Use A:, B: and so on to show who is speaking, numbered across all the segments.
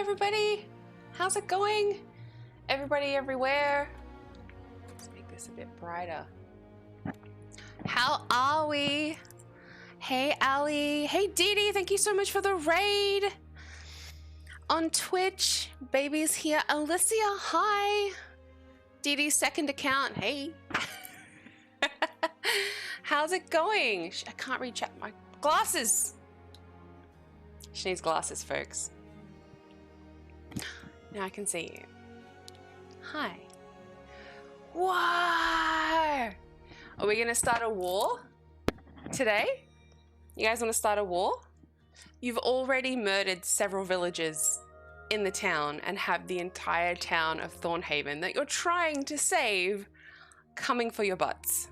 A: everybody. How's it going? Everybody everywhere. Let's make this a bit brighter. How are we? Hey, Ali. Hey, Dee Dee. Thank you so much for the raid. On Twitch, baby's here. Alicia, hi. Dee Dee's second account. Hey. How's it going? I can't reach out my glasses. She needs glasses, folks. Now I can see you. Hi. Why? Are we gonna start a war today? You guys want to start a war? You've already murdered several villagers in the town and have the entire town of Thornhaven that you're trying to save coming for your butts.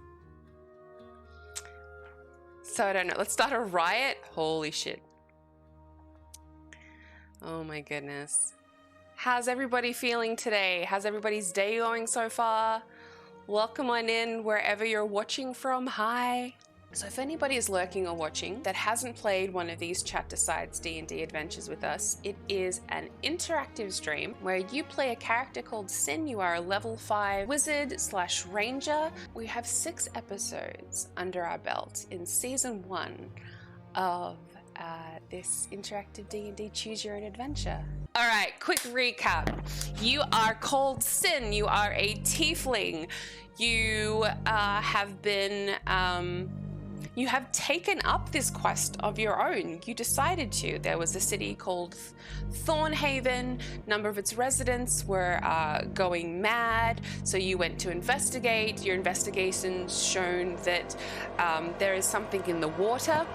A: So I don't know. Let's start a riot. Holy shit. Oh my goodness. How's everybody feeling today? How's everybody's day going so far? Welcome on in wherever you're watching from. Hi. So if anybody is lurking or watching that hasn't played one of these chat-decides D&D adventures with us, it is an interactive stream where you play a character called Synn. You are a level 5 wizard/ranger. We have 6 episodes under our belt in season 1 of this interactive D&D Choose Your Own Adventure. All right, quick recap. You are called Synn. You are a tiefling. You have been... you have taken up this quest of your own. You decided to. There was a city called Thornhaven. A number of its residents were going mad, so you went to investigate. Your investigation's shown that there is something in the water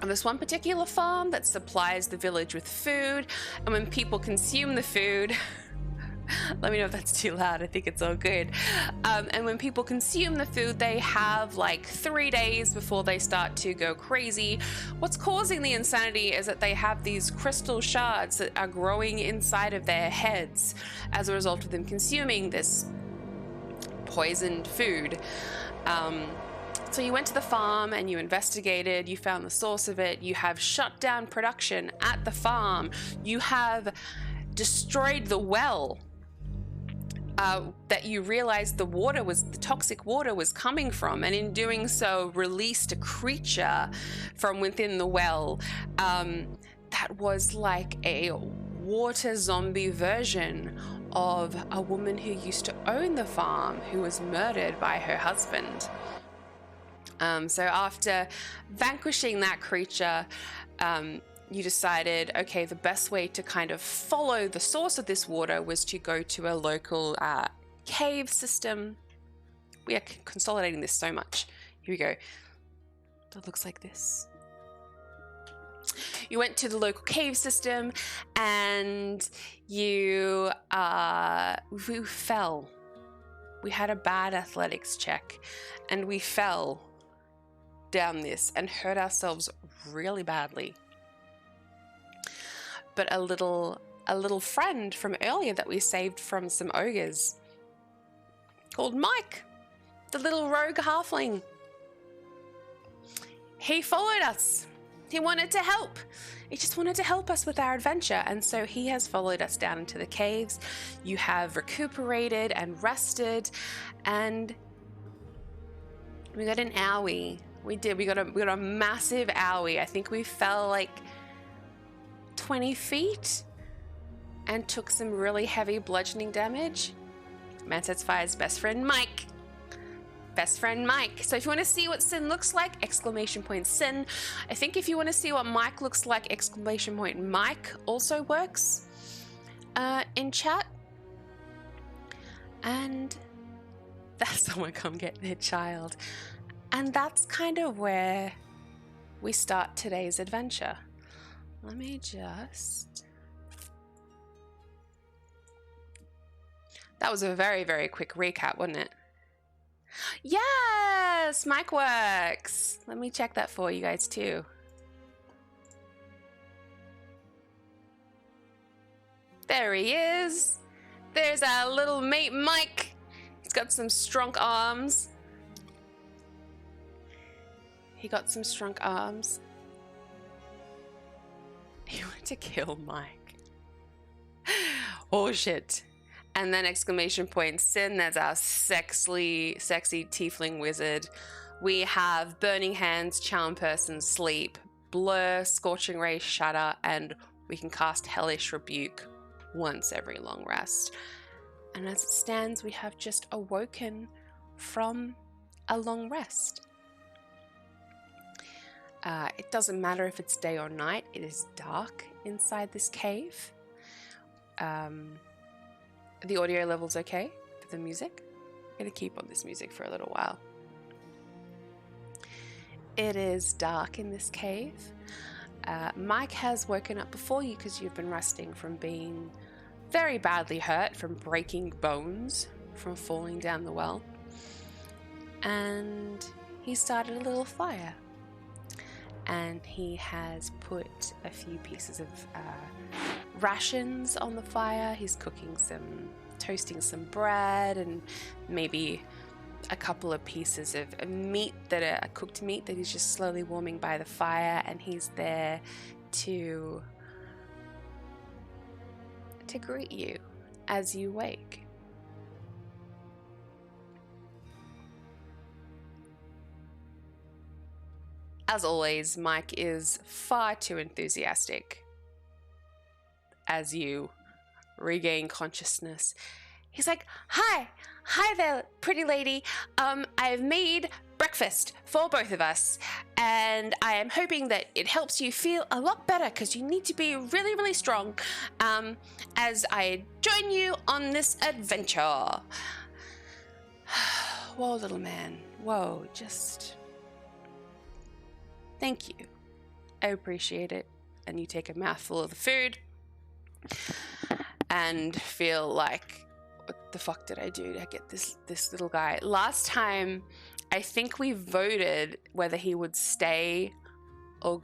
A: of this one particular farm that supplies the village with food, and when people consume the food... Let me know if that's too loud. I think it's all good. And when people consume the food, they have like 3 days before they start to go crazy. What's causing the insanity is that they have these crystal shards that are growing inside of their heads as a result of them consuming this poisoned food. So you went to the farm and you investigated, you found the source of it, you have shut down production at the farm, you have destroyed the well that you realized the toxic water was coming from, and in doing so released a creature from within the well that was like a water zombie version of a woman who used to own the farm who was murdered by her husband. So after vanquishing that creature, you decided, okay, the best way to kind of follow the source of this water was to go to a local cave system. We are consolidating this so much. Here we go. It looks like this. You went to the local cave system and you fell. We had a bad athletics check and we fell down this and hurt ourselves really badly. But a little friend from earlier that we saved from some ogres called Mike, the little rogue halfling. He followed us. He wanted to help. He just wanted to help us with our adventure. And so he has followed us down into the caves. You have recuperated and rested, and we got an owie. We did. We got a massive owie. I think we fell like 20 feet and took some really heavy bludgeoning damage. Man Sets Fire's best friend Mike. Best friend Mike. So if you want to see what Synn looks like, exclamation point Synn. I think if you want to see what Mike looks like, exclamation point Mike also works in chat. And that's someone come get their child. And that's kind of where we start today's adventure. Let me just... That was a very, very quick recap, wasn't it? Yes! Mike works! Let me check that for you guys too. There he is! There's our little mate Mike! He's got some strong arms. He got some strong arms. He wanted to kill Mike. oh shit. And then exclamation point, Synn, that's our sexy tiefling wizard. We have Burning Hands, Charm Person, Sleep, Blur, Scorching Ray, Shatter, and we can cast Hellish Rebuke once every long rest. And as it stands, we have just awoken from a long rest. It doesn't matter if it's day or night, it is dark inside this cave. The audio level's okay for the music. I'm going to keep on this music for a little while. It is dark in this cave. Mike has woken up before you because you've been resting from being very badly hurt, from breaking bones, from falling down the well. And he started a little fire. And he has put a few pieces of rations on the fire. He's toasting some bread and maybe a couple of pieces of meat that are cooked meat that he's just slowly warming by the fire, and he's there to greet you as you wake. As always, Mike is far too enthusiastic as you regain consciousness. He's like, Hi there, pretty lady. I've made breakfast for both of us, and I am hoping that it helps you feel a lot better because you need to be really, really strong as I join you on this adventure. Whoa, little man. Whoa, just... Thank you. I appreciate it. And you take a mouthful of the food and feel like, what the fuck did I do to get this little guy? Last time, I think we voted whether he would stay or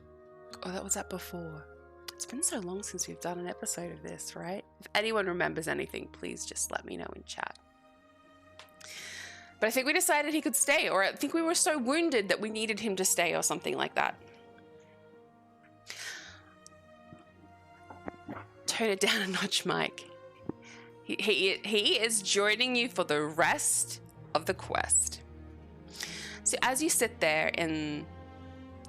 A: that was that before. It's been so long since we've done an episode of this, right? If anyone remembers anything, please just let me know in chat. But I think we decided he could stay, or I think we were so wounded that we needed him to stay or something like that. Tone it down a notch, Mike. He is joining you for the rest of the quest. So as you sit there in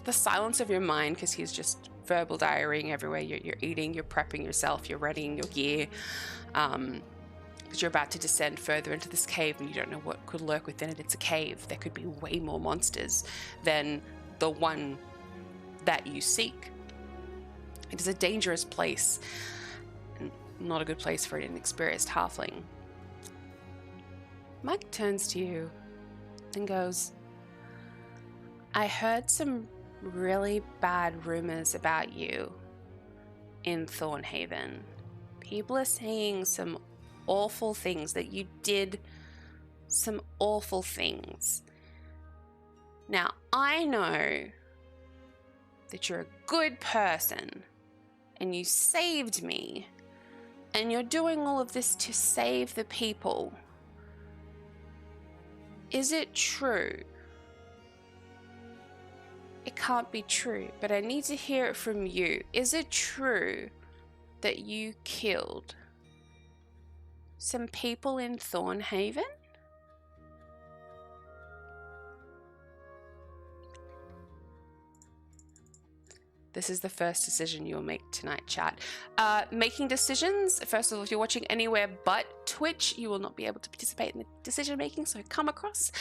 A: the silence of your mind, because he's just verbal diarying everywhere, you're eating, you're prepping yourself, you're readying your gear, because you're about to descend further into this cave and you don't know what could lurk within it. It's a cave. There could be way more monsters than the one that you seek. It is a dangerous place. Not a good place for an inexperienced halfling. Mike turns to you and goes, I heard some really bad rumors about you in Thornhaven. People are saying some awful things, that you did some awful things. Now, I know that you're a good person and you saved me, and you're doing all of this to save the people. Is it true? It can't be true, but I need to hear it from you. Is it true that you killed some people in Thornhaven? This is the first decision you'll make tonight, chat. Making decisions, first of all, if you're watching anywhere but Twitch, you will not be able to participate in the decision making, so come across.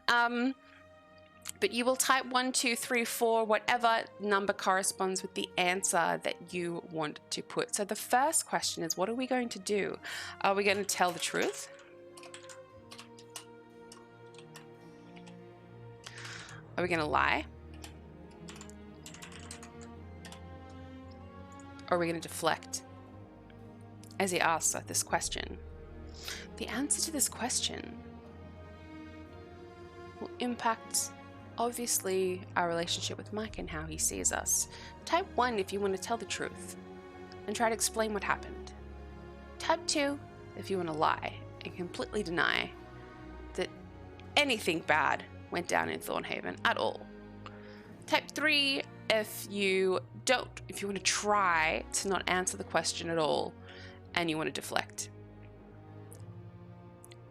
A: But you will type 1, 2, 3, 4, whatever number corresponds with the answer that you want to put. So the first question is, what are we going to do? Are we going to tell the truth? Are we going to lie? Or are we going to deflect as he asks this question? The answer to this question will impact, obviously, our relationship with Mike and how he sees us. Type 1 if you want to tell the truth and try to explain what happened. Type 2 if you want to lie and completely deny that anything bad went down in Thornhaven at all. Type 3 if you want to try to not answer the question at all and you want to deflect.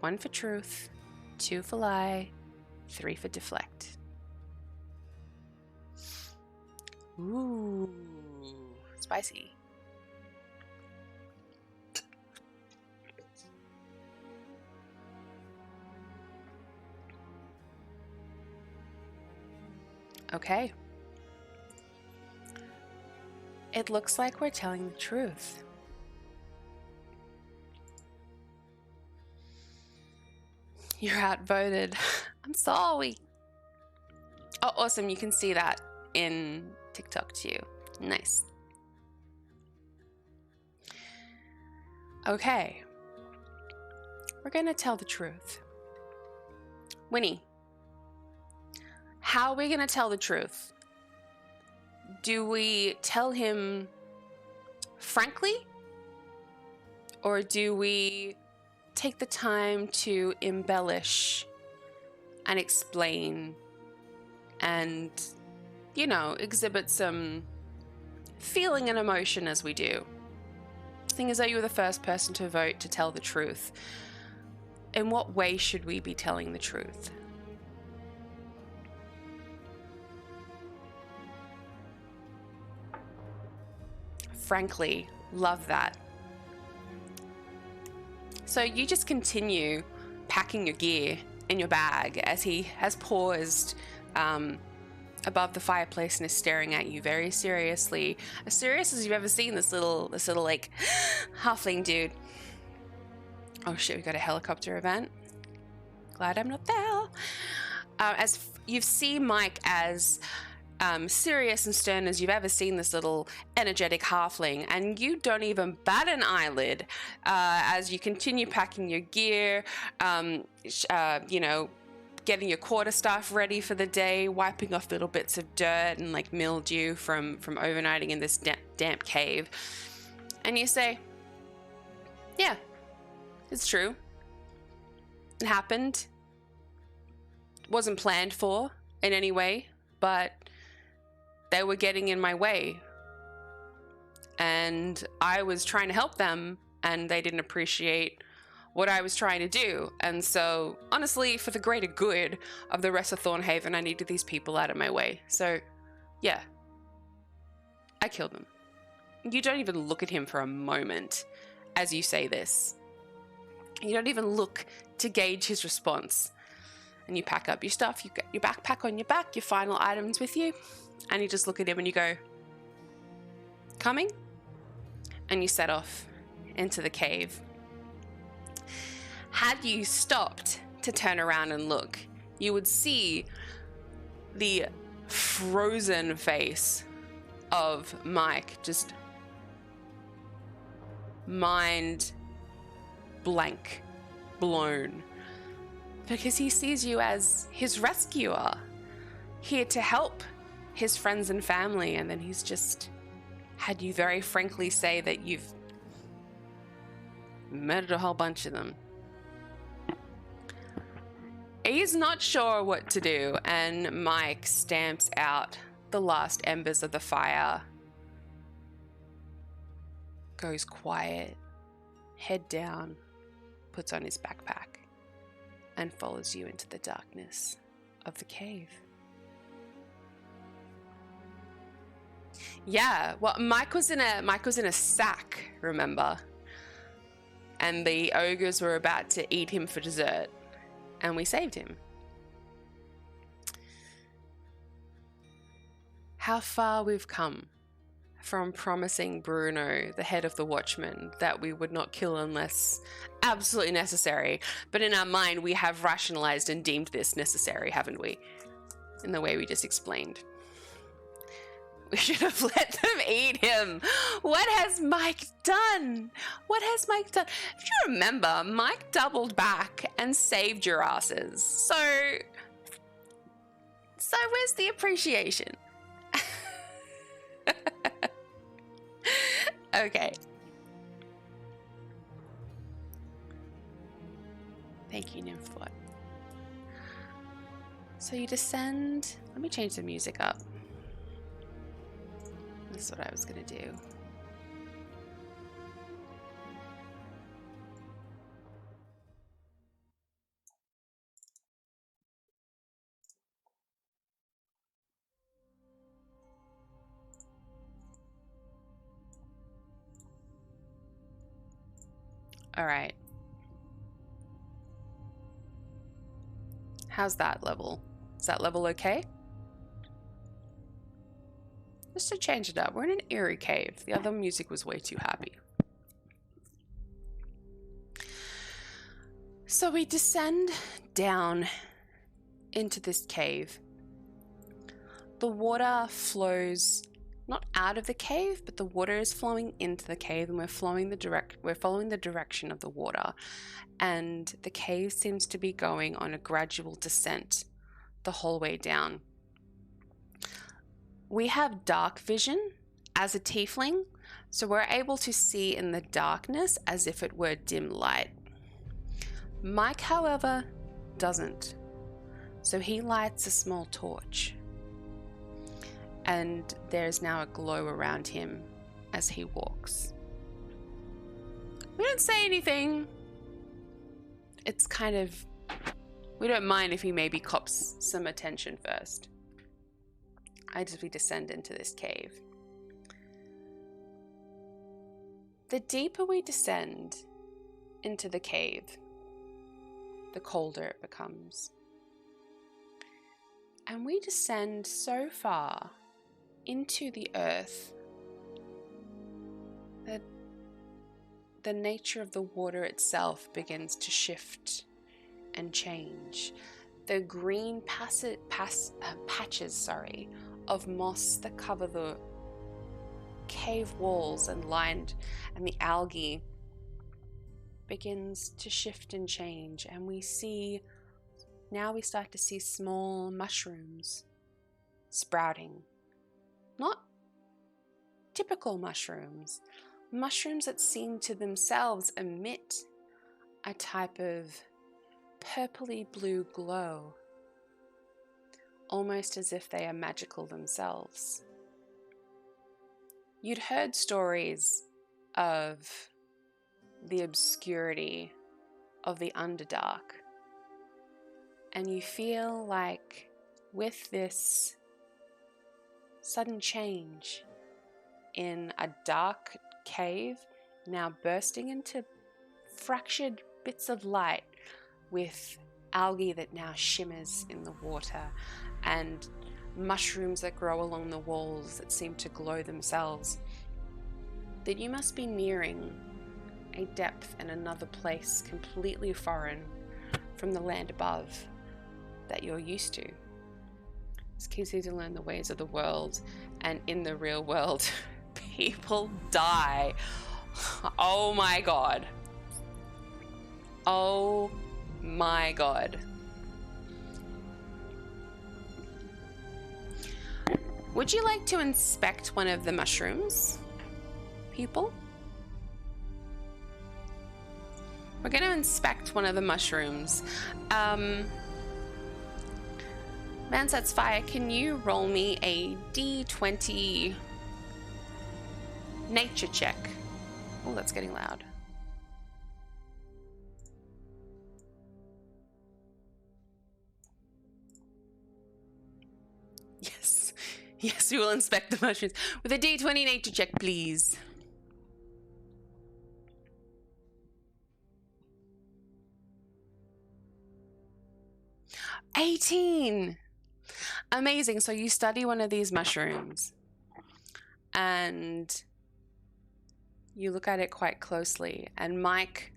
A: 1 for truth, 2 for lie, 3 for deflect. Ooh, spicy. Okay. It looks like we're telling the truth. You're outvoted. I'm sorry. Oh, awesome. You can see that in TikTok too. Nice. Okay. We're going to tell the truth. Winnie, how are we going to tell the truth? Do we tell him frankly? Or do we take the time to embellish and explain and, you know, exhibit some feeling and emotion as we do? Seeing as though you were the first person to vote to tell the truth, in what way should we be telling the truth? Frankly, love that. So you just continue packing your gear in your bag as he has paused above the fireplace and is staring at you very seriously, as serious as you've ever seen this little like halfling dude. Oh shit, we got a helicopter event. Glad I'm not there. As you've seen Mike as serious and stern as you've ever seen this little energetic halfling, and you don't even bat an eyelid as you continue packing your gear, you know, getting your quarterstaff ready for the day, wiping off little bits of dirt and like mildew from overnighting in this damp cave. And you say, yeah, it's true. It happened. Wasn't planned for in any way, but they were getting in my way. And I was trying to help them, and they didn't appreciate what I was trying to do. And so, honestly, for the greater good of the rest of Thornhaven, I needed these people out of my way. So, yeah. I killed them. You don't even look at him for a moment as you say this. You don't even look to gauge his response. And you pack up your stuff, you get your backpack on your back, your final items with you, and you just look at him and you go, coming? And you set off into the cave. Had you stopped to turn around and look, you would see the frozen face of Mike, just mind blank, blown. Because he sees you as his rescuer, here to help his friends and family, and then he's just had you very frankly say that you've murdered a whole bunch of them. He's not sure what to do, and Mike stamps out the last embers of the fire, goes quiet, head down, puts on his backpack, and follows you into the darkness of the cave. Yeah, well, Mike was in a sack, remember? And the ogres were about to eat him for dessert, and we saved him. How far we've come from promising Bruno, the head of the Watchmen, that we would not kill unless absolutely necessary. But in our mind, we have rationalized and deemed this necessary, haven't we? In the way we just explained. We should have let them eat him. What has Mike done? What has Mike done? If you remember, Mike doubled back and saved your asses. So where's the appreciation? Okay. Thank you, Nymphette. So you descend. Let me change the music up. This is what I was going to do. All right. How's that level? Is that level okay? Just to change it up, we're in an eerie cave. The other music was way too happy. So we descend down into this cave. The water flows not out of the cave, but the water is flowing into the cave, and we're following the direction of the water. And the cave seems to be going on a gradual descent the whole way down. We have dark vision as a tiefling, so we're able to see in the darkness as if it were dim light. Mike, however, doesn't. So he lights a small torch, and there's now a glow around him as he walks. We don't say anything. It's kind of, we don't mind if he maybe cops some attention first. As we descend into this cave. The deeper we descend into the cave, the colder it becomes. And we descend so far into the earth that the nature of the water itself begins to shift and change. The green patches of moss that cover the cave walls and the algae begins to shift and change, and we start to see small mushrooms sprouting. Not typical mushrooms that seem to themselves emit a type of purpley blue glow, almost as if they are magical themselves. You'd heard stories of the obscurity of the Underdark, and you feel like with this sudden change in a dark cave now bursting into fractured bits of light with algae that now shimmers in the water and mushrooms that grow along the walls that seem to glow themselves, that you must be nearing a depth in another place completely foreign from the land above that you're used to. It's easy to learn the ways of the world, and in the real world, people die. Oh my god. Oh my god. Would you like to inspect one of the mushrooms, people? We're going to inspect one of the mushrooms. Mansat's Fire, can you roll me a D20 nature check? Oh, that's getting loud. Yes. Yes, we will inspect the mushrooms. With a D20 nature check, please. $18. Amazing. So you study one of these mushrooms and you look at it quite closely, and Mike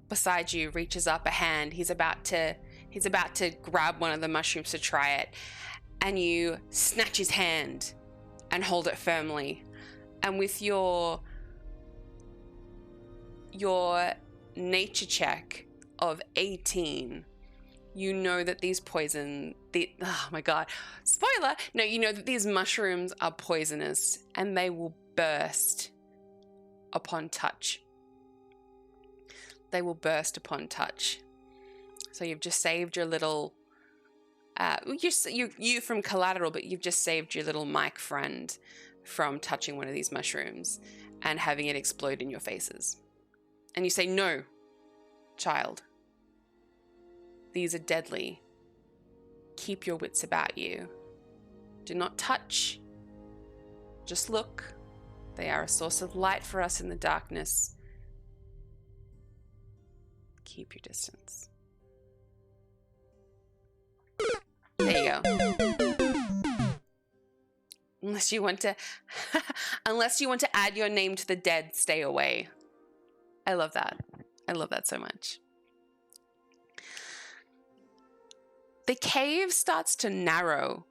A: beside you reaches up a hand. He's about to grab one of the mushrooms to try it, and you snatch his hand and hold it firmly. And with your nature check of 18, you know that oh my god, spoiler! No, you know that these mushrooms are poisonous and they will burst upon touch. They will burst upon touch. So you've just saved your little, you from collateral, but you've just saved your little Mike friend from touching one of these mushrooms and having it explode in your faces. And you say, "No, child. These are deadly. Keep your wits about you. Do not touch. Just look. They are a source of light for us in the darkness. Keep your distance. There you go. Unless you want to, unless you want to add your name to the dead, stay away. I love that. I love that so much. The cave starts to narrow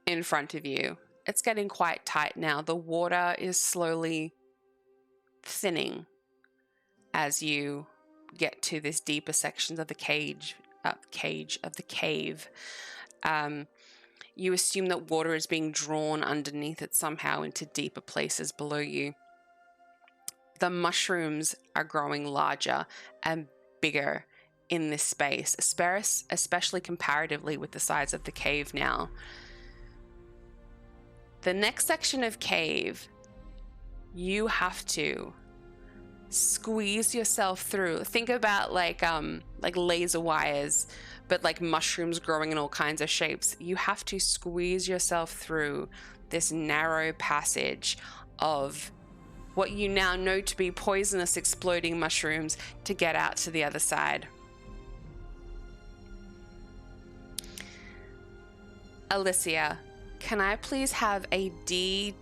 A: in front of you. It's getting quite tight now. The water is slowly thinning as you get to this deeper sections of the cave. You assume that water is being drawn underneath it somehow into deeper places below you. The mushrooms are growing larger and bigger in this space, especially comparatively with the size of the cave now. The next section of cave, you have to squeeze yourself through. Think about like laser wires, but like mushrooms growing in all kinds of shapes. You have to squeeze yourself through this narrow passage of what you now know to be poisonous exploding mushrooms to get out to the other side. Alicia, can I please have a D20,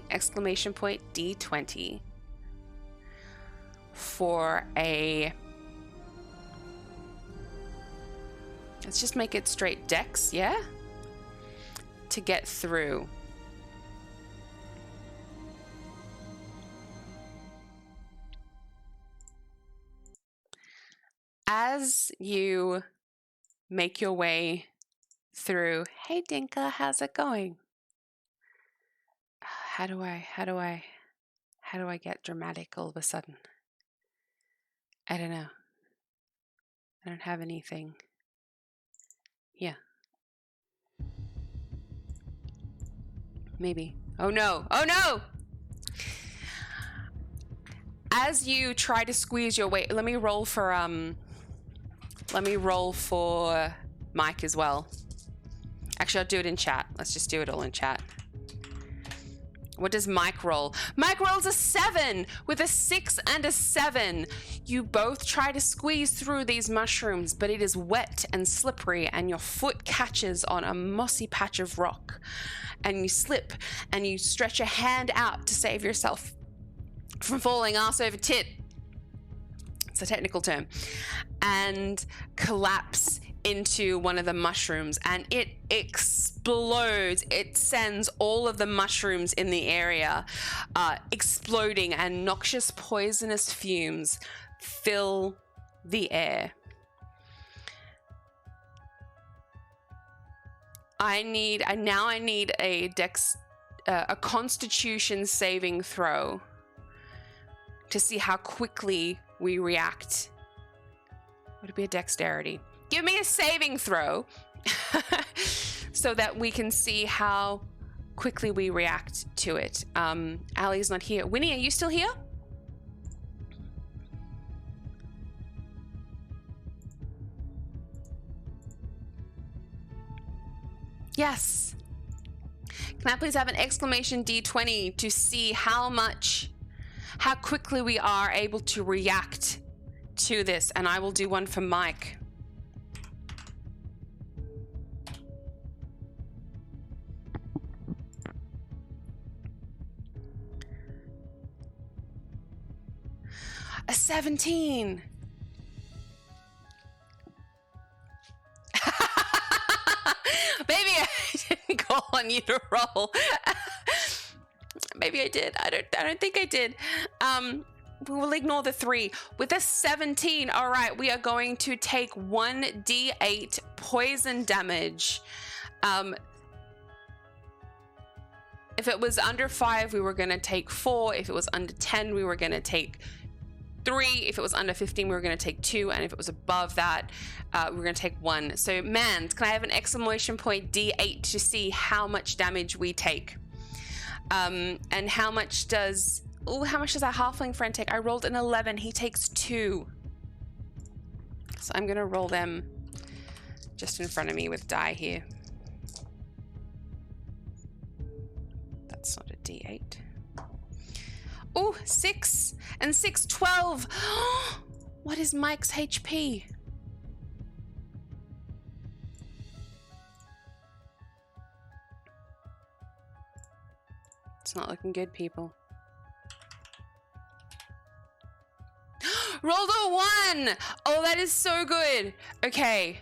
A: exclamation point D20, for a, let's just make it straight dex, yeah? To get through. As you make your way through, hey Dinka, how's it going? How do I get dramatic all of a sudden? I don't know. I don't have anything. Yeah. Maybe. Oh no! Oh no! As you try to squeeze your way, let me roll for Mike as well. Actually, I'll do it in chat. Let's just do it all in chat. What does Mike roll? Mike rolls a 7 with a 6 and a 7. You both try to squeeze through these mushrooms, but it is wet and slippery, and your foot catches on a mossy patch of rock, and you slip, and you stretch a hand out to save yourself from falling ass over tit. It's a technical term. And collapse into one of the mushrooms, and it explodes. It sends all of the mushrooms in the area exploding, and noxious poisonous fumes fill the air. I need a Constitution saving throw to see how quickly we react. Would it be a dexterity? Give me a saving throw so that we can see how quickly we react to it. Allie's not here. Winnie, are you still here? Yes. Can I please have an exclamation D20 to see how quickly we are able to react to this? And I will do one for Mike. A 17. Maybe I didn't call on you to roll. Maybe I did. I don't think I did. We will ignore the 3. With a 17, all right, we are going to take 1d8 poison damage. If it was under 5, we were going to take 4. If it was under 10, we were going to take 3. If it was under 15, we were going to take 2. And if it was above that, we were going to take 1. So, man, can I have an exclamation point D8 to see how much damage we take? And how much does our halfling friend take? I rolled an 11. He takes 2. So I'm going to roll them just in front of me with die here. That's not a D8. Oh, 6 and 6, 12. What is Mike's HP? It's not looking good, people. Rolled a 1! Oh, that is so good. Okay.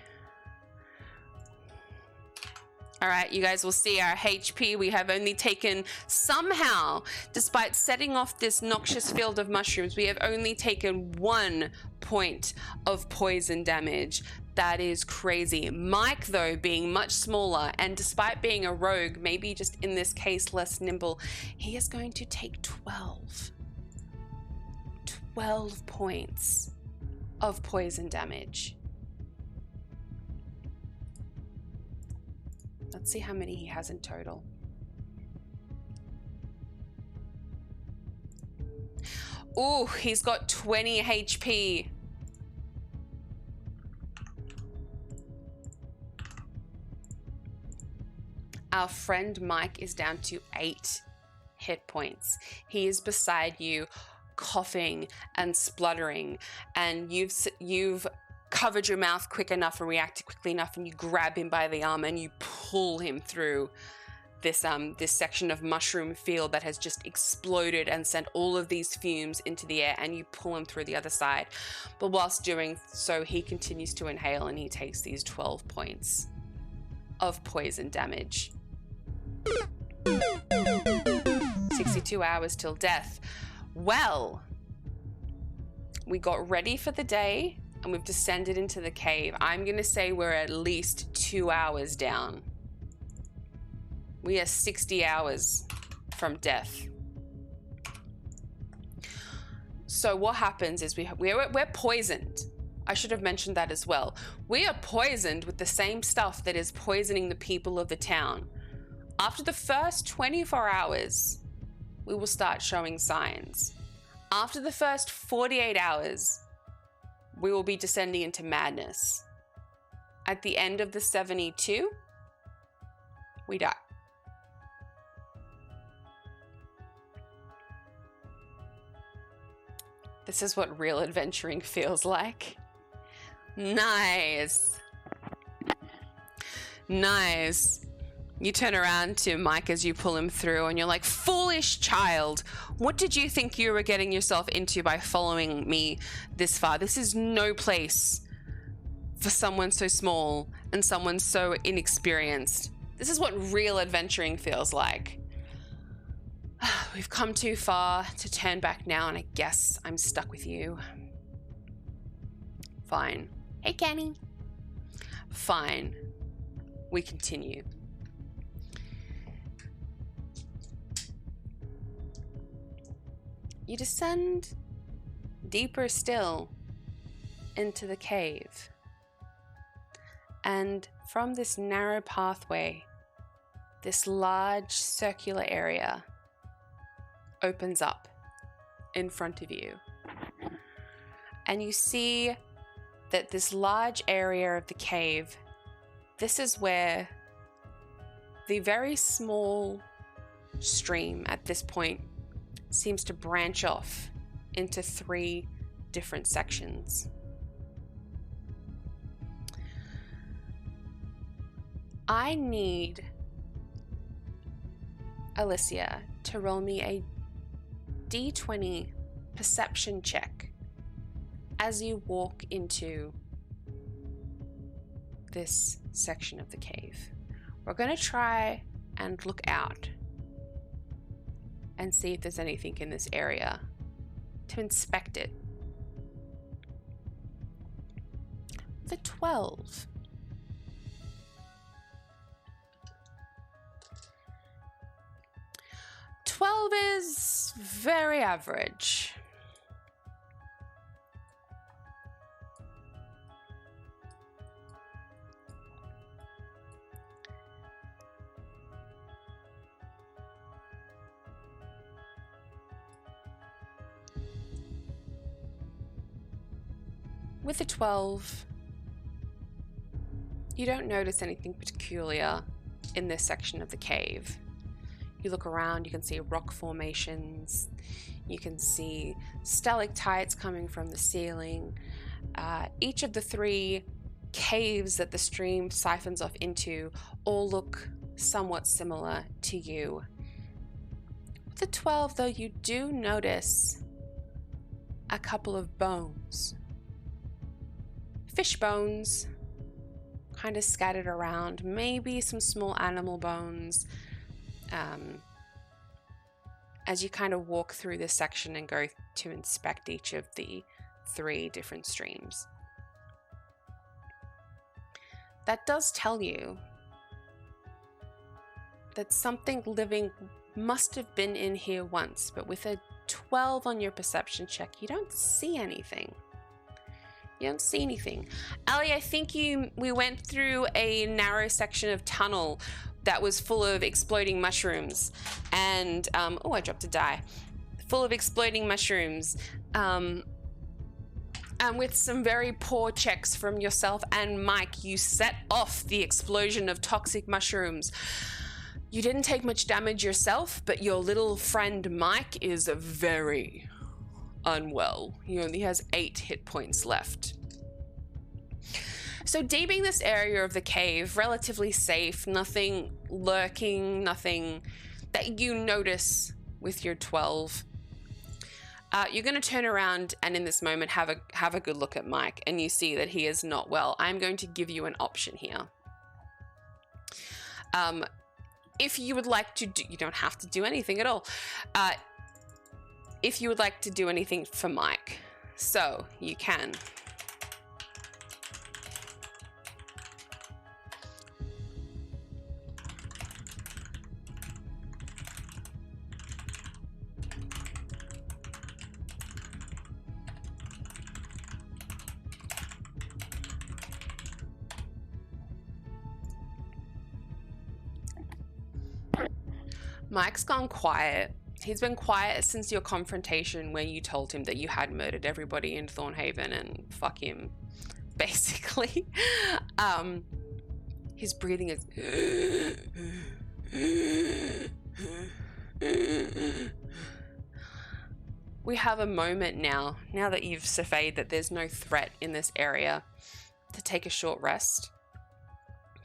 A: All right, you guys will see our HP. We have only taken, somehow, despite setting off this noxious field of mushrooms, we have only taken 1 point of poison damage. That is crazy. Mike, though, being much smaller, and despite being a rogue, maybe just in this case less nimble, he is going to take 12 points of poison damage. Let's see how many he has in total. Ooh, he's got 20 HP. Our friend Mike is down to 8 hit points. He is beside you, coughing and spluttering, and you've covered your mouth quick enough and reacted quickly enough, and you grab him by the arm and you pull him through this section of mushroom field that has just exploded and sent all of these fumes into the air, and you pull him through the other side. But whilst doing so, he continues to inhale and he takes these 12 points of poison damage. 62 hours till death. Well, we got ready for the day and we've descended into the cave. I'm gonna say we're at least 2 hours down. We are 60 hours from death. So what happens is we're poisoned. I should have mentioned that as well. We are poisoned with the same stuff that is poisoning the people of the town. After the first 24 hours, we will start showing signs. After the first 48 hours, we will be descending into madness. At the end of the 72, we die. This is what real adventuring feels like. Nice. Nice. You turn around to Mike as you pull him through and you're like, foolish child, what did you think you were getting yourself into by following me this far? This is no place for someone so small and someone so inexperienced. This is what real adventuring feels like. We've come too far to turn back now, and I guess I'm stuck with you. Fine. Hey, Kenny. Fine. We continue. You descend deeper still into the cave. And from this narrow pathway, this large circular area opens up in front of you. And you see that this large area of the cave, this is where the very small stream at this point seems to branch off into 3 different sections. I need Alicia to roll me a D20 perception check as you walk into this section of the cave. We're going to try and look out and see if there's anything in this area to inspect it. The 12. Is very average. With a 12, you don't notice anything peculiar in this section of the cave. You look around, you can see rock formations, You can see stalactites coming from the ceiling. Each of the 3 caves that the stream siphons off into all look somewhat similar to you. With the 12, though, you do notice a couple of bones. Fish bones, kind of scattered around, maybe some small animal bones. As you kind of walk through this section and go to inspect each of the 3 different streams. That does tell you that something living must have been in here once, but with a 12 on your perception check, you don't see anything. You don't see anything. Ali, I think we went through a narrow section of tunnel that was full of exploding mushrooms, and oh, I dropped a die. Full of exploding mushrooms. And with some very poor checks from yourself and Mike, you set off the explosion of toxic mushrooms. You didn't take much damage yourself, but your little friend Mike is very unwell. He only has 8 hit points left. So deeming this area of the cave relatively safe, nothing lurking, nothing that you notice with your 12. You're going to turn around and in this moment have a good look at Mike, and you see that he is not well. I'm going to give you an option here. If you would like to do, you don't have to do anything at all. If you would like to do anything for Mike, so you can. Mike's gone quiet. He's been quiet since your confrontation where you told him that you had murdered everybody in Thornhaven and fuck him, basically. His breathing is... We have a moment now that you've surveyed that there's no threat in this area, to take a short rest.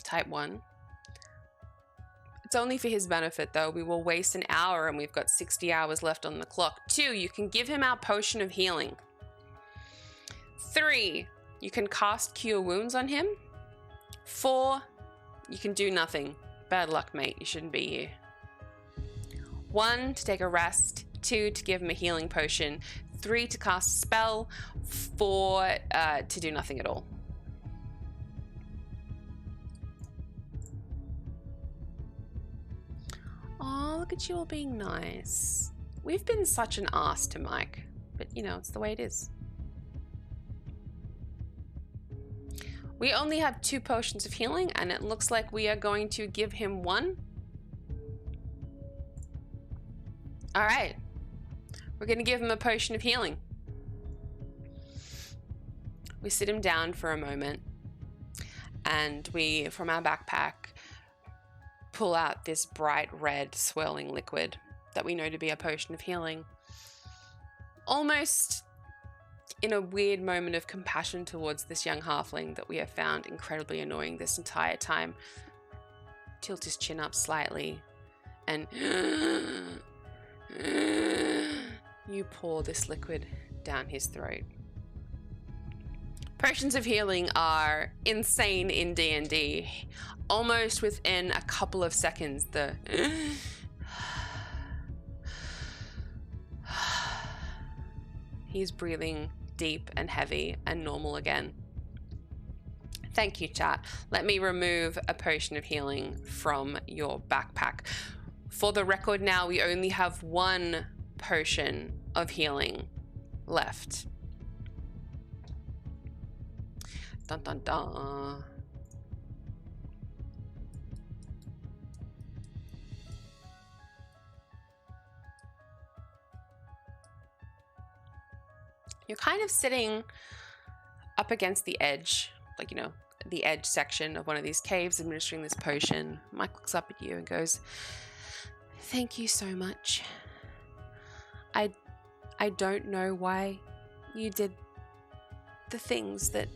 A: Type 1. It's only for his benefit, though. We will waste an hour and we've got 60 hours left on the clock. 2, you can give him our potion of healing. 3, you can cast Cure Wounds on him. 4, you can do nothing. Bad luck, mate. You shouldn't be here. 1, to take a rest. 2, to give him a healing potion. 3, to cast a spell. 4, to do nothing at all. Oh, look at you all being nice. We've been such an ass to Mike, but you know, it's the way it is. We only have 2 potions of healing, and it looks like we are going to give him 1. All right. We're going to give him a potion of healing. We sit him down for a moment, and we, from our backpack, pull out this bright red swirling liquid that we know to be a potion of healing. Almost in a weird moment of compassion towards this young halfling that we have found incredibly annoying this entire time, tilt his chin up slightly and you pour this liquid down his throat. Potions of healing are insane in D&D. Almost within a couple of seconds, he's breathing deep and heavy and normal again. Thank you, chat. Let me remove a potion of healing from your backpack. For the record now, we only have 1 potion of healing left. Dun dun dun. You're kind of sitting up against the edge, like, you know, the edge section of one of these caves, administering this potion. Mike looks up at you and goes, "Thank you so much. I I don't know why you did the things that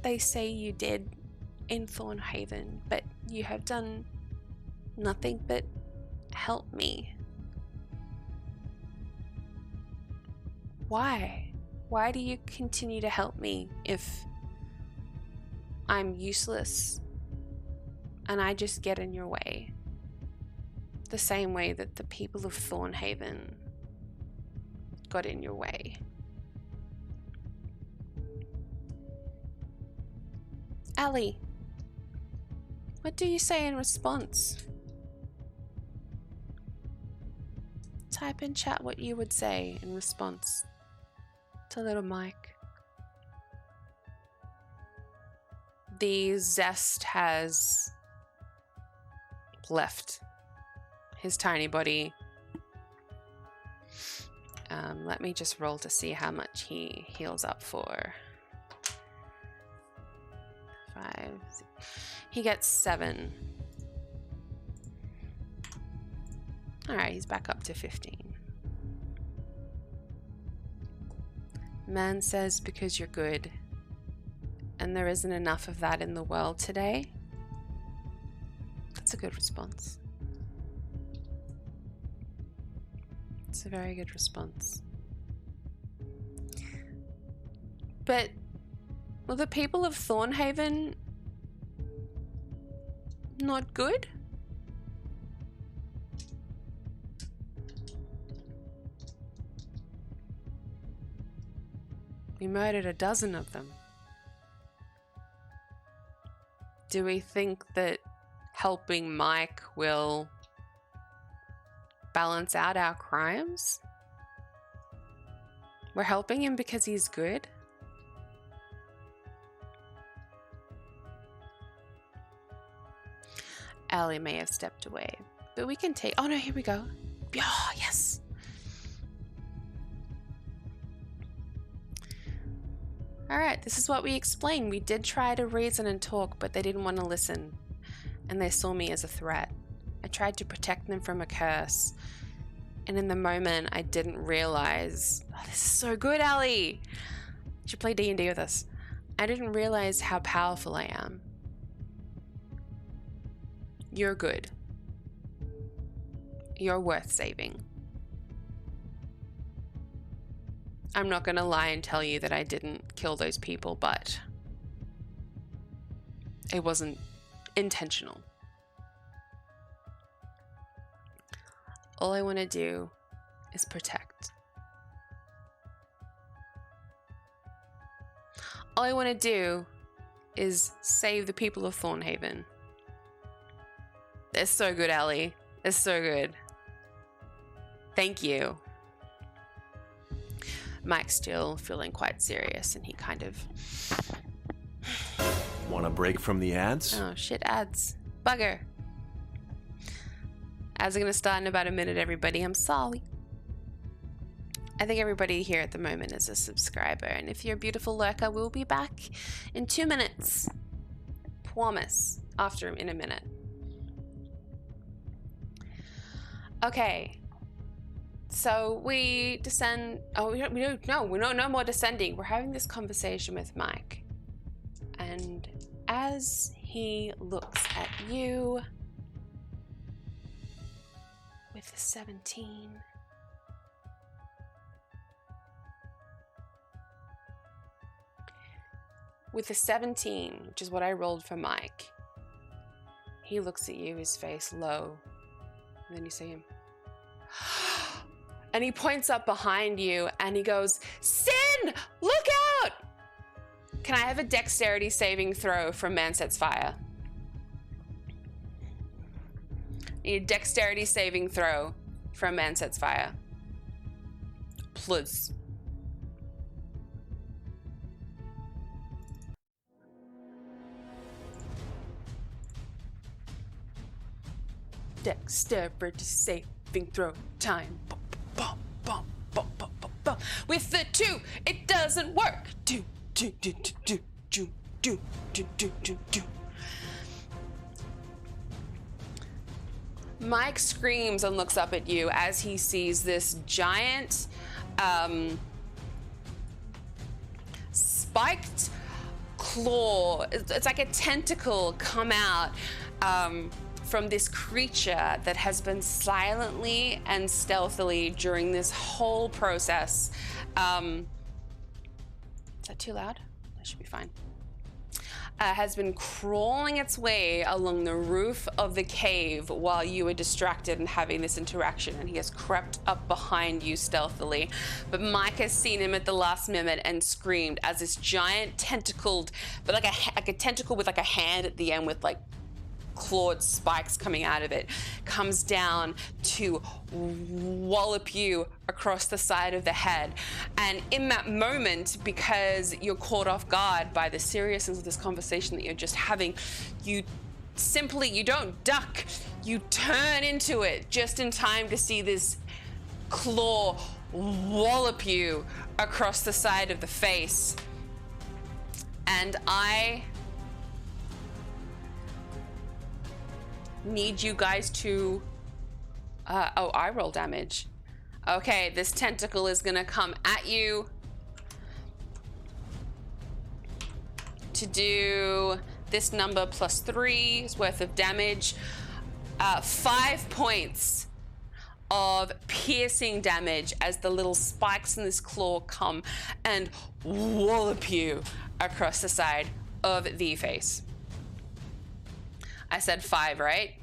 A: they say you did in Thornhaven, but you have done nothing but help me. Why? Why do you continue to help me if I'm useless and I just get in your way? The same way that the people of Thornhaven got in your way. Ali, what do you say in response? Type in chat what you would say in response to little Mike. The zest has left his tiny body. Let me just roll to see how much he heals up for. 5. He gets 7. Alright, he's back up to 15. Man says because you're good, and there isn't enough of that in the world today. That's a good response. It's a very good response. But were the people of Thornhaven not good? We murdered a dozen of them. Do we think that helping Mike will balance out our crimes? We're helping him because he's good? Ali may have stepped away, but we can take... Oh no, here we go. Oh, yes. Alright, this is what we explained. We did try to reason and talk, but they didn't want to listen. And they saw me as a threat. I tried to protect them from a curse. And in the moment, I didn't realize... Oh, this is so good, Ali! You should play D&D with us. I didn't realize how powerful I am. You're good. You're worth saving. I'm not going to lie and tell you that I didn't kill those people, but it wasn't intentional. All I want to do is protect. All I want to do is save the people of Thornhaven. It's so good, Ali. It's so good. Thank you. Mike's still feeling quite serious, and he kind of...
B: Want a break from the ads?
A: Oh, shit, ads. Bugger. Ads are going to start in about a minute, everybody. I'm sorry. I think everybody here at the moment is a subscriber, and if you're a beautiful lurker, we'll be back in 2 minutes. Promise. In a minute. Okay. So we descend. Oh, no more descending. We're having this conversation with Mike. And as he looks at you with the 17. With the 17, which is what I rolled for Mike, he looks at you, his face low, and then you see him. And he points up behind you and he goes, Synn, look out! Can I have a dexterity saving throw from Man Sets Fire? Need a dexterity saving throw from Man Sets Fire. Please. Dexterity saving throw time. Bum, bum, bum, bum, bum, bum. With the 2, it doesn't work. Do. Mike screams and looks up at you as he sees this giant spiked claw. It's like a tentacle come out from this creature that has been silently and stealthily during this whole process. Is that too loud? That should be fine. Has been crawling its way along the roof of the cave while you were distracted and having this interaction, and he has crept up behind you stealthily. But Mike has seen him at the last minute and screamed as this giant tentacled, but like a tentacle with like a hand at the end with like clawed spikes coming out of it, comes down to wallop you across the side of the head. And in that moment, because you're caught off guard by the seriousness of this conversation that you're just having, you don't duck, you turn into it just in time to see this claw wallop you across the side of the face. And I need you guys to I roll damage. Okay, this tentacle is gonna come at you to do this number plus 3's worth of damage. 5 points of piercing damage as the little spikes in this claw come and wallop you across the side of the face. I said 5, right?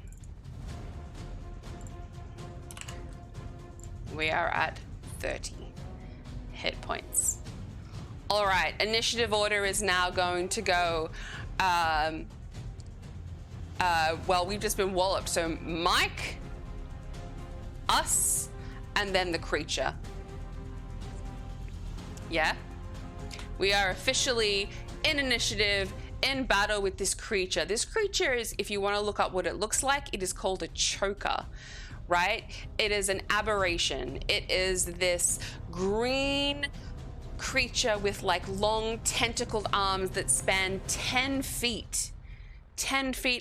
A: We are at 30 hit points. All right, initiative order is now going to go, well, we've just been walloped. So Mike, us, and then the creature. Yeah? We are officially in initiative, in battle with this creature. This creature is, if you want to look up what it looks like, it is called a choker, right? It is an aberration. It is this green creature with like long tentacled arms that span 10 feet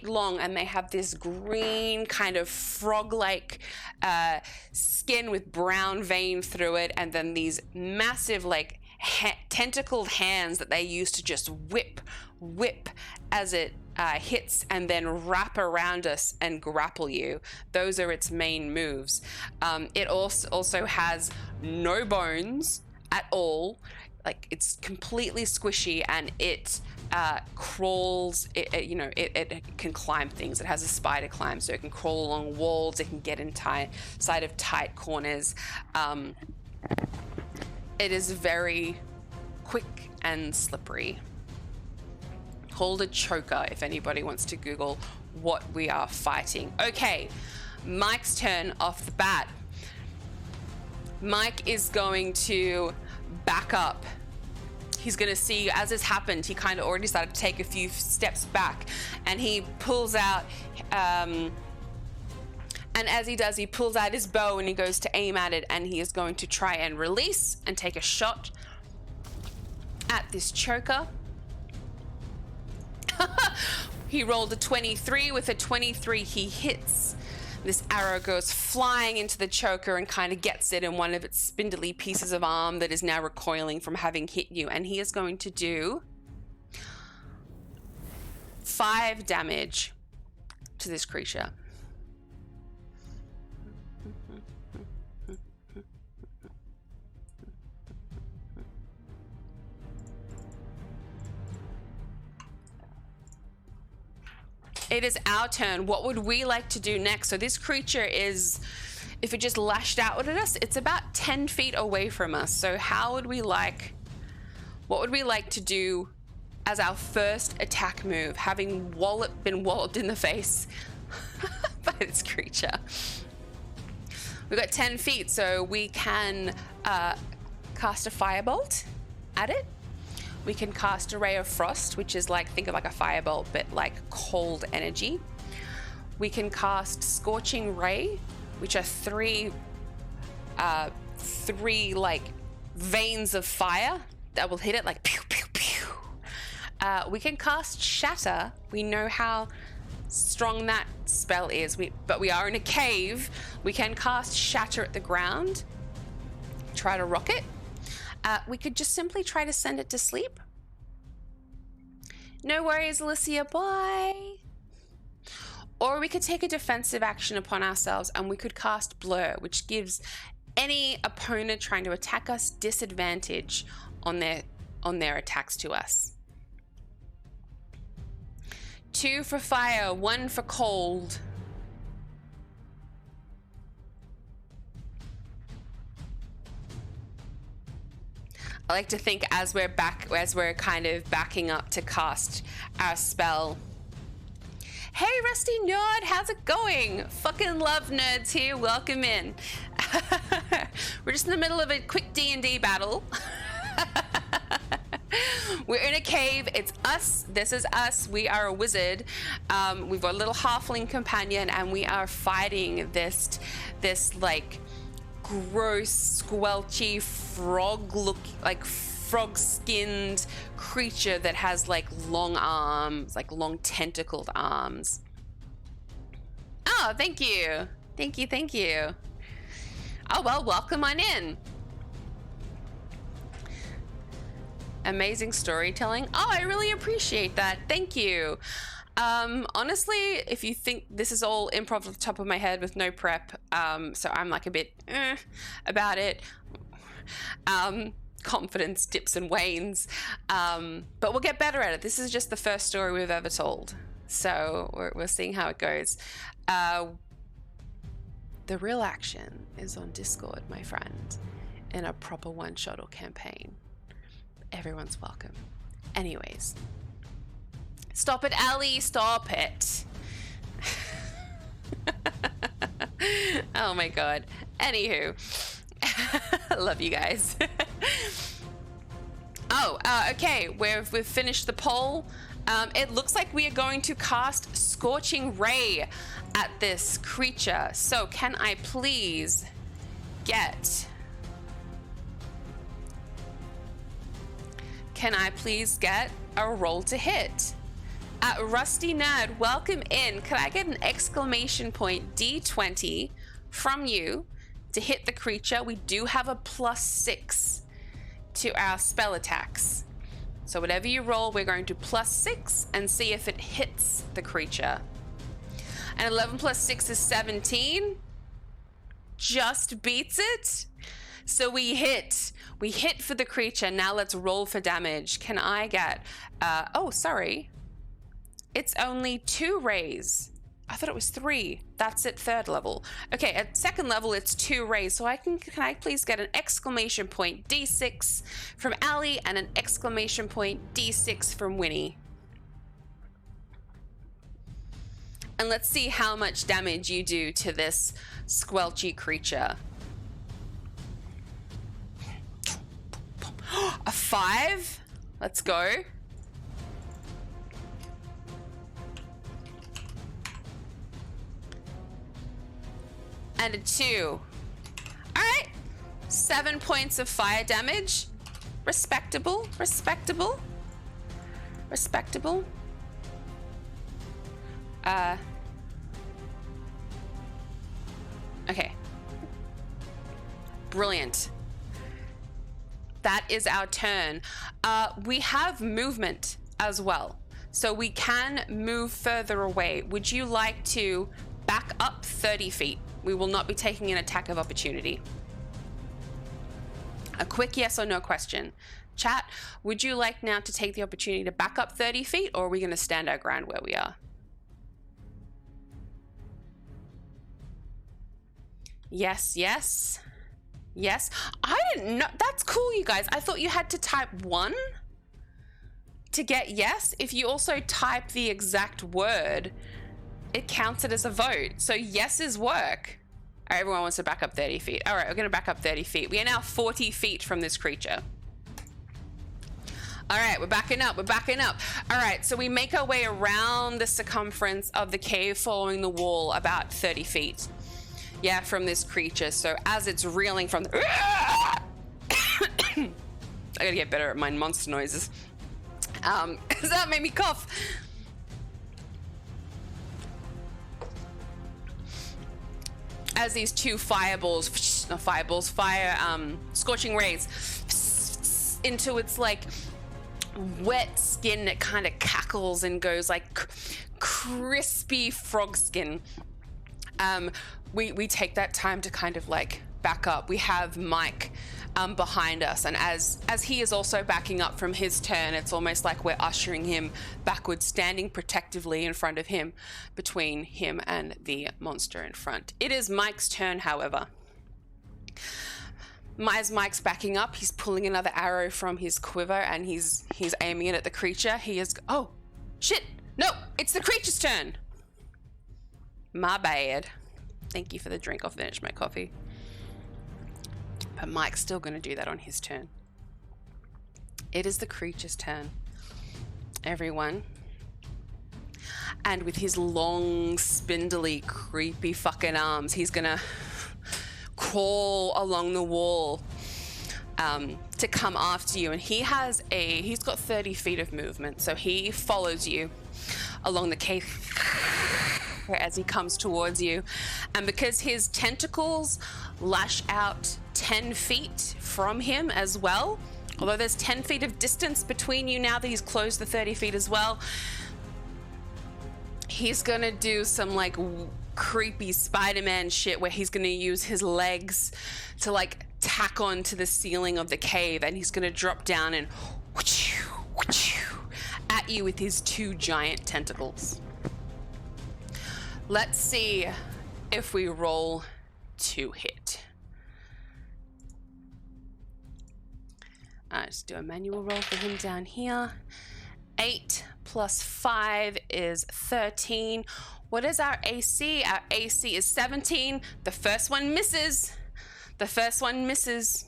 A: long, and they have this green kind of frog-like skin with brown vein through it, and then these massive like tentacled hands that they use to just whip as it hits and then wrap around us and grapple you. Those are its main moves. It also has no bones at all. Like, it's completely squishy, and it crawls. It can climb things. It has a spider climb, so it can crawl along walls. It can get inside of tight corners. It is very quick and slippery. Called a choker if anybody wants to Google what we are fighting. Okay, Mike's turn off the bat. Mike is going to back up. He's going to see, as this happened, he kind of already started to take a few steps back, and he pulls out, and as he does, he pulls out his bow and he goes to aim at it, and he is going to try and release and take a shot at this choker. He rolled a 23. With a 23, he hits. This arrow goes flying into the choker and kind of gets it in one of its spindly pieces of arm that is now recoiling from having hit you. And he is going to do 5 damage to this creature. It is our turn. What would we like to do next? So this creature is, if it just lashed out at us, it's about 10 feet away from us. So what would we like to do as our first attack move, having been walloped in the face by this creature? We've got 10 feet, so we can cast a firebolt at it. We can cast a ray of frost, which is like, think of like a firebolt, but like cold energy. We can cast scorching ray, which are three like veins of fire that will hit it like pew, pew, pew. We can cast shatter. We know how strong that spell is, but we are in a cave. We can cast shatter at the ground. try to rock it. We could just simply try to send it to sleep. No worries, Alicia, bye. Or we could take a defensive action upon ourselves and we could cast Blur, which gives any opponent trying to attack us disadvantage on their attacks to us. 2 for fire, 1 for cold. I like to think as we're kind of backing up to cast our spell. Hey, Rusty Nerd, how's it going? Fucking love nerds here, welcome in. We're just in the middle of a quick D&D battle. We're in a cave, it's us, this is us, we are a wizard. We've got a little halfling companion and we are fighting this like gross, squelchy, frog-skinned creature that has like long arms, like long tentacled arms. Oh, thank you. Thank you. Oh, well, welcome on in. Amazing storytelling. Oh, I really appreciate that. Thank you. Honestly, if you think this is all improv off the top of my head with no prep, so I'm like a bit about it. Confidence dips and wanes, but we'll get better at it. This is just the first story we've ever told, so we're seeing how it goes. The real action is on Discord, my friend, in a proper one-shot or campaign. Everyone's welcome. Anyways, stop it, Ali, stop it. Oh my god. Anywho, I love you guys. Okay, we've finished the poll. It looks like we are going to cast Scorching Ray at this creature. So can I please get a roll to hit? Rusty Nerd, welcome in. Can I get an exclamation point D20 from you to hit the creature? We do have a +6 to our spell attacks. So whatever you roll, we're going to +6 and see if it hits the creature. And 11 + 6 is 17. Just beats it. So we hit for the creature. Now let's roll for damage. Can I get, oh, sorry. It's only 2 rays. I thought it was 3. That's at 3rd level. Okay, at 2nd level, it's 2 rays. So can I please get an exclamation point D6 from Ali and an exclamation point D6 from Winnie? And let's see how much damage you do to this squelchy creature. A 5? Let's go. And a 2. All right. 7 points of fire damage. Respectable. Okay. Brilliant. That is our turn. We have movement as well, so we can move further away. Would you like to back up 30 feet? We will not be taking an attack of opportunity. A quick yes or no question. Chat, would you like now to take the opportunity to back up 30 feet, or are we going to stand our ground where we are? Yes. I didn't know. That's cool, you guys. I thought you had to type 1 to get yes. If you also type the exact word, it counts it as a vote. So yeses work. All right, everyone wants to back up 30 feet. All right, we're going to back up 30 feet. We are now 40 feet from this creature. All right, we're backing up. All right, so we make our way around the circumference of the cave, following the wall about 30 feet. Yeah, from this creature. So as it's reeling from the... I gotta get better at my monster noises. Because that made me cough. As these 2 fireballs not fireballs, scorching rays into its like wet skin that kind of cackles and goes like crispy frog skin. We take that time to kind of like back up. We have Mike behind us, and as he is also backing up from his turn, it's almost like we're ushering him backwards, standing protectively in front of him, between him and the monster in front. It is Mike's turn, however. As Mike's backing up, he's pulling another arrow from his quiver and he's aiming it at the creature. He is, oh shit, no, it's the creature's turn. My bad. Thank you for the drink. I'll finish my coffee. But Mike's still going to do that on his turn. It is the creature's turn, everyone. And with his long, spindly, creepy fucking arms, he's going to crawl along the wall to come after you. And he's got 30 feet of movement. So he follows you along the cave as he comes towards you. And because his tentacles lash out 10 feet from him as well, although there's 10 feet of distance between you now that he's closed the 30 feet as well, he's gonna do some like creepy Spider-Man shit where he's gonna use his legs to like tack onto the ceiling of the cave, and he's gonna drop down and at you with his 2 giant tentacles. Let's see if we roll to hit. Let's do a manual roll for him down here. 8 plus 5 is 13. What is our AC? Our AC is 17. The first one misses. The first one misses.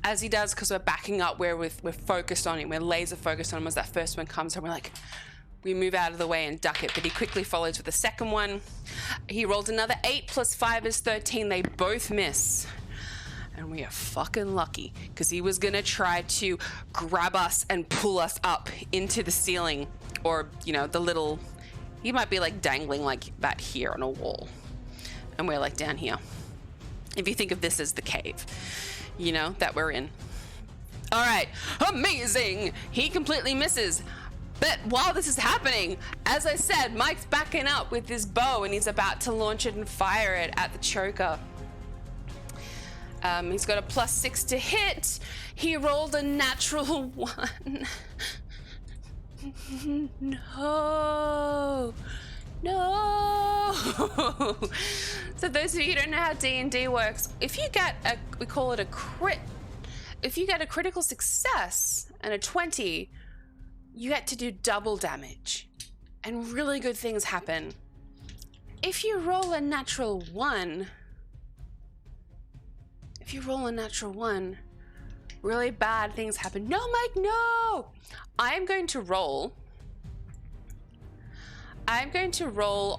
A: As he does, because we're backing up, we're focused on him. We're laser focused on him as that first one comes, and we're like, we move out of the way and duck it, but he quickly follows with the second one. He rolled another 8 plus 5 is 13. They both miss. And we are fucking lucky, because he was gonna try to grab us and pull us up into the ceiling, or, you know, he might be like dangling like that here on a wall. And we're like down here. If you think of this as the cave, you know, that we're in. All right, amazing. He completely misses. But while this is happening, as I said, Mike's backing up with his bow and he's about to launch it and fire it at the choker. He's got a +6 to hit. He rolled a natural 1. No. So those of you who don't know how D&D works, if you get we call it a crit. If you get a critical success and a 20, you get to do double damage, and really good things happen. If you roll a natural 1, really bad things happen. No, Mike, no! I'm going to roll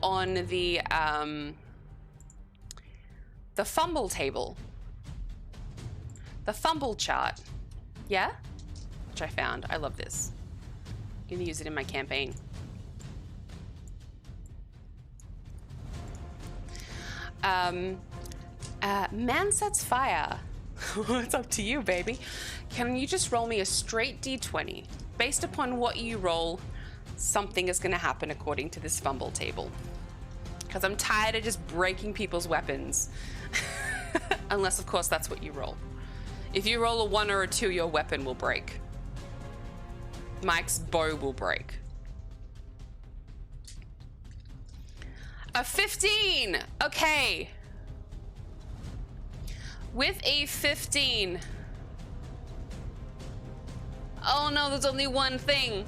A: on the fumble table. The fumble chart. Yeah? Which I found. I love this. I'm gonna use it in my campaign. Man sets fire. It's up to you, baby. Can you just roll me a straight D20? Based upon what you roll, something is gonna happen according to this fumble table. Because I'm tired of just breaking people's weapons. Unless, of course, that's what you roll. If you roll a 1 or a 2, your weapon will break. Mike's bow will break. A 15! Okay. With a 15. Oh no, there's only one thing.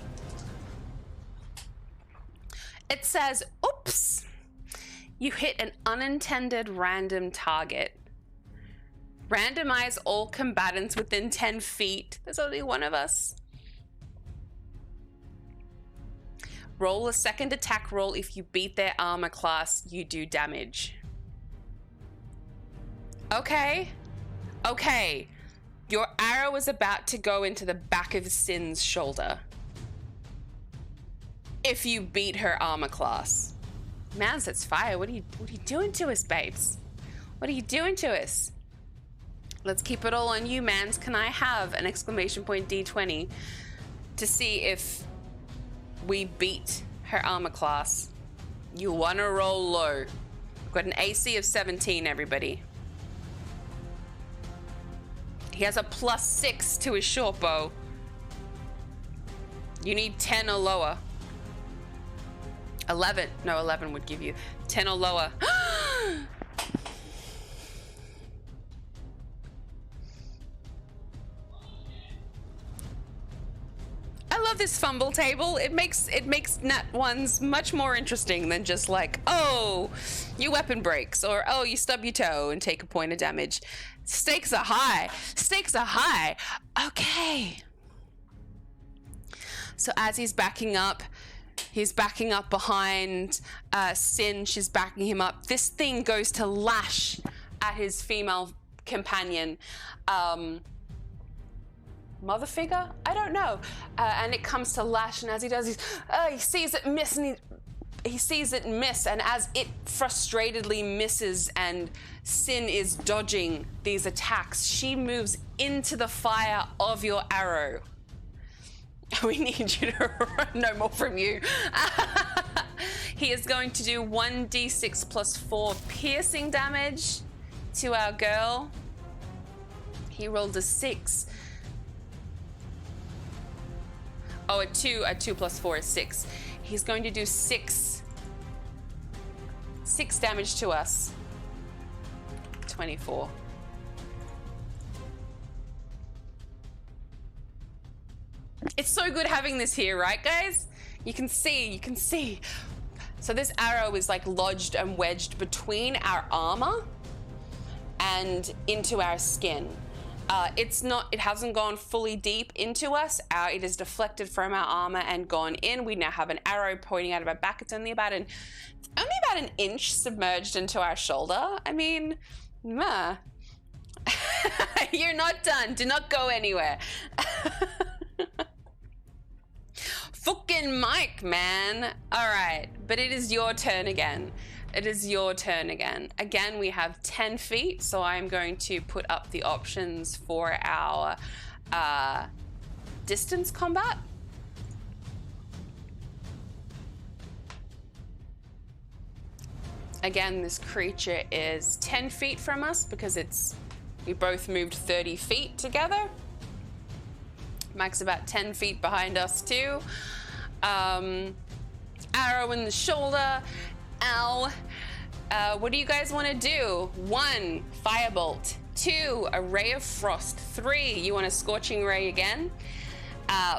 A: It says, oops. You hit an unintended random target. Randomize all combatants within 10 feet. There's only one of us. Roll a second attack roll. If you beat their armor class, you do damage. Okay. Okay. Your arrow is about to go into the back of Synn's shoulder. If you beat her armor class. Man sets fire. What are you doing to us, babes? What are you doing to us? Let's keep it all on you, mans. Can I have an exclamation point D20 to see if we beat her armor class? You want to roll low. We've got an AC of 17, everybody. He has a +6 to his short bow. You need 10 or lower. 11. No, 11 would give you 10 or lower. I love this fumble table. It makes nat ones much more interesting than just like, oh, your weapon breaks, or oh, you stub your toe and take a point of damage. Stakes are high. Stakes are high. Okay. So as he's backing up behind Synn. She's backing him up. This thing goes to lash at his female companion. Mother figure? I don't know. And it comes to lash, and as he does, he sees it miss, and he sees it miss, and as it frustratedly misses and Synn is dodging these attacks, she moves into the fire of your arrow. We need you to run no more from you. He is going to do 1d6 plus 4 piercing damage to our girl. He rolled a 6. Oh, a 2 plus 4 is 6. He's going to do 6 damage to us. 24. It's so good having this here, right, guys? You can see. So this arrow is like lodged and wedged between our armor and into our skin. It hasn't gone fully deep into us. It is deflected from our armor and gone in. We now have an arrow pointing out of our back. It's only about an inch submerged into our shoulder. I mean, you're not done. Do not go anywhere. Fucking Mike, man. All right, but it is your turn again. Again, we have 10 feet, so I'm going to put up the options for our distance combat. Again, this creature is 10 feet from us because we both moved 30 feet together. Mike's about 10 feet behind us too. Arrow in the shoulder. Ow. What do you guys want to do? 1, firebolt. 2, a ray of frost. 3, you want a scorching ray again.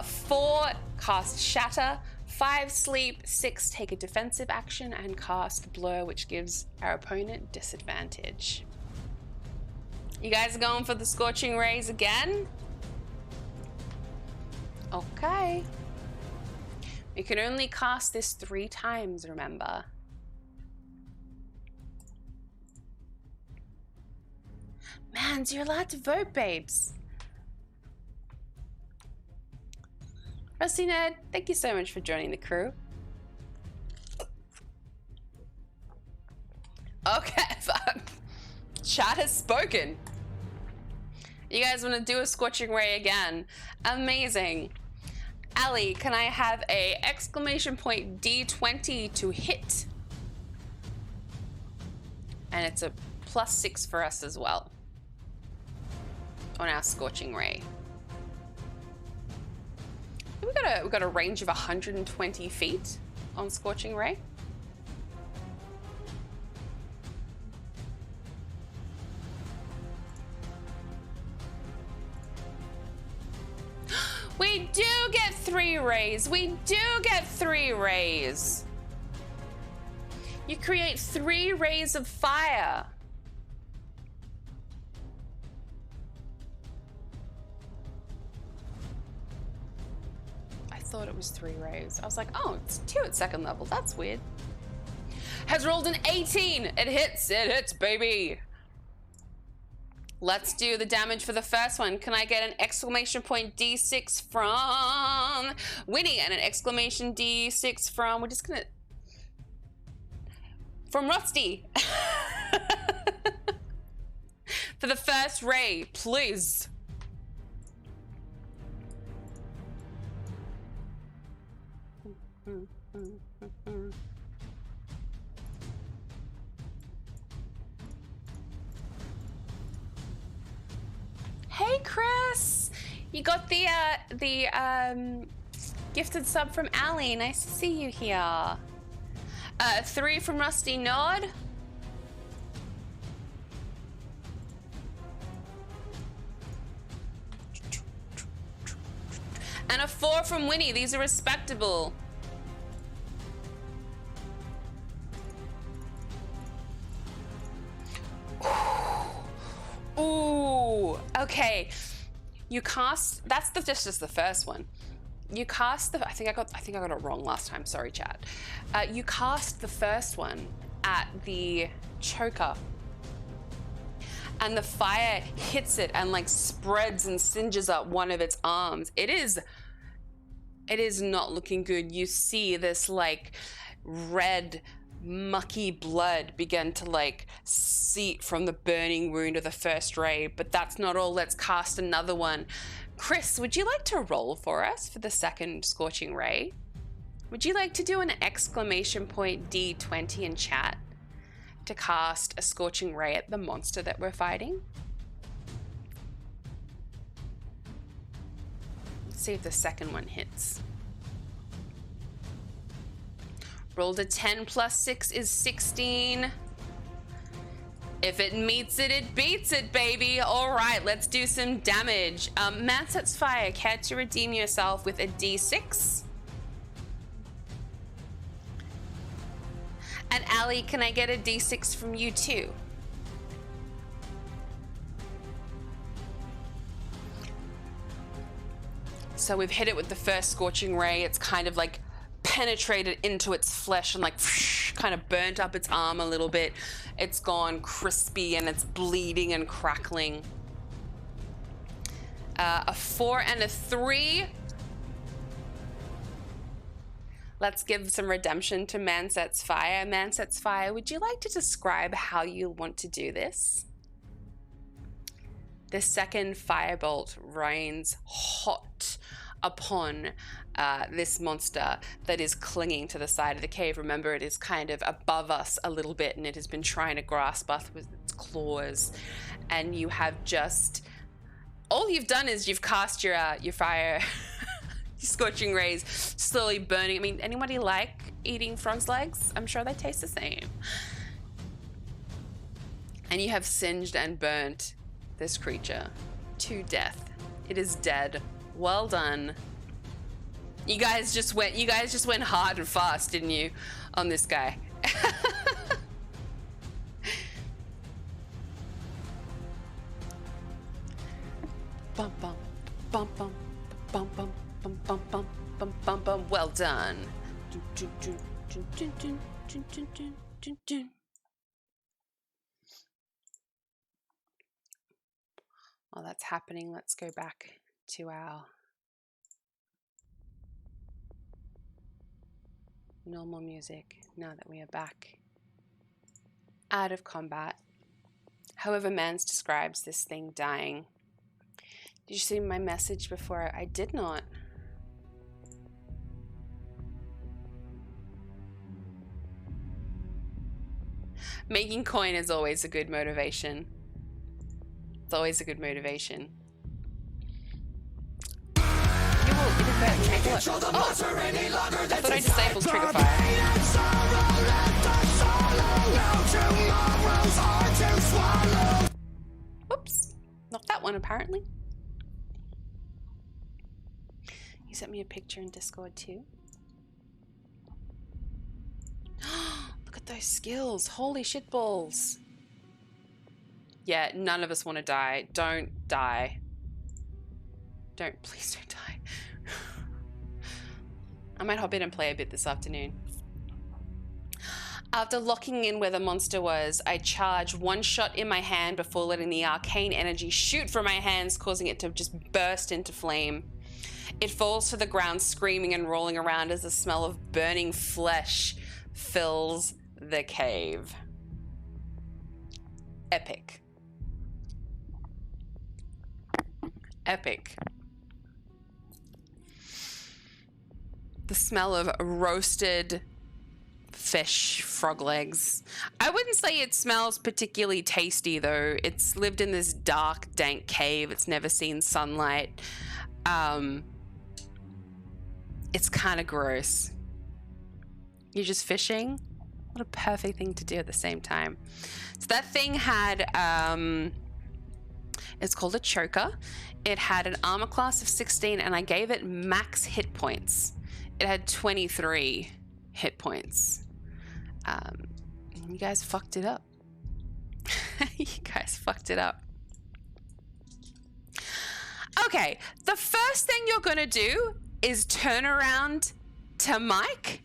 A: 4, cast shatter. 5, sleep. 6, take a defensive action and cast blur, which gives our opponent disadvantage. You guys are going for the scorching rays again? Okay. We can only cast this 3 times, remember? Man, you're allowed to vote, babes. Rusty Ned, thank you so much for joining the crew. Okay, chat has spoken. You guys want to do a scorching ray again? Amazing. Ali, can I have a exclamation point D20 to hit? And it's a +6 for us as well on our scorching ray. We've got a range of 120 feet on scorching ray. We do get 3 rays. You create 3 rays of fire. I thought it was 3 rays. I was like, oh, it's 2 at 2nd level. That's weird. Has rolled an 18. It hits, baby. Let's do the damage for the first one. Can I get an exclamation point D6 from Winnie and an exclamation D6 from, from Rusty. for the first ray, please. Hey Chris, you got the gifted sub from Ali. Nice to see you here. 3 from Rusty Nod. And a 4 from Winnie. These are respectable. Ooh, okay. You cast, that's just the first one. You cast the, I think I got it wrong last time. Sorry, chat. You cast the first one at the choker, and the fire hits it and like spreads and singes up one of its arms. It is not looking good. You see this like red, mucky blood begin to like seep from the burning wound of the first ray, but that's not all. Let's cast another one. Chris, would you like to roll for us for the second scorching ray? Would you like to do an exclamation point D20 in chat to cast a scorching ray at the monster that we're fighting? Let's see if the second one hits. Rolled a 10 plus 6 is 16. If it meets it, it beats it, baby. All right, let's do some damage. Manset's Fire, care to redeem yourself with a D6? And Ali, can I get a D6 from you too? So we've hit it with the first scorching ray. It's kind of like penetrated into its flesh and like kind of burnt up its arm a little bit. It's gone crispy and it's bleeding and crackling. A 4 and a 3. Let's give some redemption to Manset's Fire. Manset's Fire, would you like to describe how you want to do this? The second firebolt rains hot upon this monster that is clinging to the side of the cave. Remember, it is kind of above us a little bit, and it has been trying to grasp us with its claws. And you have just, all you've done is you've cast your fire, your scorching rays, slowly burning. I mean, anybody like eating frog's legs? I'm sure they taste the same. And you have singed and burnt this creature to death. It is dead. Well done. You guys just went hard and fast, didn't you, on this guy? Bum bum bum bum bum bum bum bum bum bum bum bum. Well done. While that's happening, let's go back to our normal music now that we are back out of combat. However, Mans describes this thing dying. Did you see my message before? I did not. Making coin is always a good motivation. It's always a good motivation. You will inadvertently make what? Oh, I thought I disabled trigger fire. Whoops, not that one apparently. You sent me a picture in Discord too. Look at those skills, holy shit balls. Yeah, none of us want to die. Don't die. Please don't die. I might hop in and play a bit this afternoon. After locking in where the monster was, I charged one shot in my hand before letting the arcane energy shoot from my hands, causing it to just burst into flame. It falls to the ground, screaming and rolling around as the smell of burning flesh fills the cave. Epic. epic. The smell of roasted fish, frog legs. I wouldn't say it smells particularly tasty though. It's lived in this dark, dank cave. It's never seen sunlight. It's kind of gross. You're just fishing? What a perfect thing to do at the same time. So that thing had, it's called a choker. It had an armor class of 16 and I gave it max hit points. It had 23 hit points. You guys fucked it up. You guys fucked it up. Okay, the first thing you're gonna do is turn around to Mike,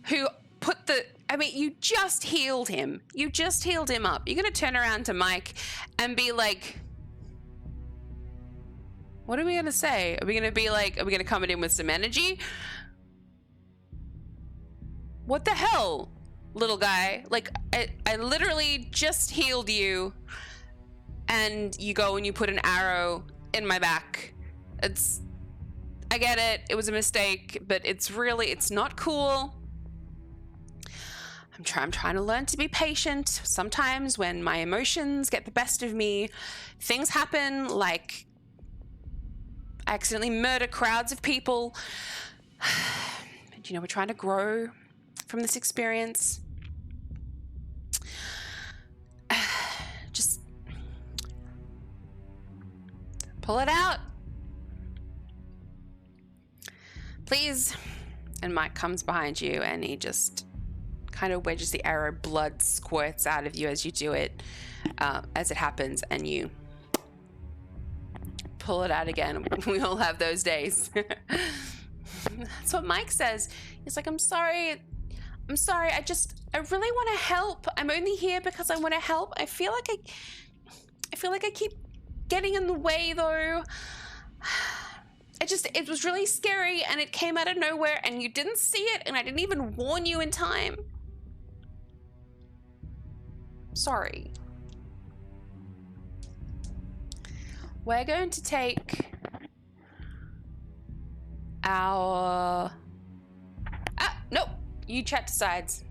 A: who put the, I mean, you just healed him. You just healed him up. You're gonna turn around to Mike and be like, what are we gonna say? Are we gonna be like, are we gonna come in with some energy? What the hell, little guy? Like, I literally just healed you and you go and you put an arrow in my back. I get it. It was a mistake, but it's not cool. I'm trying to learn to be patient. Sometimes when my emotions get the best of me, things happen, like I accidentally murder crowds of people. But, you know, we're trying to grow from this experience. Just pull it out, please. And Mike comes behind you and he just kind of wedges the arrow. Blood squirts out of you as you do it, as it happens, and you pull it out again. We all have those days. That's what Mike says. He's like, I'm sorry. I really want to help. I'm only here because I want to help. I feel like I keep getting in the way though. It was really scary and it came out of nowhere and you didn't see it and I didn't even warn you in time. Sorry. We're going to take our... nope. You chat to sides.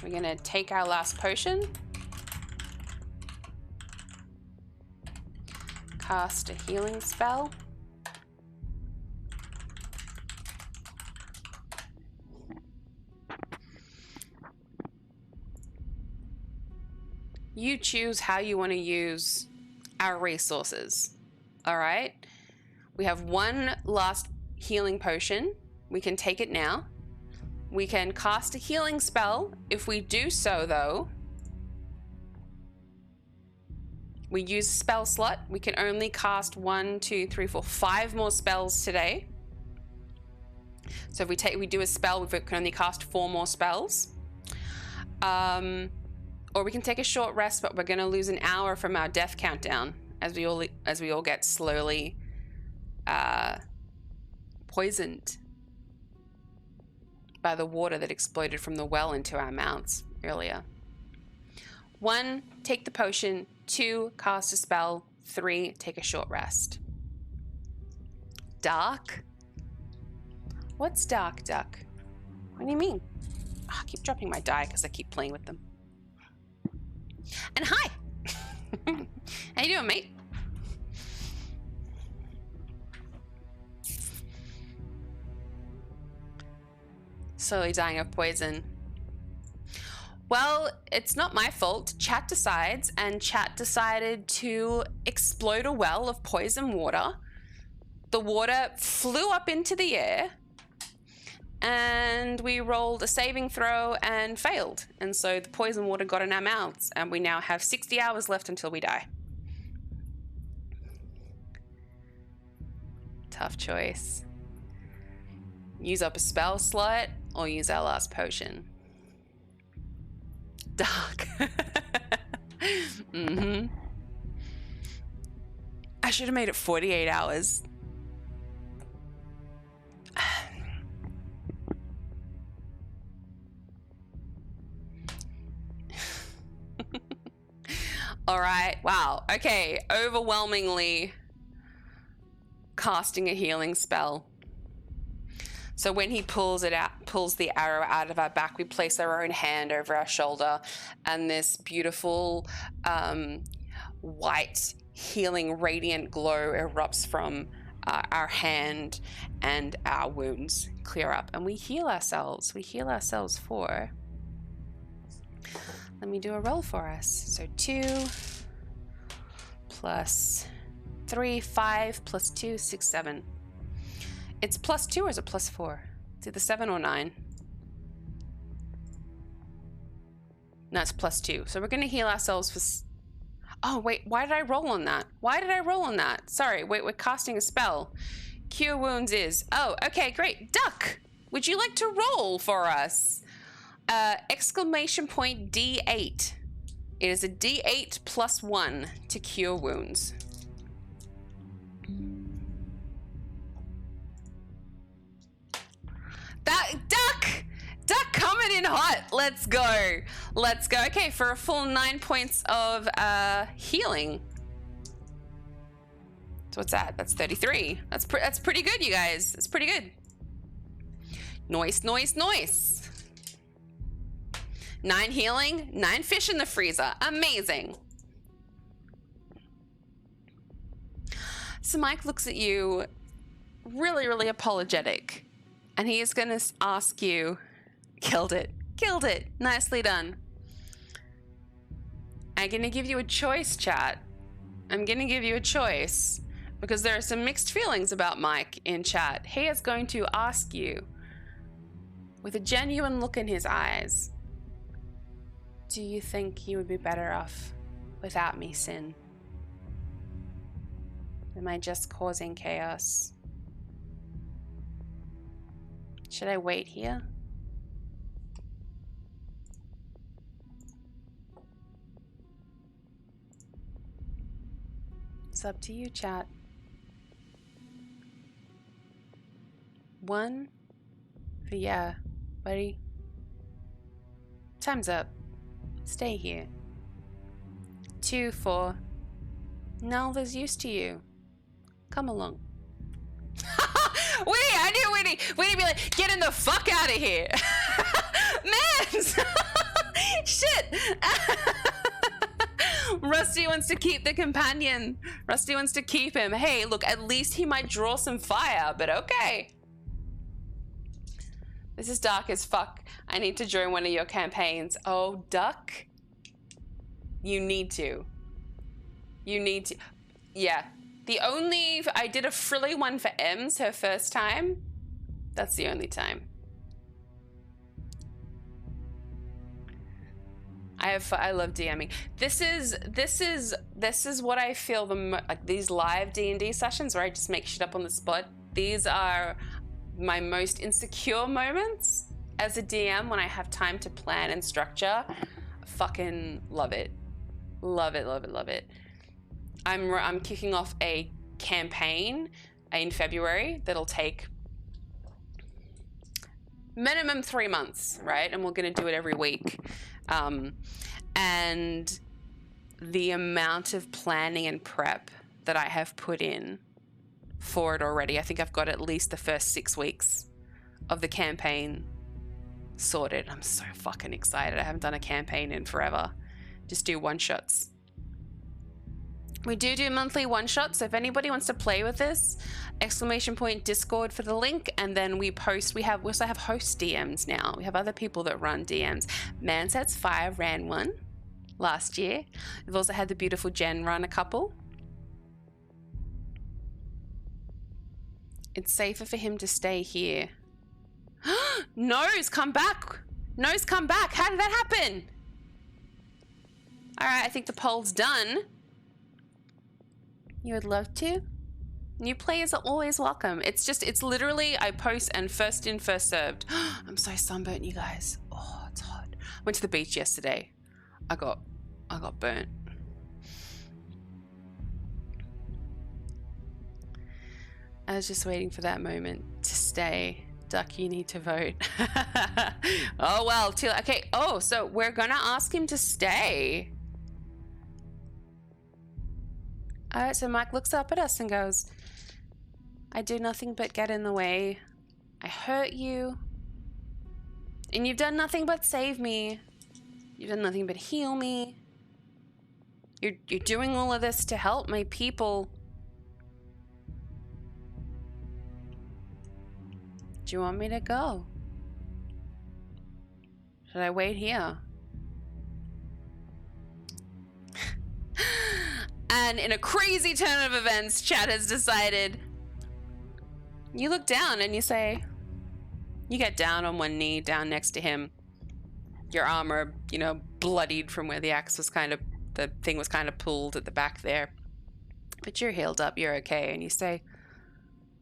A: We're gonna take our last potion. Cast a healing spell. You choose how you want to use our resources. All right? We have one last healing potion. We can take it now. We can cast a healing spell. If we do so, though, we use a spell slot. We can only cast 1, 2, 3, 4, 5 more spells today. So if we do a spell, we can only cast 4 more spells. Or we can take a short rest, but we're going to lose an hour from our death countdown as we all get slowly poisoned by the water that exploded from the well into our mouths earlier. 1, take the potion. 2, cast a spell. 3, take a short rest. Dark? What's dark, Duck? What do you mean? Oh, I keep dropping my die because I keep playing with them. And hi! How you doing, mate? Slowly dying of poison. Well, it's not my fault. Chat decides, and chat decided to explode a well of poison water. The water flew up into the air, and we rolled a saving throw and failed. And so the poison water got in our mouths, and we now have 60 hours left until we die. Tough choice. Use up a spell slot or use our last potion. Dark. I should have made it 48 hours. All right. Wow. Okay. Overwhelmingly casting a healing spell. So when he pulls the arrow out of our back, we place our own hand over our shoulder, and this beautiful white, healing, radiant glow erupts from our hand, and our wounds clear up, and we heal ourselves. We heal ourselves for... Let me do a roll for us. So 2 plus 3, 5 plus 2, 6, 7. It's +2 or is it +4? It's either 7 or 9. No, it's +2. So we're going to heal ourselves for... Oh, wait. Why did I roll on that? Why did I roll on that? Sorry. Wait, we're casting a spell. Cure wounds is... Oh, okay, great. Duck, would you like to roll for us? Exclamation point D8. It is a D8 plus 1 to cure wounds. Duck coming in hot. Let's go. Let's go. Okay, for a full 9 points of healing. So what's that? That's 33. That's pretty good, you guys. It's pretty good. Nice, nice, nice. 9 healing, 9 fish in the freezer. Amazing. So Mike looks at you really, really apologetic. And he is going to ask you, killed it, nicely done. I'm going to give you a choice, chat. I'm going to give you a choice because there are some mixed feelings about Mike in chat. He is going to ask you with a genuine look in his eyes, do you think you would be better off without me, Synn? Am I just causing chaos? Should I wait here? It's up to you, chat. 1 for yeah, buddy. Time's up. Stay here. 2 for no, there's use to you. Come along. Winnie, I knew Winnie. Winnie be like, get in the fuck out of here. Man. Shit. Rusty wants to keep the companion. Rusty wants to keep him. Hey, look, at least he might draw some fire, but okay. This is dark as fuck. I need to join one of your campaigns. Oh, Duck. You need to. You need to. Yeah. I did a frilly one for Ems her first time. That's the only time. I love DMing. This is what I feel like these live D&D sessions where I just make shit up on the spot. These are my most insecure moments as a DM when I have time to plan and structure. Fucking love it. Love it, love it, love it. I'm kicking off a campaign in February that'll take minimum 3 months, right? And we're going to do it every week. And the amount of planning and prep that I have put in for it already, I think I've got at least the first 6 weeks of the campaign sorted. I'm so fucking excited. I haven't done a campaign in forever. Just do one-shots. We do monthly one-shots, so if anybody wants to play with this, exclamation point Discord for the link, and then we also have host DMs now. We have other people that run DMs. Mansets Fire ran one last year. We've also had the beautiful Jen run a couple. It's safer for him to stay here. Nose, come back. Nose, come back. How did that happen? All right, I think the poll's done. You would love to? New players are always welcome. It's literally I post and first in, first served. I'm so sunburnt, you guys. Oh, it's hot. Went to the beach yesterday. I got burnt. I was just waiting for that moment to stay. Duck, you need to vote. Oh, well, okay. Oh, so we're gonna ask him to stay. So Mike looks up at us and goes, I do nothing but get in the way. I hurt you. And you've done nothing but save me. You've done nothing but heal me. You're doing all of this to help my people. Do you want me to go? Should I wait here? And in a crazy turn of events, Chad has decided. You look down and you say, you get down on one knee, down next to him. Your armor, bloodied from where the axe was the thing was kind of pulled at the back there. But you're healed up, you're okay. And you say,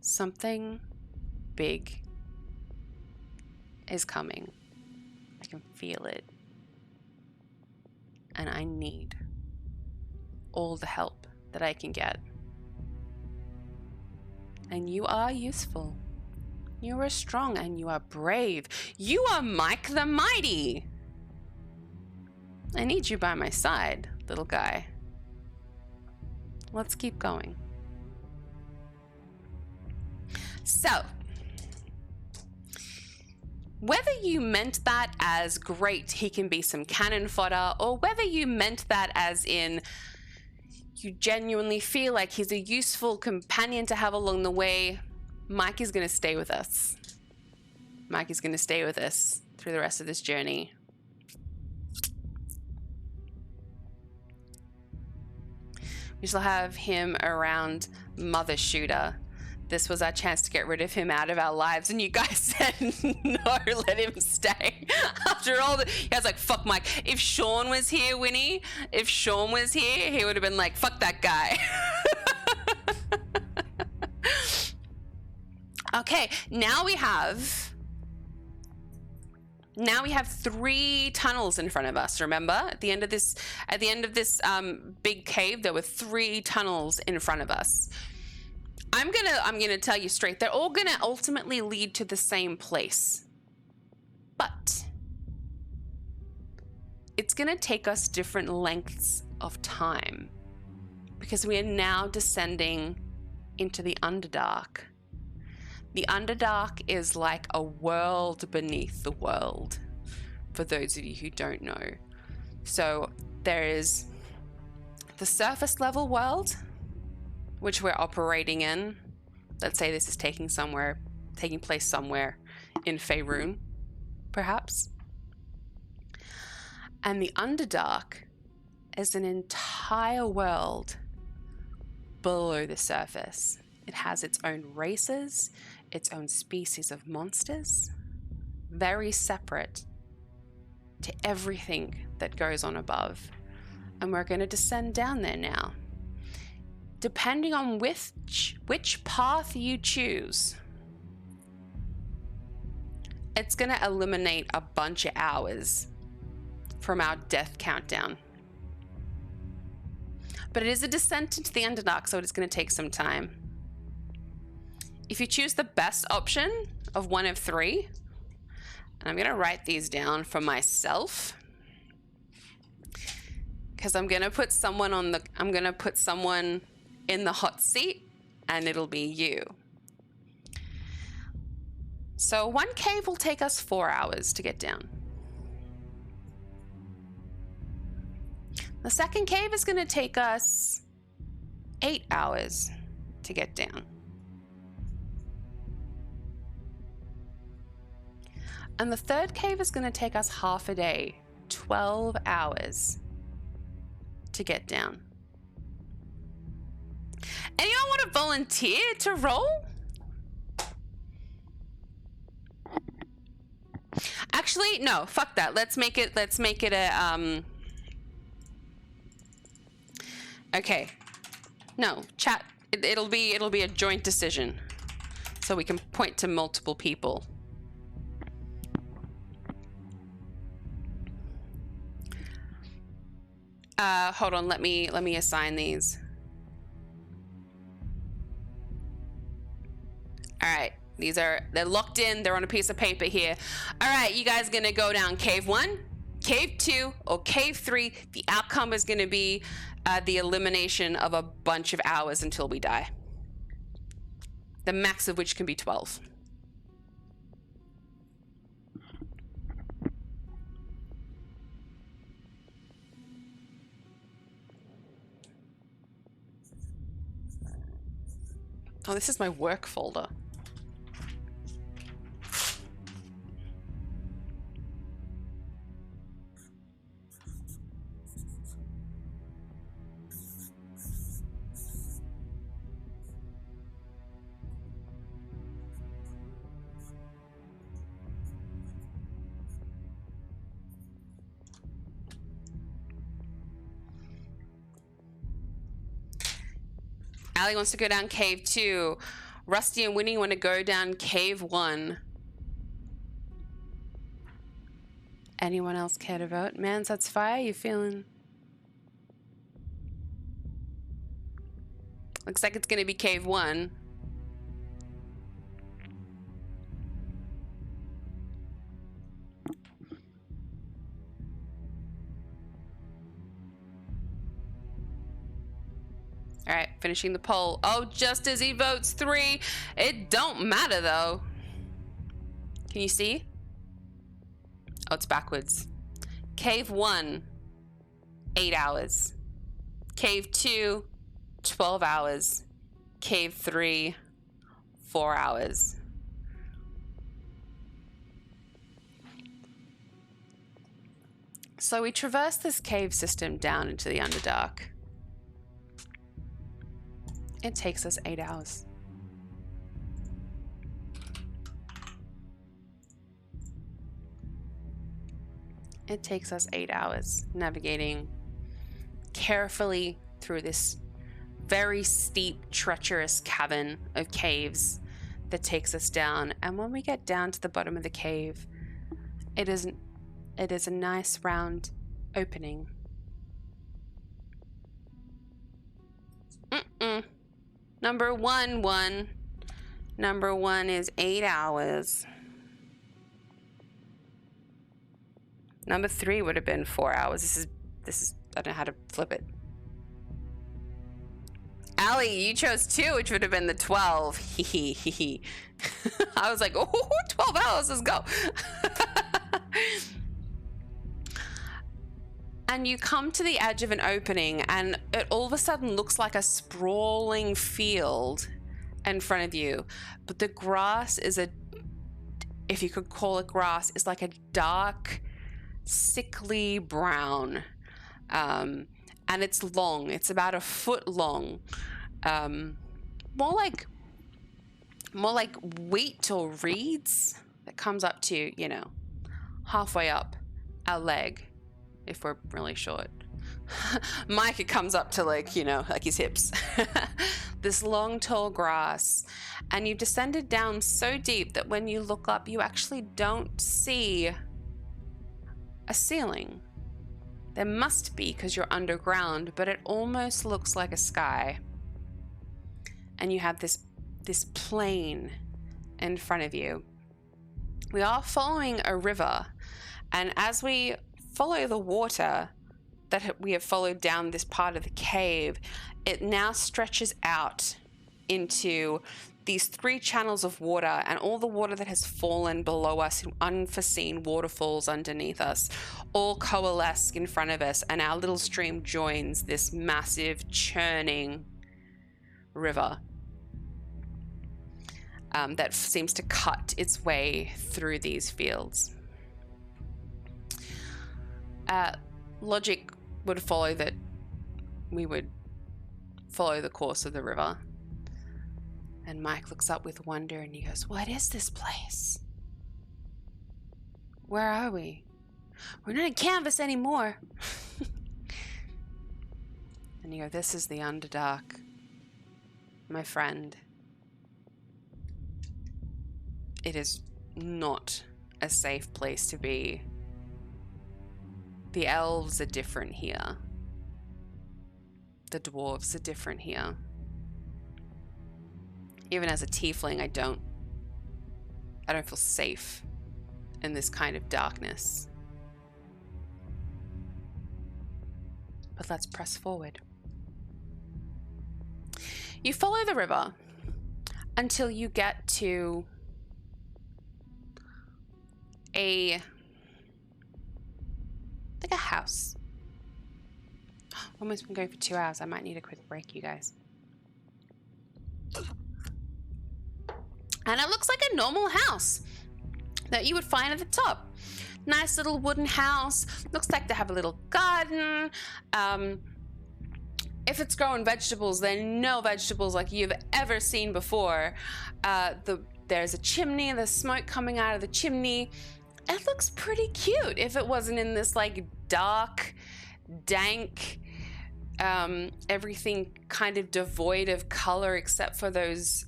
A: something big is coming. I can feel it. And I need all the help that I can get. And you are useful. You are strong and you are brave. You are Mike the Mighty. I need you by my side, little guy. Let's keep going. So, whether you meant that as great, he can be some cannon fodder, or whether you meant that as in you genuinely feel like he's a useful companion to have along the way, Mike is going to stay with us. Mike is going to stay with us through the rest of this journey. We shall have him around Mother Shooter. This was our chance to get rid of him out of our lives, and you guys said no, let him stay. After all, you guys like, fuck Mike. If Sean was here, Winnie, if Sean was here, he would have been like, fuck that guy. Okay, now we have 3 tunnels in front of us. Remember, at the end of this big cave, there were 3 tunnels in front of us. I'm gonna tell you straight, they're all gonna ultimately lead to the same place. But it's gonna take us different lengths of time because we are now descending into the Underdark. The Underdark is like a world beneath the world, for those of you who don't know. So there is the surface level world, which we're operating in. Let's say this is taking place somewhere in Faerun, perhaps. And the Underdark is an entire world below the surface. It has its own races, its own species of monsters, very separate to everything that goes on above. And we're going to descend down there now. Depending on which path you choose, it's going to eliminate a bunch of hours from our death countdown. But it is a descent into the Underdark, so it's going to take some time. If you choose the best option of one of 3, and I'm going to write these down for myself, because I'm going to put someone in the hot seat, and it'll be you. So one cave will take us 4 hours to get down. The second cave is going to take us 8 hours to get down. And the third cave is going to take us half a day, 12 hours to get down. Anyone want to volunteer to roll? Actually, no, fuck that. Let's make it a, okay. No, chat, it'll be a joint decision. So we can point to multiple people. Hold on, let me assign these. All right, they're locked in. They're on a piece of paper here. All right, you guys gonna go down cave 1, cave 2, or cave 3. The outcome is gonna be the elimination of a bunch of hours until we die. The max of which can be 12. Oh, this is my work folder. Allie wants to go down cave 2. Rusty and Winnie want to go down cave 1. Anyone else care to vote? Mans, that's fire. You feeling? Looks like it's going to be cave 1. All right, finishing the poll. Oh, just as he votes 3. It don't matter, though. Can you see? Oh, it's backwards. Cave 1, 8 hours. Cave 2, 12 hours. Cave 3, 4 hours. So we traverse this cave system down into the Underdark. It takes us 8 hours. It takes us 8 hours navigating carefully through this very steep, treacherous cavern of caves that takes us down. And when we get down to the bottom of the cave, it is a nice round opening. Number 1. Number 1 is 8 hours. Number 3 would have been 4 hours. This is I don't know how to flip it. Allie, you chose 2, which would have been the 12. I was like, oh, 12 hours, let's go. And you come to the edge of an opening, and it all of a sudden looks like a sprawling field in front of you. But the grass is if you could call it grass, is like a dark, sickly brown. And it's long. It's about a foot long. More like wheat or reeds that comes up to, halfway up our leg. If we're really short. Mike, it comes up to like his hips. This long, tall grass. And you've descended down so deep that when you look up, you actually don't see a ceiling. There must be because you're underground, but it almost looks like a sky. And you have this plain in front of you. We are following a river, and as we follow the water that we have followed down this part of the cave, it now stretches out into these 3 channels of water, and all the water that has fallen below us in unforeseen waterfalls underneath us all coalesce in front of us, and our little stream joins this massive churning river that seems to cut its way through these fields. Logic would follow that we would follow the course of the river. And Mike looks up with wonder and he goes, "What is this place? Where are we? We're not in canvas anymore." And you go, "This is the Underdark, my friend. It is not a safe place to be. The elves are different here. The dwarves are different here. Even as a tiefling, I don't feel safe in this kind of darkness. But let's press forward." You follow the river until you get to a house. Almost been going for 2 hours. I might need a quick break, you guys. And it looks like a normal house that you would find at the top. Nice little wooden house. Looks like they have a little garden. If it's growing vegetables, they're no vegetables like you've ever seen before. There's a chimney, there's smoke coming out of the chimney. It looks pretty cute if it wasn't in this like dark, dank, everything kind of devoid of color except for those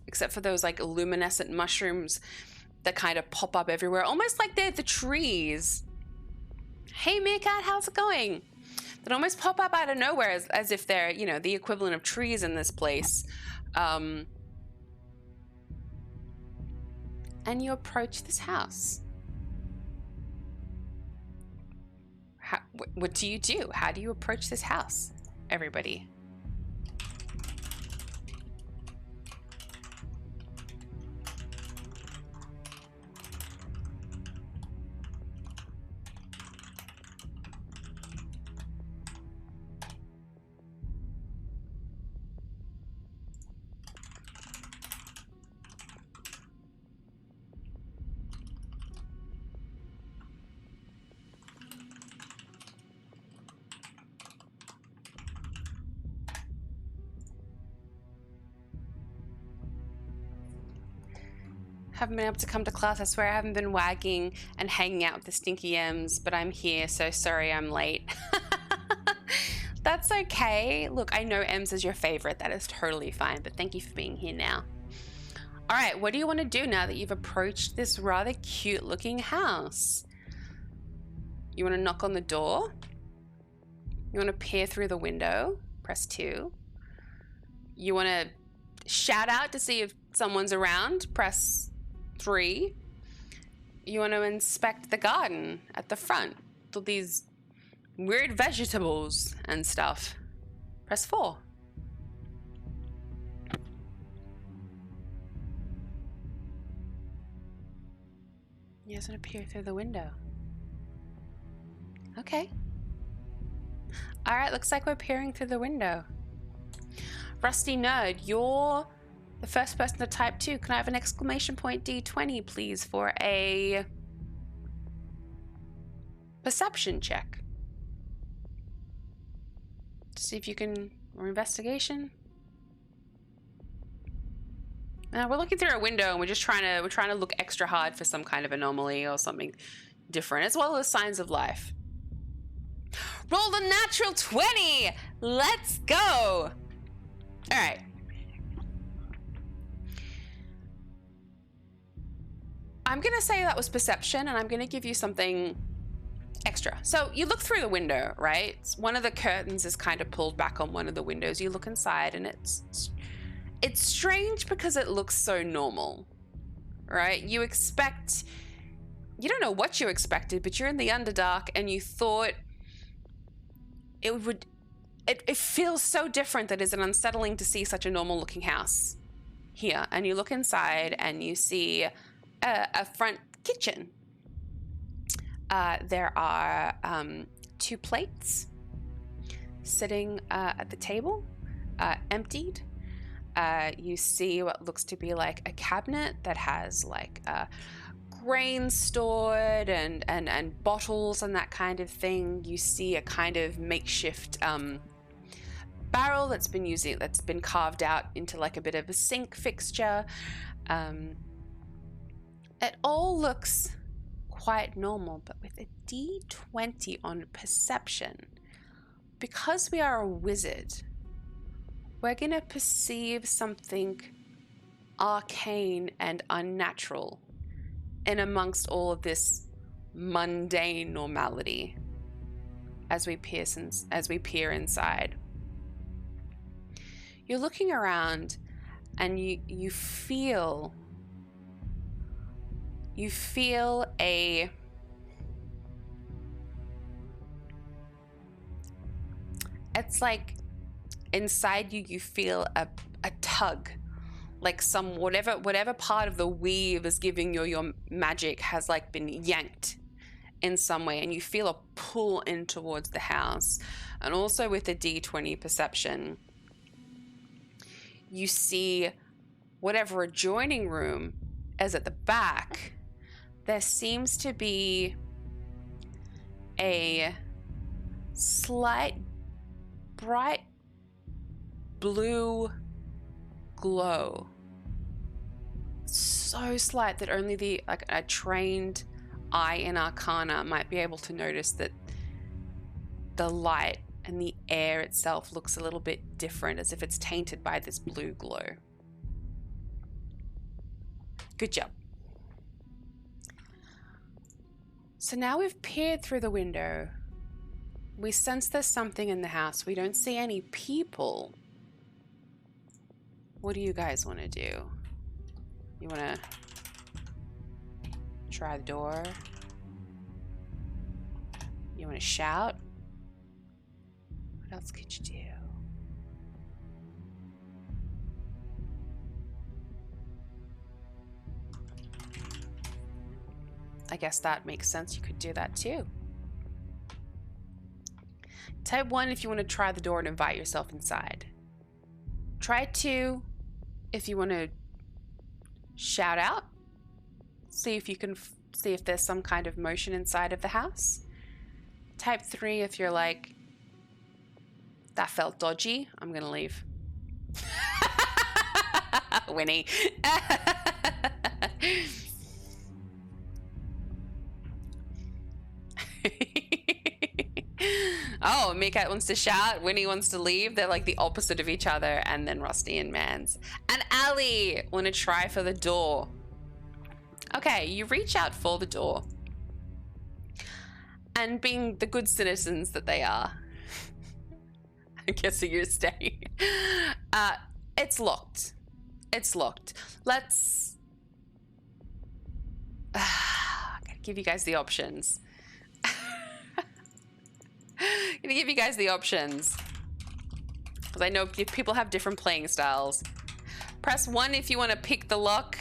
A: like luminescent mushrooms that kind of pop up everywhere, almost like they're the trees. Hey Meerkat, how's it going? That almost pop up out of nowhere as if they're, you know, the equivalent of trees in this place. And you approach this house. What do you do? How do you approach this house, everybody? Haven't been able to come to class. I swear I haven't been wagging and hanging out with the stinky M's, but I'm here, so sorry I'm late. That's okay. Look, I know M's is your favorite. That is totally fine, but thank you for being here now. All right, what do you want to do now that you've approached this rather cute looking house? You want to knock on the door? You want to peer through the window? Press 2. You want to shout out to see if someone's around? Press 3. You want to inspect the garden at the front with these weird vegetables and stuff. Press 4. You guys want to peer through the window? Okay. All right, looks like we're peering through the window. Rusty Nerd, you're the first person to type 2. Can I have an exclamation point D20, please, for a perception check? To see if you can, or investigation. We're looking through a window and we're trying to look extra hard for some kind of anomaly or something different, as well as signs of life. Roll the natural 20! Let's go! All right. I'm gonna say that was perception, and I'm gonna give you something extra. So you look through the window, right? One of the curtains is kind of pulled back on one of the windows. You look inside, and it's strange because it looks so normal, right? You don't know what you expected, but you're in the Underdark, and you thought it feels so different that it's unsettling to see such a normal looking house here. And you look inside, and you see a front kitchen. There are 2 plates sitting at the table, emptied. You see what looks to be like a cabinet that has like grain stored and bottles and that kind of thing. You see a kind of makeshift barrel that's been carved out into like a bit of a sink fixture. It all looks quite normal, but with a D20 on perception, because we are a wizard, we're gonna perceive something arcane and unnatural in amongst all of this mundane normality as we peer inside. You're looking around and you feel a it's like inside you, you feel a tug, like some whatever part of the weave is giving you your magic has like been yanked in some way, and you feel a pull in towards the house. And also with the D20 perception, you see whatever adjoining room is at the back. There seems to be a slight bright blue glow, so slight that only a trained eye in Arcana might be able to notice that the light and the air itself looks a little bit different, as if it's tainted by this blue glow. Good job. So now we've peered through the window. We sense there's something in the house. We don't see any people. What do you guys want to do? You want to try the door? You want to shout? What else could you do? I guess that makes sense. You could do that too. Type 1 if you want to try the door and invite yourself inside. Try 2 if you want to shout out. See if you can see if there's some kind of motion inside of the house. Type 3 if you're like, that felt dodgy, I'm gonna leave. Winnie. Oh, Meerkat wants to shout, Winnie wants to leave. They're like the opposite of each other. And then Rusty and Mans. And Allie want to try for the door. Okay, you reach out for the door. And being the good citizens that they are, I'm guessing you're staying. It's locked. It's locked. Let's... I'm gonna give you guys the options. Gonna give you guys the options, because I know people have different playing styles. Press 1 if you want to pick the lock.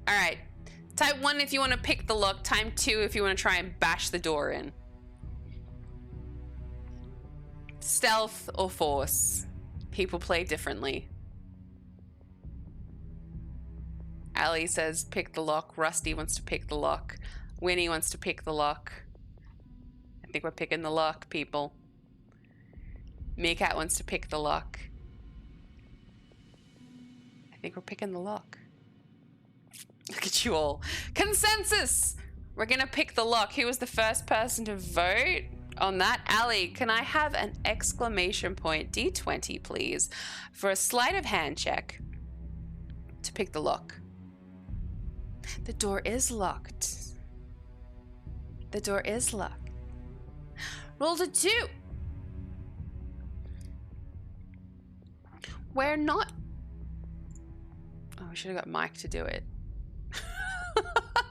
A: Alright. Type 1 if you want to pick the lock. Time 2 if you want to try and bash the door in. Stealth or force. People play differently. Allie says pick the lock. Rusty wants to pick the lock. Winnie wants to pick the lock. I think we're picking the lock, people. Meerkat wants to pick the lock. I think we're picking the lock. Look at you all. Consensus! We're gonna pick the lock. Who was the first person to vote on that? Allie, can I have an exclamation point D20, please, for a sleight of hand check to pick the lock? The door is locked. The door is locked. Rolled a 2. We're not... Oh, we should have got Mike to do it.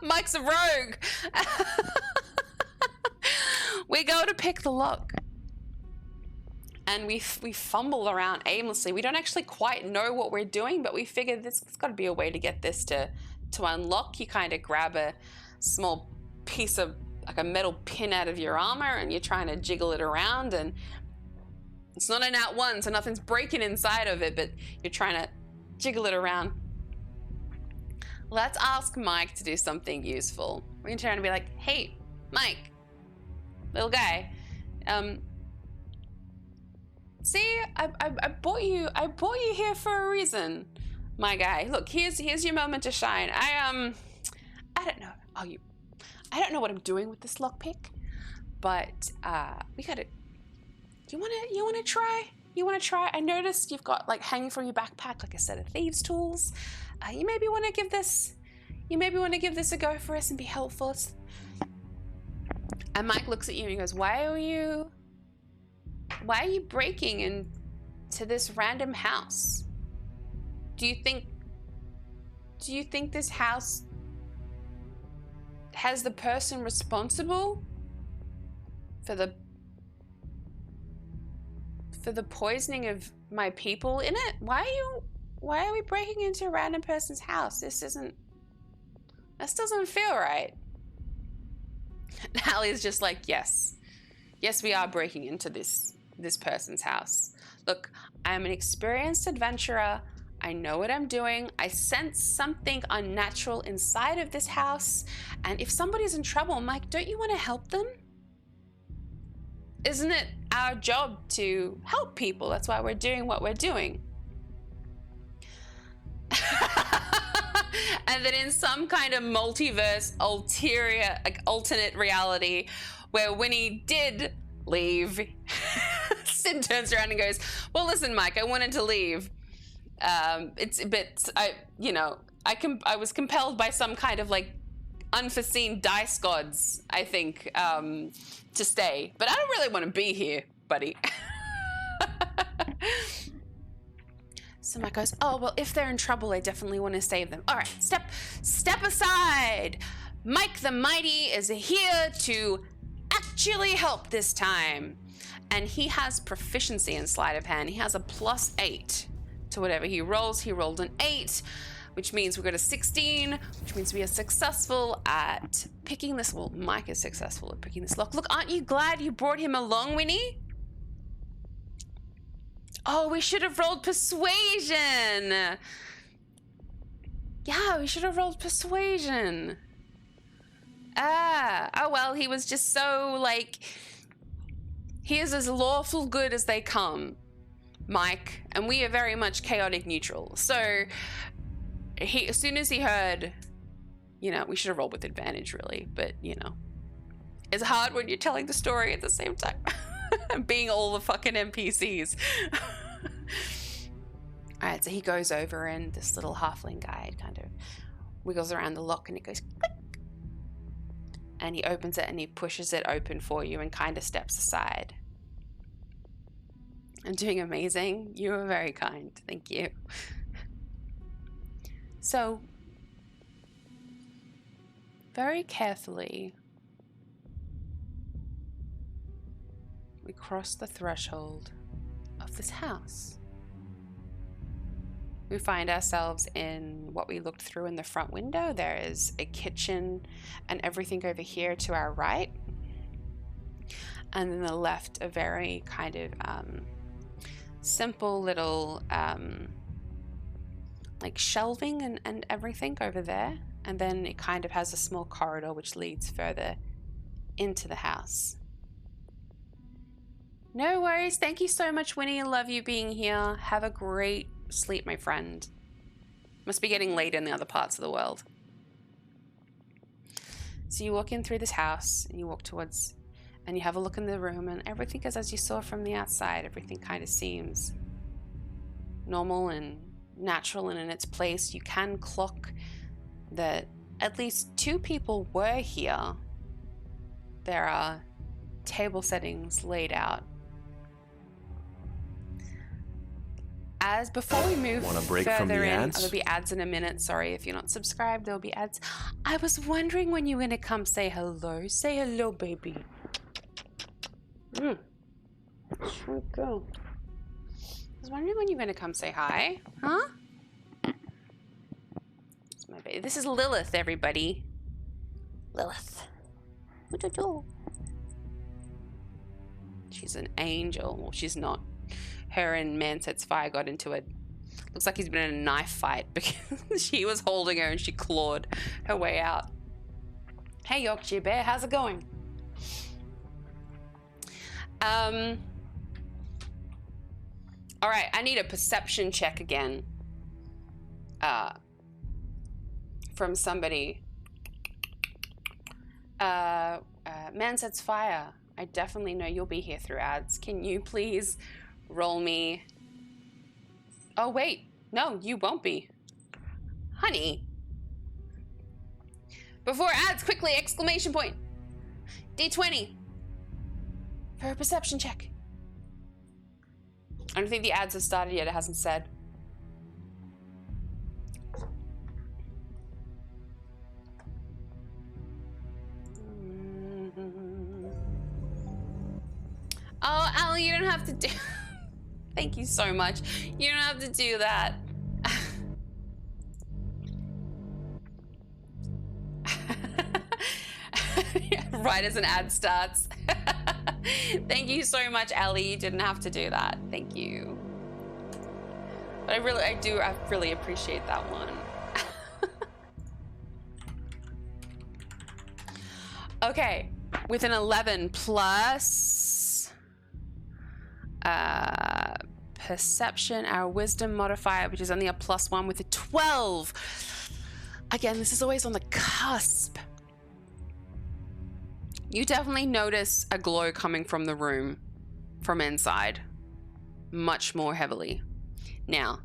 A: Mike's a rogue. We go to pick the lock. And we fumble around aimlessly. We don't actually quite know what we're doing, but we figured there's got to be a way to get this to unlock. You kind of grab a small piece of like a metal pin out of your armor and you're trying to jiggle it around, and it's not an at one, so nothing's breaking inside of it, but you're trying to jiggle it around. Let's ask Mike to do something useful. We're gonna try to be like, hey, Mike, little guy, see, I brought you here for a reason, my guy. Look, here's your moment to shine. I don't know. I don't know what I'm doing with this lockpick, but we gotta. You wanna try? You wanna try? I noticed you've got like hanging from your backpack like a set of thieves' tools. You maybe wanna give this. You maybe wanna give this a go for us and be helpful. And Mike looks at you and he goes, Why are you breaking into this random house? Do you think this house has the person responsible for the poisoning of my people in it? Why are we breaking into a random person's house? This doesn't feel right. And Hallie's just like, yes, we are breaking into this person's house. Look, I'm an experienced adventurer. I know what I'm doing. I sense something unnatural inside of this house. And if somebody's in trouble, Mike, don't you want to help them? Isn't it our job to help people? That's why we're doing what we're doing. And then in some kind of multiverse, alternate reality, where Winnie did leave, Synn turns around and goes, well, listen, Mike, I wanted to leave. I was compelled by some kind of like unforeseen dice gods, I think, to stay. But I don't really want to be here, buddy. So Mike goes, oh, well, if they're in trouble, I definitely want to save them. All right, step aside. Mike the Mighty is here to actually help this time. And he has proficiency in sleight of hand. He has a +8 to whatever he rolls. He rolled an 8, which means we got a 16, which means we are successful at picking this. Well, Mike is successful at picking this lock. Look, aren't you glad you brought him along, Winnie? Oh, we should have rolled persuasion. Yeah, we should have rolled persuasion. Oh well, he was just so like, he is as lawful good as they come, Mike, and we are very much chaotic neutral. So as soon as he heard, we should have rolled with advantage really, but it's hard when you're telling the story at the same time. And being all the fucking NPCs. All right, so he goes over and this little halfling guy kind of wiggles around the lock and it goes click. And he opens it and he pushes it open for you and kind of steps aside. I'm doing amazing. You were very kind. Thank you. So, very carefully, we cross the threshold of this house. We find ourselves in what we looked through in the front window. There is a kitchen and everything over here to our right. And then the left, a very kind of simple little like shelving and everything over there. And then it kind of has a small corridor which leads further into the house. No worries. Thank you so much, Winnie. I love you being here. Have a great sleep, my friend. Must be getting late in the other parts of the world. So you walk in through this house and you walk towards, and you have a look in the room, and everything is as you saw from the outside. Everything kind of seems normal and natural and in its place. You can clock that at least 2 people were here. There are table settings laid out. As before we move further in, there'll be ads in a minute. Sorry if you're not subscribed, there'll be ads. I was wondering when you were gonna come say hello. Say hello, baby. Sure go. I was wondering when you were gonna come say hi. Huh? It's my baby. This is Lilith, everybody. Lilith. What to do? She's an angel. Well, she's not. Her and Nymphette's fire got into it. Looks like he's been in a knife fight because she was holding her and she clawed her way out. Hey, Yorkshire Bear, how's it going? All right, I need a perception check again. From somebody. Nymphette's fire. I definitely know you'll be here through ads. Can you please roll me? Oh wait, no, you won't be. Honey. Before ads, quickly, exclamation point. D20. For a perception check. I don't think the ads have started yet, it hasn't said. Oh, Ali, you don't have to do... Thank you so much. You don't have to do that. Right as an ad starts. Thank you so much, Ali. You didn't have to do that. Thank you. But I really appreciate that one. Okay, with an 11 plus perception, our wisdom modifier, which is only a +1 with a 12. Again, this is always on the cusp. You definitely notice a glow coming from the room from inside much more heavily. Now,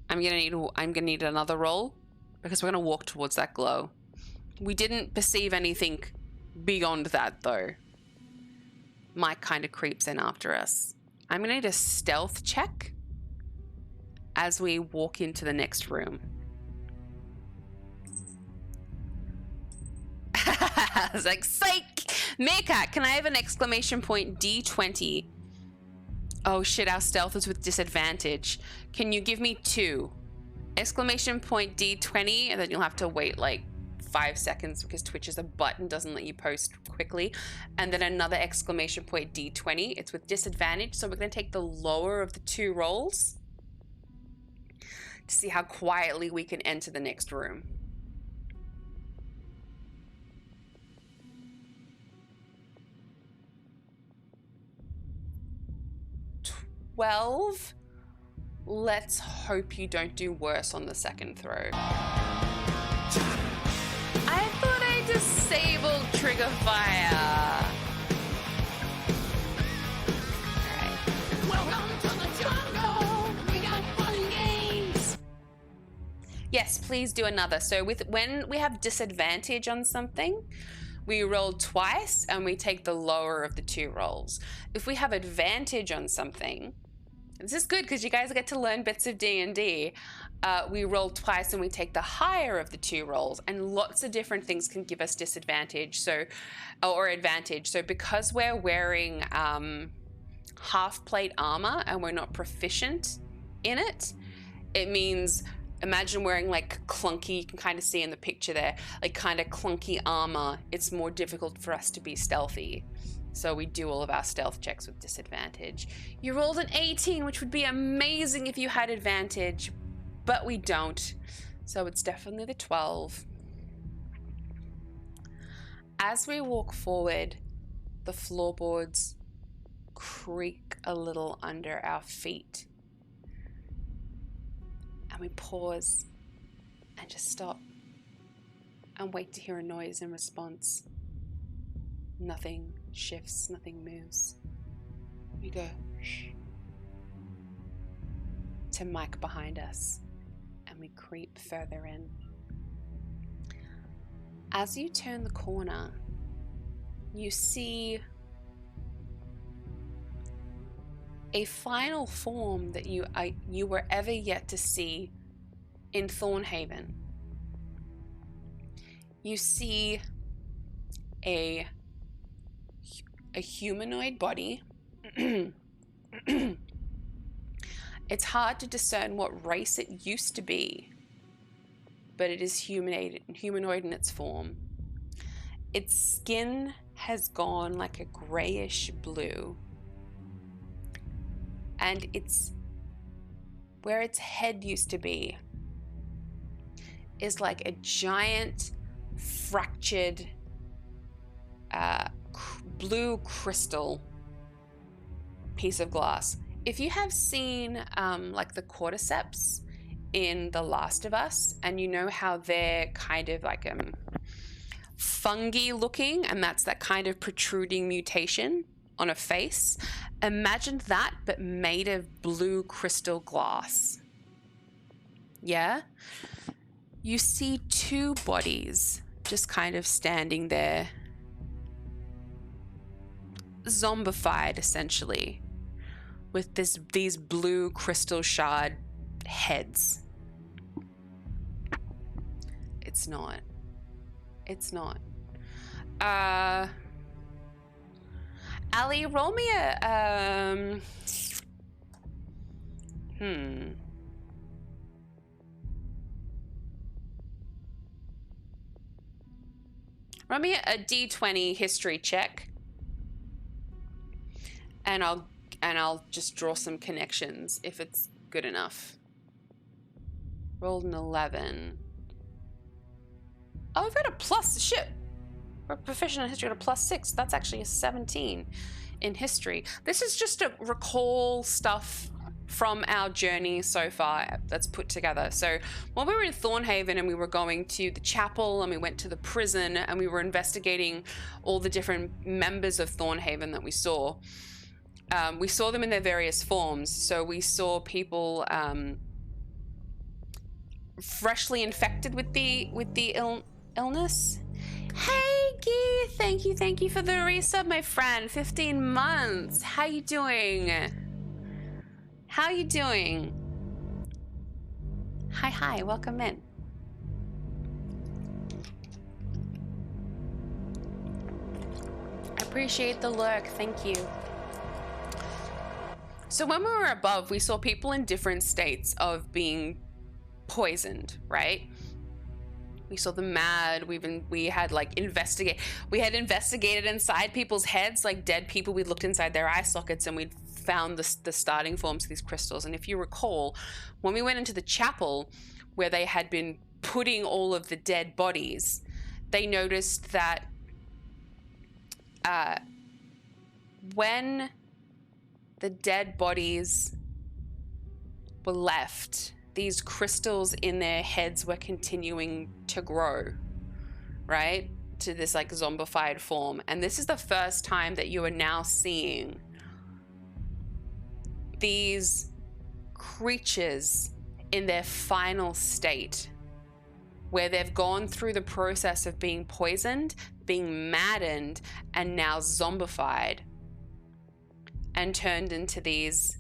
A: I'm gonna need another roll because we're gonna walk towards that glow. We didn't perceive anything beyond that though. Mike kind of creeps in after us. I'm gonna need a stealth check as we walk into the next room. I was like, psych! Meerkat, can I have an exclamation point D20? Oh shit, our stealth is with disadvantage. Can you give me 2? Exclamation point D20, and then you'll have to wait like 5 seconds because Twitch is a button, doesn't let you post quickly. And then another exclamation point D20. It's with disadvantage, so we're going to take the lower of the 2 rolls to see how quietly we can enter the next room. 12. Let's hope you don't do worse on the second throw. I thought I disabled trigger fire. Alright. Welcome to the jungle. We got fun games. Yes, please do another. So when we have disadvantage on something, we roll twice and we take the lower of the 2 rolls. If we have advantage on something, this is good because you guys get to learn bits of D&D. We roll twice and we take the higher of the 2 rolls, and lots of different things can give us disadvantage, or advantage. So because we're wearing half plate armor and we're not proficient in it, it means imagine wearing like clunky, you can kind of see in the picture there, like kind of clunky armor. It's more difficult for us to be stealthy. So we do all of our stealth checks with disadvantage. You rolled an 18, which would be amazing if you had advantage, but we don't. So it's definitely the 12. As we walk forward, the floorboards creak a little under our feet. And we pause and just stop and wait to hear a noise in response. Nothing shifts, nothing moves. We go shh to Mike behind us, and we creep further in. As you turn the corner, you see a final form that you were ever yet to see in Thornhaven. You see a humanoid body. It's hard to discern what race it used to be, but it is humanoid in its form. Its skin has gone like a grayish blue, and where its head used to be is like a giant fractured blue crystal piece of glass. If you have seen like the cordyceps in The Last of Us, and you know how they're kind of like fungi looking, and that's that kind of protruding mutation on a face, imagine that but made of blue crystal glass. Yeah? You see 2 bodies just kind of standing there, zombified essentially, with these blue crystal shard heads. It's not. Ali, roll me a roll me a D20 history check, and I'll just draw some connections if it's good enough. Rolled an 11. Oh, I've got a plus. Shit. We're proficient in history at a +6. That's actually a 17 in history. This is just to recall stuff from our journey so far that's put together. So when we were in Thornhaven and we were going to the chapel and we went to the prison and we were investigating all the different members of Thornhaven that we saw them in their various forms. So we saw people freshly infected with the illness. Hey, Gee, thank you for the resub, my friend. 15 months. How you doing? How you doing? Hi, welcome in. I appreciate the lurk, thank you. So when we were above, we saw people in different states of being poisoned, right? We saw them mad. We had investigated inside people's heads, like dead people. We looked inside their eye sockets and we'd found the starting forms of these crystals. And if you recall, when we went into the chapel where they had been putting all of the dead bodies, they noticed that when the dead bodies were left, these crystals in their heads were continuing to grow, right? To this like zombified form. And this is the first time that you are now seeing these creatures in their final state, where they've gone through the process of being poisoned, being maddened, and now zombified and turned into these,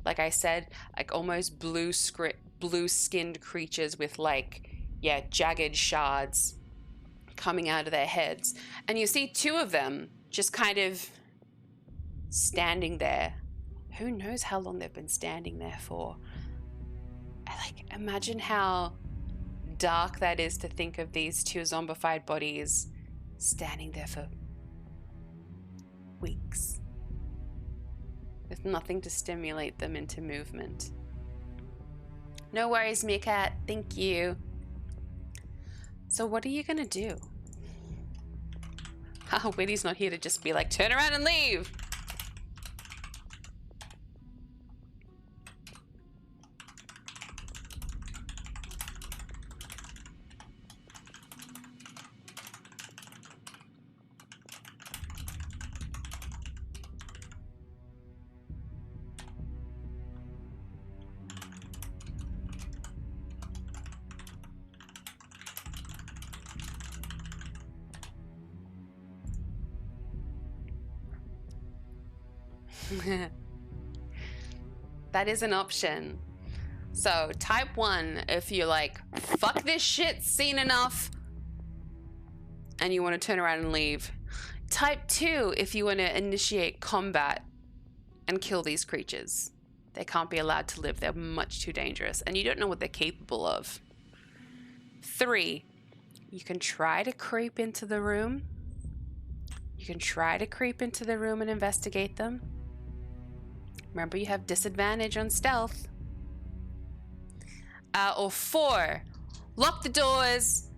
A: like I said, like almost blue-skinned creatures with jagged shards coming out of their heads. And you see two of them just kind of standing there. Who knows how long they've been standing there for? Imagine how dark that is to think of these two zombified bodies standing there for weeks with nothing to stimulate them into movement. No worries, Meerkat. Thank you. So what are you gonna do? Whitty's not here to just be like, turn around and leave. That is an option. So type 1 if you're like, fuck this shit, seen enough, and you want to turn around and leave. Type 2 if you want to initiate combat and kill these creatures. They can't be allowed to live. They're much too dangerous and you don't know what they're capable of. 3, you can try to creep into the room. You can try to creep into the room and investigate them. Remember, you have disadvantage on stealth. Or 4, lock the doors,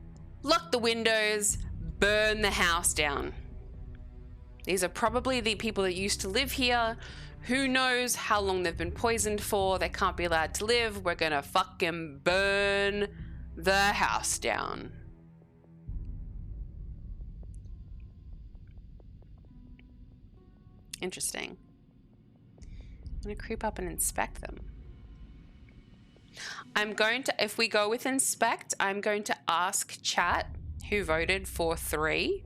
A: lock the windows, burn the house down. These are probably the people that used to live here. Who knows how long they've been poisoned for? They can't be allowed to live. We're gonna fucking burn the house down. Interesting. I'm gonna creep up and inspect them. I'm going to, if we go with inspect, I'm going to ask chat who voted for 3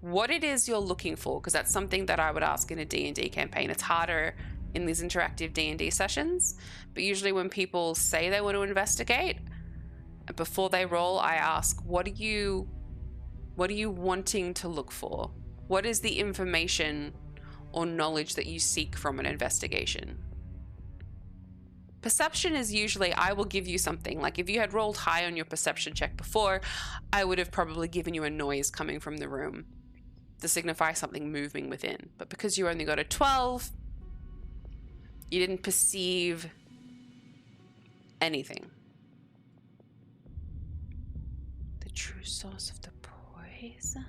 A: what it is you're looking for, because that's something that I would ask in a D&D campaign. It's harder in these interactive D&D sessions, but usually when people say they want to investigate, before they roll, I ask, what are you wanting to look for? What is the information or knowledge that you seek from an investigation. Perception is usually, I will give you something. Like if you had rolled high on your perception check before, I would have probably given you a noise coming from the room to signify something moving within. But because you only got a 12, you didn't perceive anything. The true source of the poison.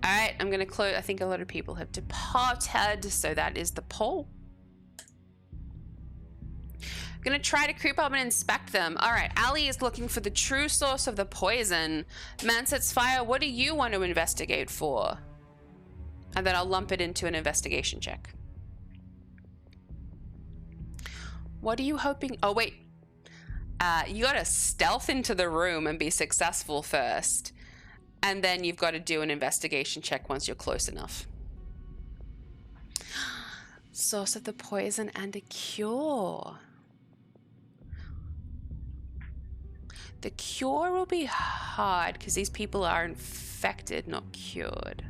A: All right, I'm going to close. I think a lot of people have departed, so that is the poll. I'm going to try to creep up and inspect them. All right, Ali is looking for the true source of the poison. Manset's Fire, what do you want to investigate for? And then I'll lump it into an investigation check. What are you hoping? Oh, wait. You got to stealth into the room and be successful first. And then you've got to do an investigation check once you're close enough. Source of the poison and a cure. The cure will be hard because these people are infected, not cured.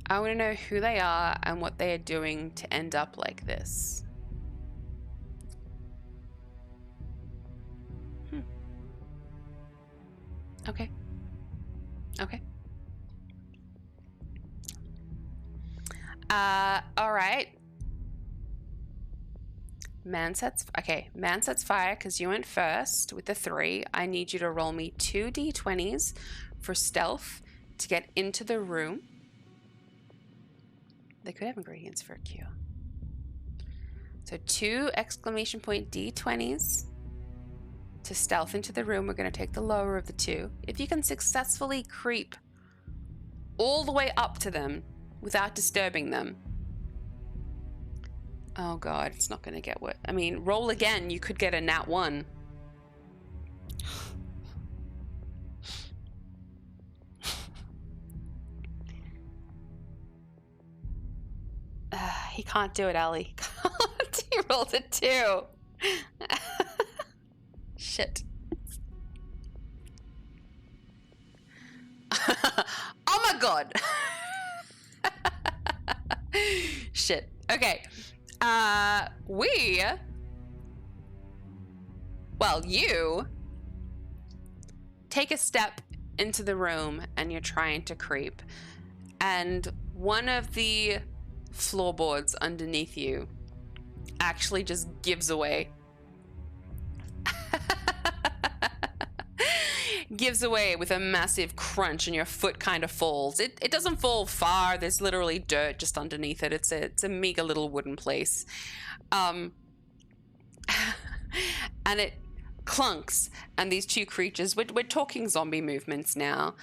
A: I want to know who they are and what they are doing to end up like this. Okay. Okay. All right. Manset's Fire, because you went first with the 3. I need you to roll me 2 d20s for stealth to get into the room. They could have ingredients for a cure. So 2 exclamation point d20s to stealth into the room. We're going to take the lower of the 2. If you can successfully creep all the way up to them without disturbing them. Oh god, it's not going to get what. I mean, roll again. You could get a nat 1. He can't do it, Ali. He rolled a 2. Shit. Oh my god. Shit. Okay. You take a step into the room and you're trying to creep, and one of the floorboards underneath you actually just gives away. Gives away with a massive crunch, and your foot kind of falls. It doesn't fall far. There's literally dirt just underneath it. It's a meager little wooden place. And it clunks, and these 2 creatures, we're talking zombie movements now,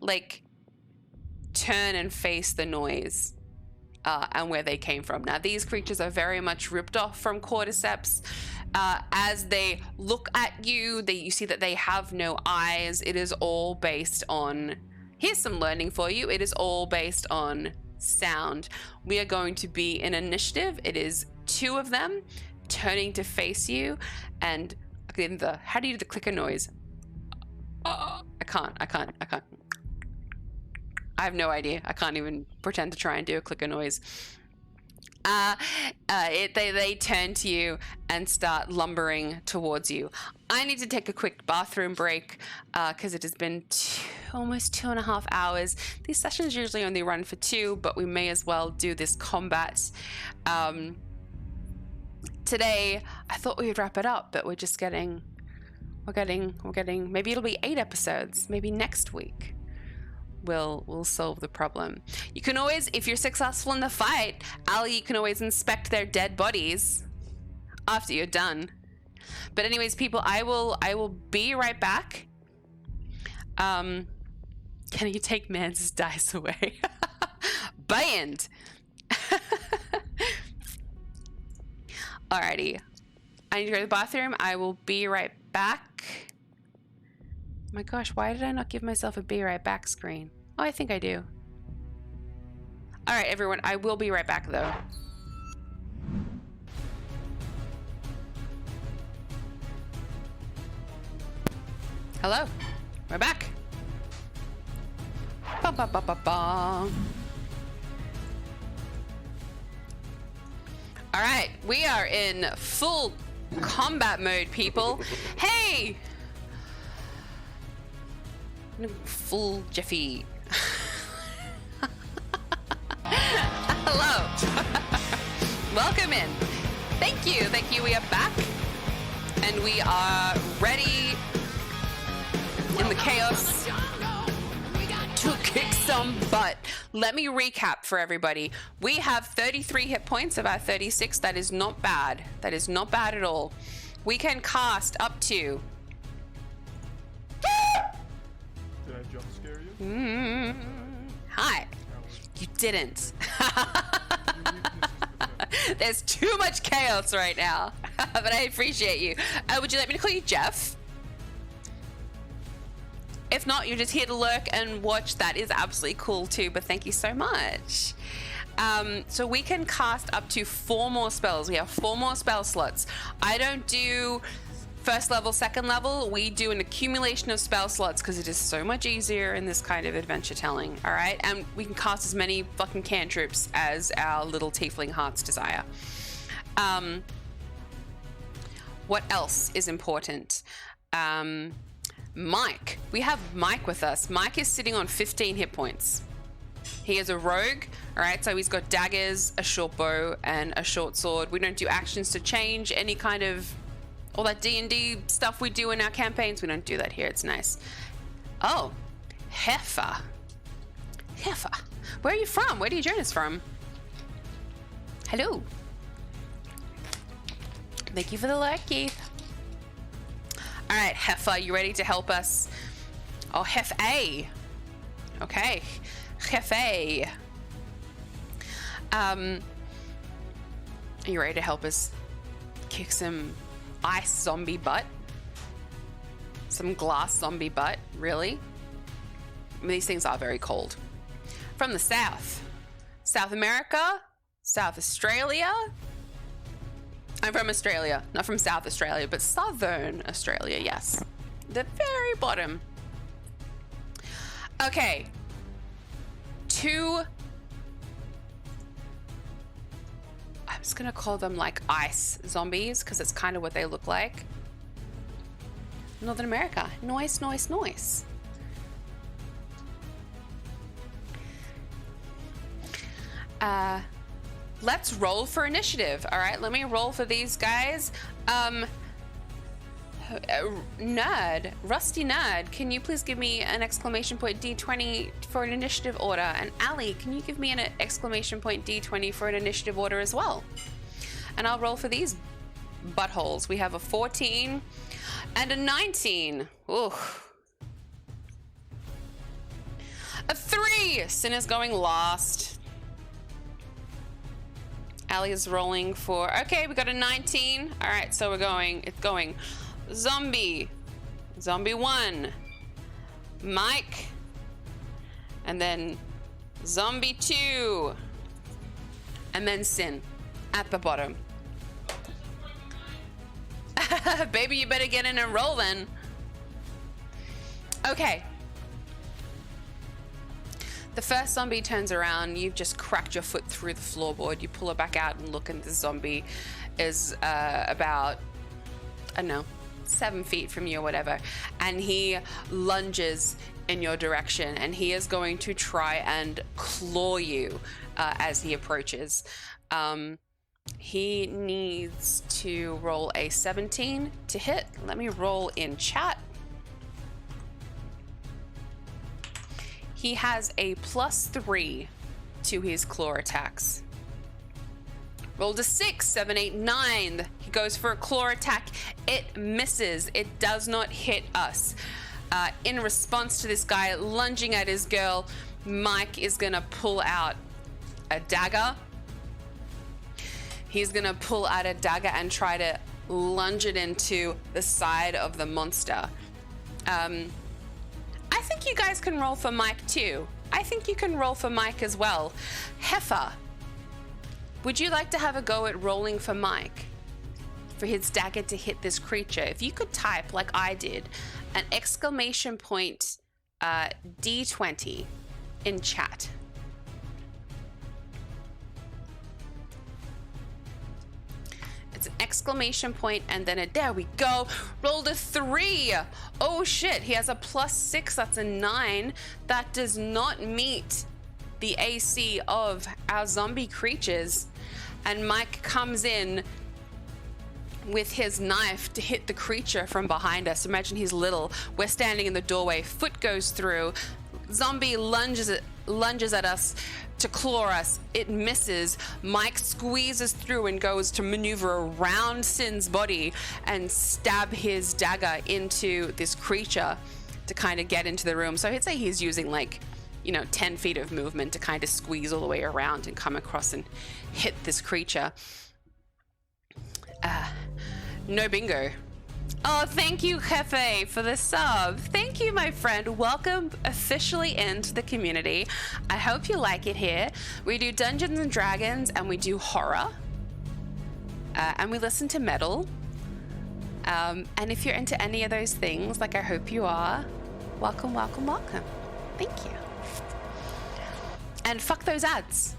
A: like turn and face the noise and where they came from. Now these creatures are very much ripped off from cordyceps. As they look at you, you see that they have no eyes. It is all based on, here's some learning for you, it is all based on sound. We are going to be in initiative. It is 2 of them turning to face you, and in how do you do the clicker noise? I can't. I have no idea. I can't even pretend to try and do a clicker noise. They turn to you and start lumbering towards you. I need to take a quick bathroom break because it has been almost 2.5 hours. These sessions usually only run for 2, but we may as well do this combat. Today, I thought we would wrap it up, but we're getting, maybe it'll be 8 episodes. Maybe next week we'll solve the problem. You can always, if you're successful in the fight, Ali, you can always inspect their dead bodies after you're done. But anyways, people, I will be right back. Can you take Man's dice away? Banned. Alrighty. I need to go to the bathroom. I will be right back. Oh my gosh, why did I not give myself a be right back screen? Oh, I think I do. Alright, everyone. I will be right back, though. Hello. We're back. Ba, ba, ba, ba, ba. All right, we are in full combat mode, people. Hey! Full Jeffy. Hello. Welcome in. Thank you. Thank you. We are back. And we are ready in the chaos to kick some butt. Let me recap for everybody. We have 33 hit points of our 36. That is not bad. That is not bad at all. We can cast up to...
C: Did I jump scare you?
A: Hi. You didn't. There's too much chaos right now. But I appreciate you. Would you like me to call you Jeff? If not, you're just here to lurk and watch. That is absolutely cool too, but thank you so much. So we can cast up to 4 more spells. We have 4 more spell slots. I don't do first level, second level. We do an accumulation of spell slots because it is so much easier in this kind of adventure telling, all right? And we can cast as many fucking cantrips as our little tiefling hearts desire. What else is important? Mike. We have Mike with us. Mike is sitting on 15 hit points. He is a rogue, all right? So he's got daggers, a short bow, and a short sword. We don't do actions to change any kind of... all that D&D stuff we do in our campaigns. We don't do that here. It's nice. Oh, Heifer. Heifer. Where are you from? Where do you join us from? Hello. Thank you for the like, Keith. All right, Heifer, you ready to help us? Oh, Heifer. Okay, Heifer. Are you ready to help us kick some ice zombie butt? Some glass zombie butt, really? I mean, these things are very cold. From the south. South America, South Australia. I'm from Australia, not from South Australia, but Southern Australia, yes. The very bottom. Okay. 2... I'm just gonna call them like ice zombies because it's kind of what they look like. Northern America. Nice, nice, nice. Let's roll for initiative. All right, let me roll for these guys. Nerd, Rusty Nerd, can you please give me an exclamation point D20 for an initiative order? And Ali, can you give me an exclamation point D20 for an initiative order as well? And I'll roll for these buttholes. We have a 14 and a 19. Ooh. A 3. Synn is going last. Ali is rolling for... okay, we got a 19. All right, so it's going zombie. Zombie 1. Mike. And then zombie 2. And then Synn at the bottom. Baby, you better get in and roll then. Okay. The first zombie turns around. You've just cracked your foot through the floorboard. You pull it back out and look, and the zombie is about, I don't know, 7 feet from you or whatever. And he lunges in your direction, and he is going to try and claw you as he approaches. He needs to roll a 17 to hit. Let me roll in chat. He has a +3 to his claw attacks. Rolled a 6, 7, 8, 9. He goes for a claw attack. It misses. It does not hit us. In response to this guy lunging at his girl, Mike is gonna pull out a dagger. He's gonna pull out a dagger and try to lunge it into the side of the monster. I think you guys can roll for Mike too. I think you can roll for Mike as well. Heifer, would you like to have a go at rolling for Mike? For his dagger to hit this creature. If you could type, like I did, an exclamation point D20 in chat. It's an exclamation point and then there we go. Rolled a 3. Oh shit, he has a +6. That's a 9. That does not meet the AC of our zombie creatures. And Mike comes in with his knife to hit the creature from behind us. Imagine he's little. We're standing in the doorway. Foot goes through. Zombie lunges at us to claw us. It misses. Mike squeezes through and goes to maneuver around Synn's body and stab his dagger into this creature to kind of get into the room. So I'd say he's using 10 feet of movement to kind of squeeze all the way around and come across and hit this creature. No bingo. Oh, thank you, Jefe, for the sub. Thank you, my friend. Welcome officially into the community. I hope you like it here. We do Dungeons and Dragons, and we do horror. And we listen to metal. And if you're into any of those things, like I hope you are, welcome, welcome, welcome. Thank you. And fuck those ads.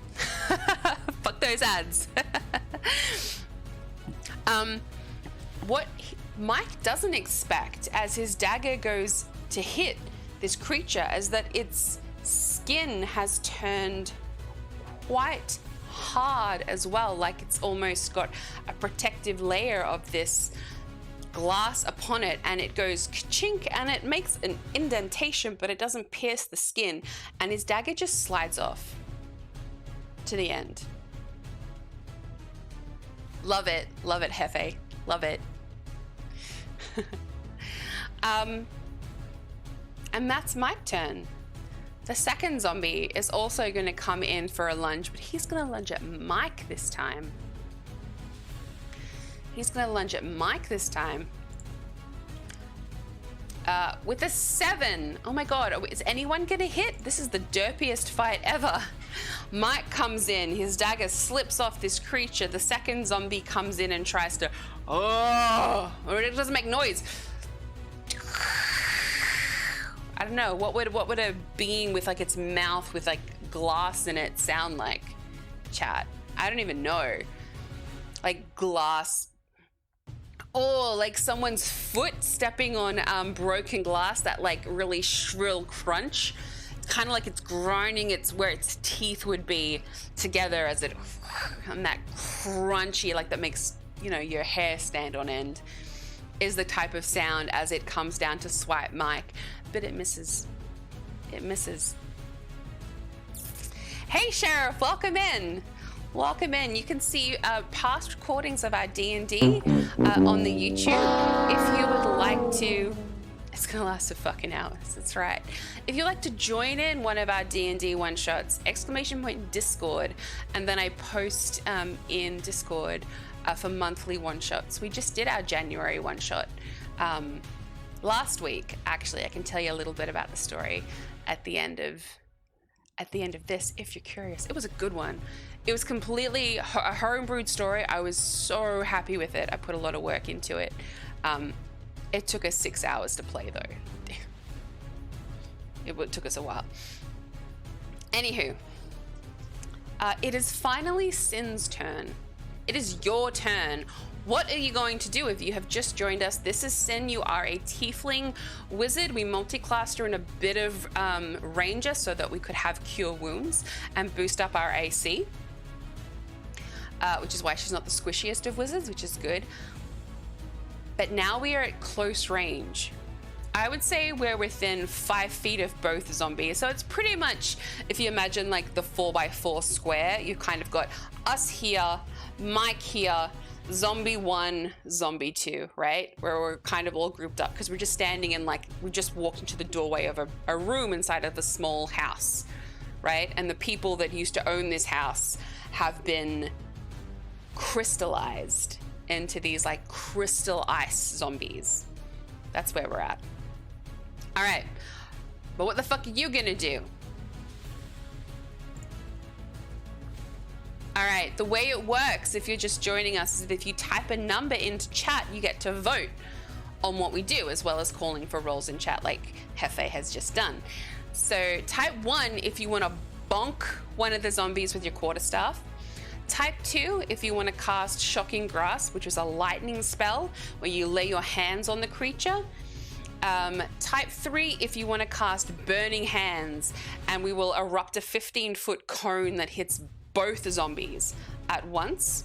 A: Fuck those ads. What Mike doesn't expect as his dagger goes to hit this creature is that its skin has turned quite hard as well, like it's almost got a protective layer of this glass upon it, and it goes ka-chink and it makes an indentation, but it doesn't pierce the skin, and his dagger just slides off to the end. Love it, Jefe, love it. And that's Mike's turn. The second zombie is also going to come in for a lunge, but he's going to lunge at Mike this time. With a 7. Oh my god, is anyone going to hit? This is the derpiest fight ever. Mike comes in, his dagger slips off this creature. The second zombie comes in and tries to, or it doesn't make noise. I don't know, what would a being with its mouth with glass in it sound like, chat? I don't even know. Glass. Or someone's foot stepping on broken glass, that really shrill crunch. It's kind of like it's grinding where its teeth would be together as it, and that crunchy, that makes, your hair stand on end, is the type of sound as it comes down to swipe Mike, but it misses. Hey Sheriff, welcome in. You can see past recordings of our D&D on the YouTube. If you would like to, it's gonna last a fucking hour, that's right. If you'd like to join in one of our D&D one-shots, !Discord, and then I post in Discord for monthly one-shots. We just did our January one-shot last week, actually. I can tell you a little bit about the story at the end of this, if you're curious. It was a good one. It was completely a home-brewed story. I was so happy with it. I put a lot of work into it. It took us 6 hours to play, though. It took us a while. Anywho, it is finally Synn's turn. It is your turn. What are you going to do if you have just joined us? This is Synn. You are a tiefling wizard. We multi-classed her in a bit of ranger so that we could have cure wounds and boost up our AC. Which is why she's not the squishiest of wizards, which is good. But now we are at close range. I would say we're within 5 feet of both zombies. So it's pretty much, if you imagine the 4x4 square, you've kind of got us here, Mike here, zombie 1, zombie 2, right? Where we're kind of all grouped up because we're just standing in we just walked into the doorway of a room inside of a small house, right? And the people that used to own this house have been crystallized into these crystal ice zombies. That's where we're at. All right, but what the fuck are you gonna do? All right, the way it works if you're just joining us is that if you type a number into chat, you get to vote on what we do, as well as calling for roles in chat like Jefe has just done. So type 1 if you want to bonk one of the zombies with your quarterstaff. Type 2 if you want to cast Shocking Grasp, which is a lightning spell where you lay your hands on the creature. Type 3 if you want to cast Burning Hands, and we will erupt a 15-foot cone that hits both zombies at once.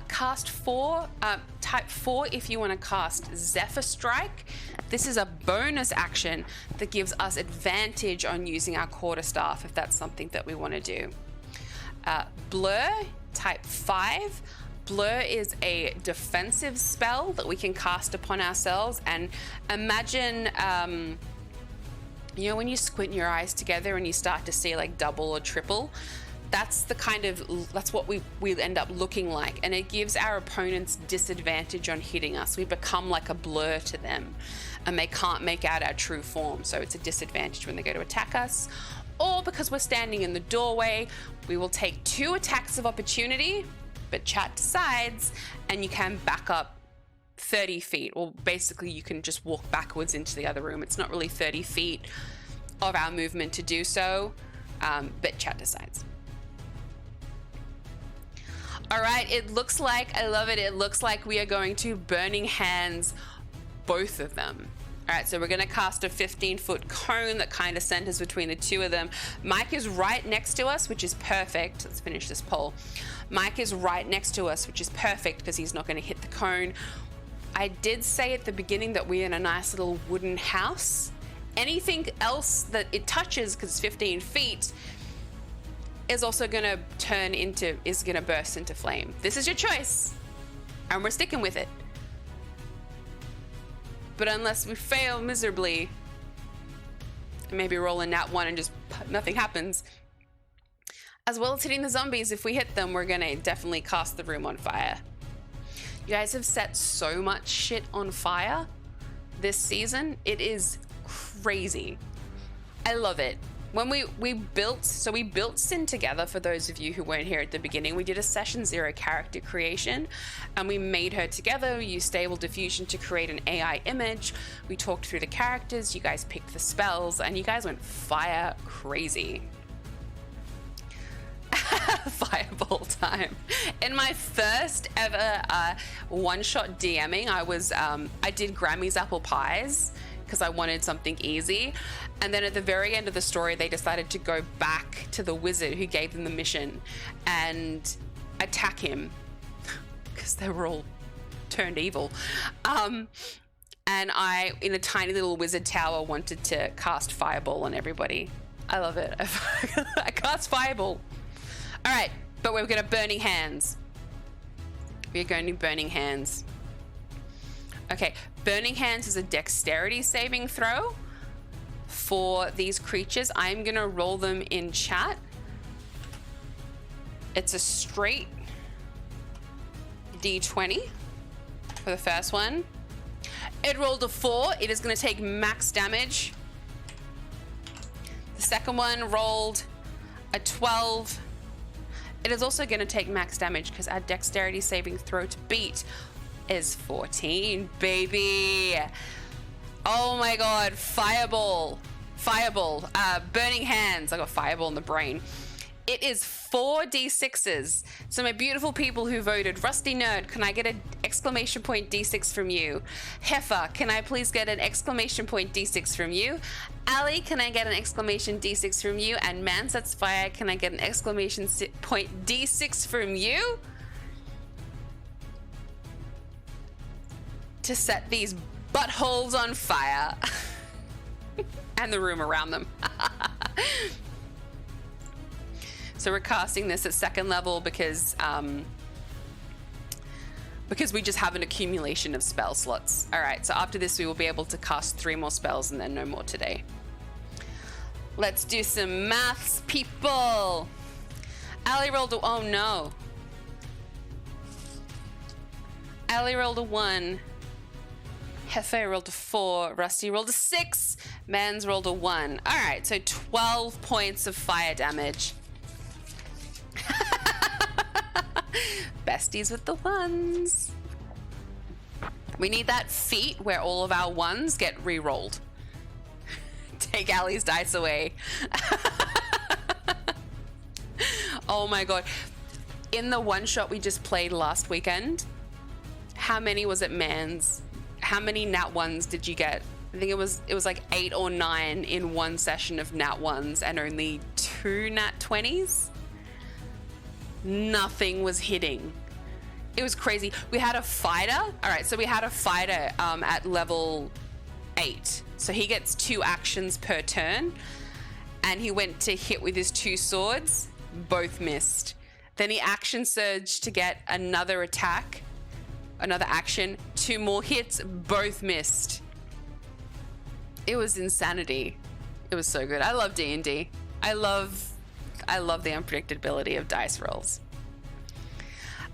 A: Type 4 if you want to cast Zephyr Strike. This is a bonus action that gives us advantage on using our quarterstaff if that's something that we want to do. Blur, type 5. Blur is a defensive spell that we can cast upon ourselves, and imagine when you squint your eyes together and you start to see like double or triple. That's what we end up looking like, and it gives our opponents disadvantage on hitting us. We become like a blur to them and they can't make out our true form, so it's a disadvantage when they go to attack us. Or because we're standing in the doorway, we will take 2 attacks of opportunity, but chat decides, and you can back up 30 feet, or basically you can just walk backwards into the other room. It's not really 30 feet of our movement to do so, but chat decides. All right, it looks like, I love it, it looks like we are going to Burning Hands both of them. All right, so we're gonna cast a 15-foot cone that kind of centers between the 2 of them. Mike is right next to us, which is perfect. Let's finish this poll. Mike is right next to us, which is perfect because he's not gonna hit the cone. I did say at the beginning that we're in a nice little wooden house. Anything else that it touches, because it's 15 feet, is also gonna burst into flame. This is your choice, and we're sticking with it. But unless we fail miserably, maybe roll a nat 1 and just nothing happens, as well as hitting the zombies, if we hit them, we're gonna definitely cast the room on fire. You guys have set so much shit on fire this season. It is crazy. I love it. When we built Synn together, for those of you who weren't here at the beginning, we did a session 0 character creation, and we made her together. We used Stable Diffusion to create an AI image. We talked through the characters, you guys picked the spells, and you guys went fire crazy. Fireball time. In my first ever one-shot DMing, I did Grammy's apple pies because I wanted something easy. And then at the very end of the story, they decided to go back to the wizard who gave them the mission and attack him because they were all turned evil. And I, in a tiny little wizard tower, wanted to cast Fireball on everybody. I love it. I cast Fireball. All right, but we're going to Burning Hands. We're going to Burning Hands. Okay, Burning Hands is a dexterity saving throw for these creatures. I'm gonna roll them in chat. It's a straight D20 for the first one. It rolled a 4. It is gonna take max damage. The second one rolled a 12. It is also gonna take max damage because our dexterity saving throw to beat is 14, baby. Oh my god, Fireball. Burning Hands. I got Fireball in the brain. It is 4 D6s. So my beautiful people who voted, Rusty Nerd, can I get an exclamation point D6 from you? Heifer, can I please get an exclamation point D6 from you? Ali, can I get an exclamation D6 from you? And Man Sets Fire, can I get an exclamation point D6 from you? To set these buttholes on fire. And the room around them. So we're casting this at 2nd level because we just have an accumulation of spell slots. All right, so after this we will be able to cast 3 more spells and then no more today. Let's do some maths, people. Ali rolled a, oh no. Ali rolled a 1. Hefe rolled a 4, Rusty rolled a 6, Mans rolled a 1. All right, so 12 points of fire damage. Besties with the 1s. We need that feat where all of our 1s get re-rolled. take Allie's dice away. Oh my god. In the one shot we just played last weekend, how many was it mans? How many nat ones did you get? I think it was like 8 or 9 in one session of nat ones and only 2 nat 20s. Nothing was hitting. It was crazy. We had a fighter. All right, so we had a fighter at level 8. So he gets 2 actions per turn, and he went to hit with his 2 swords. Both missed. Then he action surged to get another attack, another action, 2 more hits, both missed. It was insanity. It was so good. I love D&D. I love the unpredictability of dice rolls.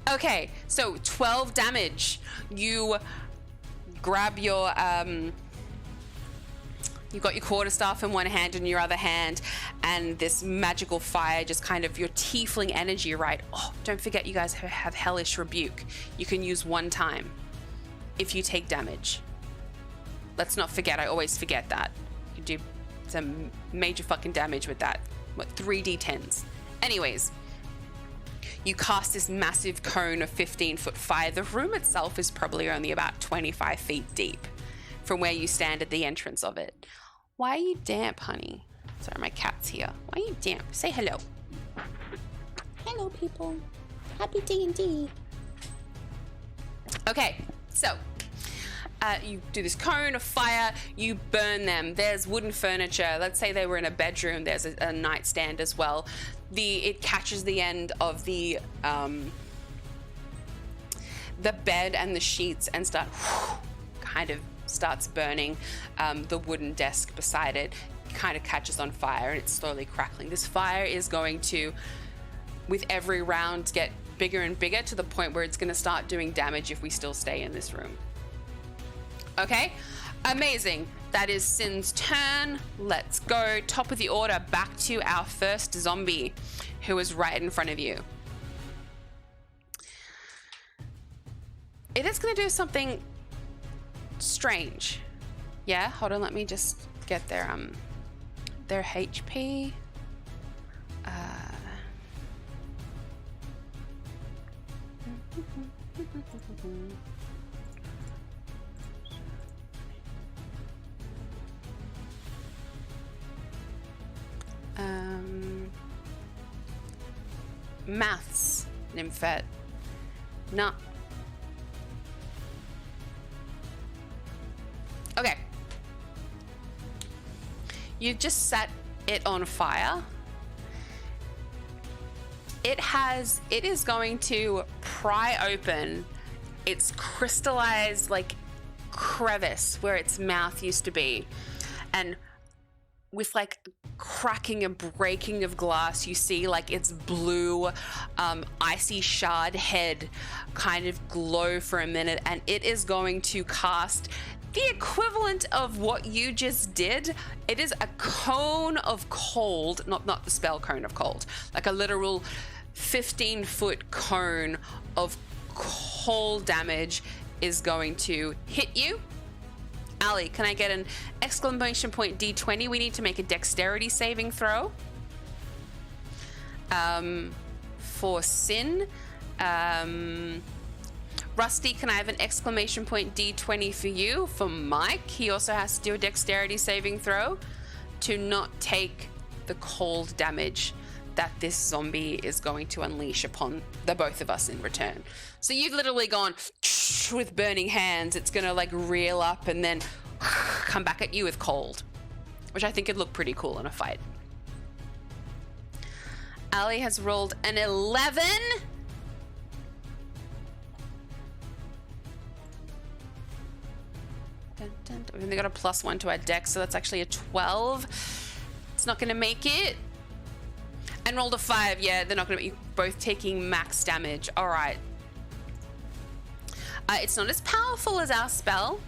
A: Okay, so 12 damage. You grab your you've got your quarterstaff in one hand and your other hand, and this magical fire just kind of your tiefling energy, right? Oh, don't forget you guys have hellish rebuke. You can use 1 time if you take damage. Let's not forget, I always forget that. You do some major fucking damage with that. What, 3d10s? Anyways, you cast this massive cone of 15-foot fire. The room itself is probably only about 25 feet deep from where you stand at the entrance of it. Why are you damp, honey? Sorry, my cat's here. Why are you damp? Say hello. Hello, people. Happy D&D. Okay, so you do this cone of fire, you burn them. There's wooden furniture. Let's say they were in a bedroom. There's a nightstand as well. It catches the end of the bed and the sheets and starts burning. The wooden desk beside it kind of catches on fire and it's slowly crackling. This fire is going to, with every round, get bigger and bigger to the point where it's going to start doing damage if we still stay in this room. Okay, amazing. That is Synn's turn. Let's go. Top of the order, back to our first zombie who is right in front of you. It is going to do something strange. Yeah, hold on. Let me just get their HP. Maths, Nymphette. No. Okay. You've just set it on fire. It is going to pry open its crystallized like crevice where its mouth used to be, and with like cracking and breaking of glass, you see like its blue icy shard head kind of glow for a minute, and it is going to cast the equivalent of what you just did. It is a cone of cold, not the spell cone of cold, like a literal 15-foot cone of cold damage is going to hit you. Allie, can I get an exclamation point D20? We need to make a dexterity saving throw. For Synn. Rusty, can I have an exclamation point D20 for you? For Mike, he also has to do a dexterity saving throw to not take the cold damage that this zombie is going to unleash upon the both of us in return. So you've literally gone with burning hands. It's gonna like reel up and then come back at you with cold, which I think would look pretty cool in a fight. Allie has rolled an 11. We've only got a +1 to our dex, so that's actually a 12. It's not gonna make it. And rolled a 5. Yeah, they're not gonna be both taking max damage. All right. It's not as powerful as our spell.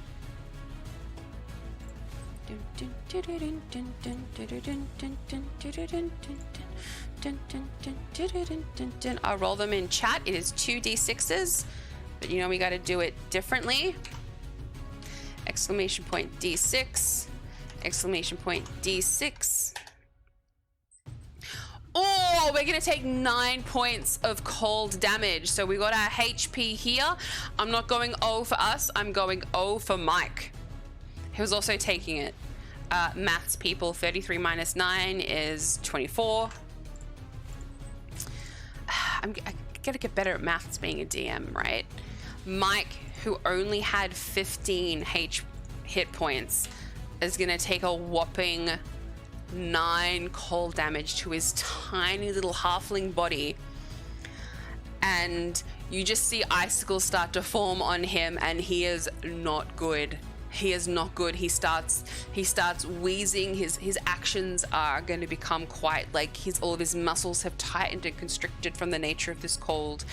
A: I'll roll them in chat. It is 2d6s, but you know we got to do it differently. Exclamation point D6 Exclamation point D6. Oh, we're gonna take 9 points of cold damage. So we got our HP here. I'm not going O for us, I'm going O for Mike, who's also taking it. Maths people, 33 minus 9 is 24. I gotta get better at maths being a DM, right? Mike, who only had 15 hit points, is gonna take a whopping 9 cold damage to his tiny little halfling body, and you just see icicles start to form on him, and he is not good. He is not good. He starts wheezing. His actions are going to become quite like all of his muscles have tightened and constricted from the nature of this cold.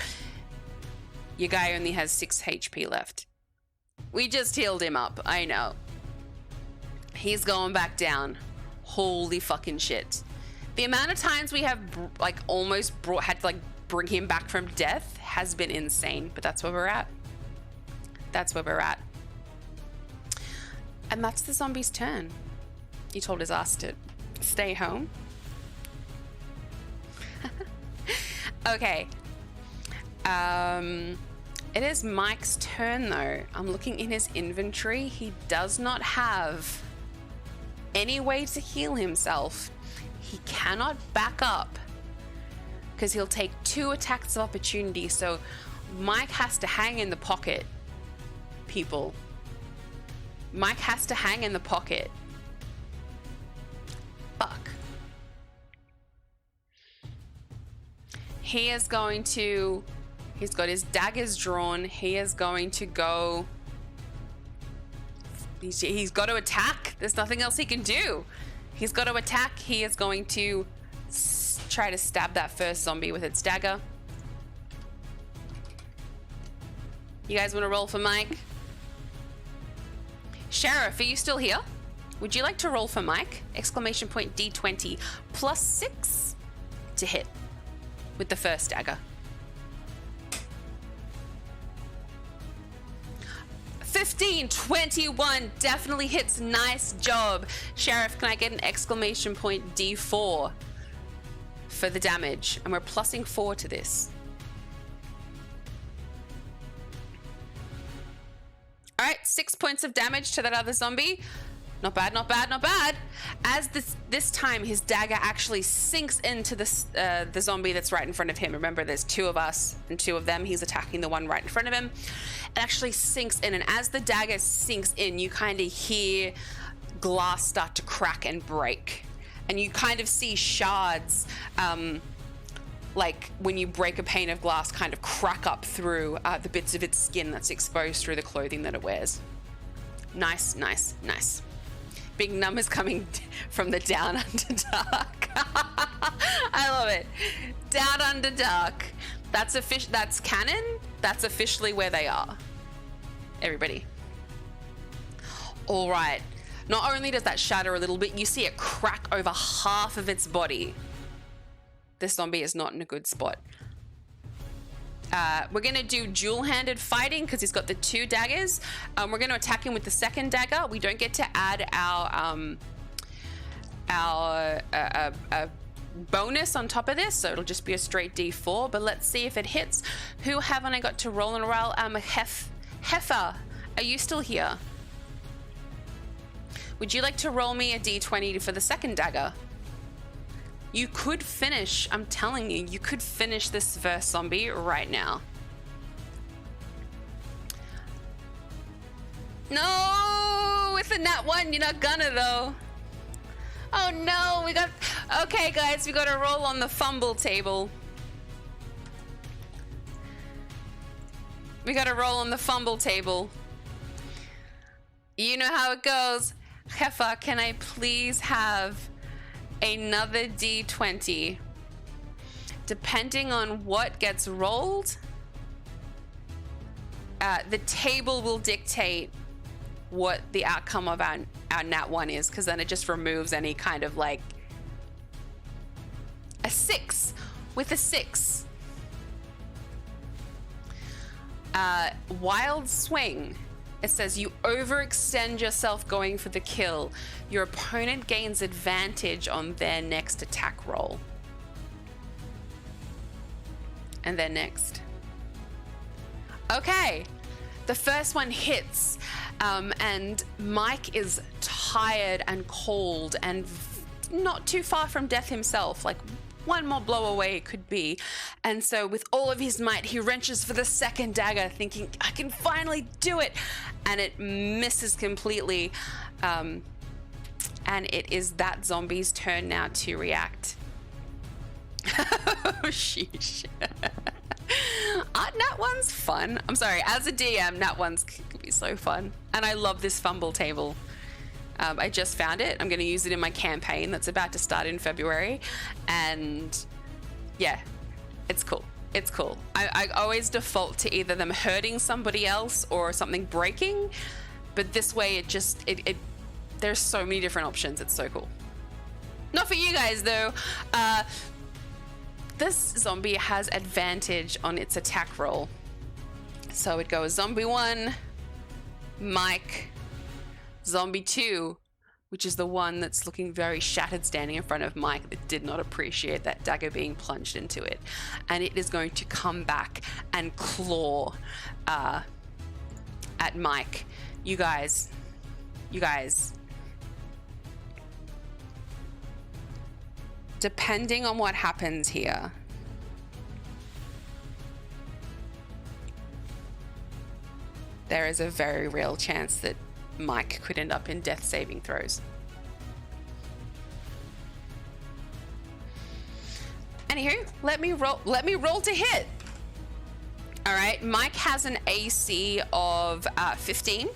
A: Your guy only has 6 HP left. We just healed him up. I know. He's going back down. Holy fucking shit. The amount of times we have like almost had to like bring him back from death has been insane, but that's where we're at. That's where we're at. And that's the zombie's turn. He told his ass to stay home. Okay. It is Mike's turn though. I'm looking in his inventory. He does not have any way to heal himself. He cannot back up because he'll take 2 attacks of opportunity. So Mike has to hang in the pocket, people. Mike has to hang in the pocket. Fuck. He is going to... He's got his daggers drawn. He is going to go... He's got to attack. There's nothing else he can do. He's got to attack. He is going to try to stab that first zombie with its dagger. You guys want to roll for Mike? Sheriff, are you still here? Would you like to roll for Mike? Exclamation point D20 plus 6 to hit with the first dagger. 15, 21 definitely hits. Nice job. Sheriff, can I get an exclamation point D4 for the damage? And we're plussing 4 to this. All right, 6 points of damage to that other zombie. Not bad, not bad, not bad. As this time, his dagger actually sinks into the zombie that's right in front of him. Remember, there's 2 of us and 2 of them. He's attacking the one right in front of him. It actually sinks in, and as the dagger sinks in, you kind of hear glass start to crack and break. And you kind of see shards, like when you break a pane of glass, kind of crack up through the bits of its skin that's exposed through the clothing that it wears. Nice, nice, nice. Big numbers coming from the down Underdark. I love it. Down Underdark. That's canon. That's officially where they are. Everybody. All right. Not only does that shatter a little bit, you see it crack over half of its body. This zombie is not in a good spot. We're going to do dual-handed fighting because he's got the 2 daggers. We're going to attack him with the second dagger. We don't get to add our bonus on top of this, so it'll just be a straight D4. But let's see if it hits. Who haven't I got to roll and roll? Heifer, are you still here? Would you like to roll me a D20 for the second dagger? You could finish, I'm telling you, you could finish this first zombie right now. No, with a nat 1, you're not gonna though. Oh no, okay guys, we got to roll on the fumble table. We got to roll on the fumble table. You know how it goes. Heifer, can I please have another D20? Depending on what gets rolled, the table will dictate what the outcome of our nat 1 is, because then it just removes any kind of like a 6 with a 6. Wild Swing It says you overextend yourself going for the kill. Your opponent gains advantage on their next attack roll. And then next. Okay, the first one hits, and Mike is tired and cold and not too far from death himself, like one more blow away it could be. And so with all of his might, he wrenches for the second dagger, thinking, I can finally do it. And it misses completely. And it is that zombie's turn now to react. Oh, sheesh. Nat one's fun. I'm sorry, as a DM, Nat one's can be so fun. And I love this fumble table. I just found it. I'm going to use it in my campaign that's about to start in February. And yeah, it's cool. It's cool. I always default to either them hurting somebody else or something breaking. But this way, there's so many different options. It's so cool. Not for you guys, though. This zombie has advantage on its attack roll. So it goes zombie 1, Mike, zombie 2, which is the one that's looking very shattered standing in front of Mike that did not appreciate that dagger being plunged into it. And it is going to come back and claw at Mike. You guys. Depending on what happens here, there is a very real chance that Mike could end up in death saving throws. Anywho, let me roll to hit. All right, Mike has an AC of 15.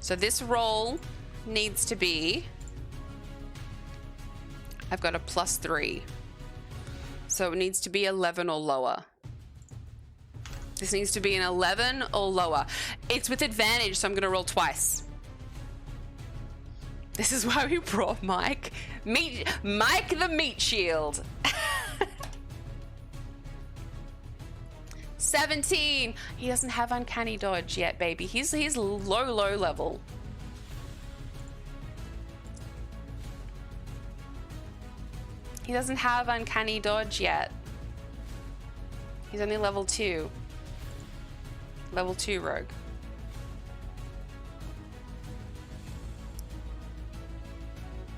A: So this roll needs to be, I've got a +3. So it needs to be 11 or lower. This needs to be an 11 or lower. It's with advantage, so I'm going to roll twice. This is why we brought Mike. Mike the meat shield. 17. He doesn't have uncanny dodge yet, baby. He's low level. He doesn't have uncanny dodge yet. He's only level 2. Level 2 rogue.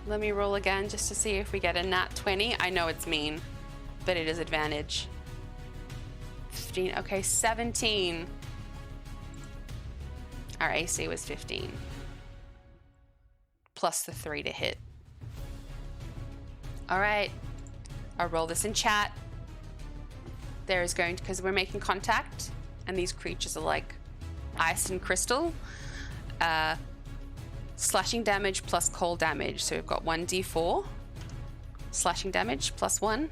A: Let me roll again just to see if we get a nat 20. I know it's mean, but it is advantage. 15. Okay, 17. Our AC was 15. Plus the 3 to hit. All right, I'll roll this in chat. There is going to, because we're making contact, and these creatures are like ice and crystal. Slashing damage plus cold damage. So we've got 1d4. Slashing damage plus 1.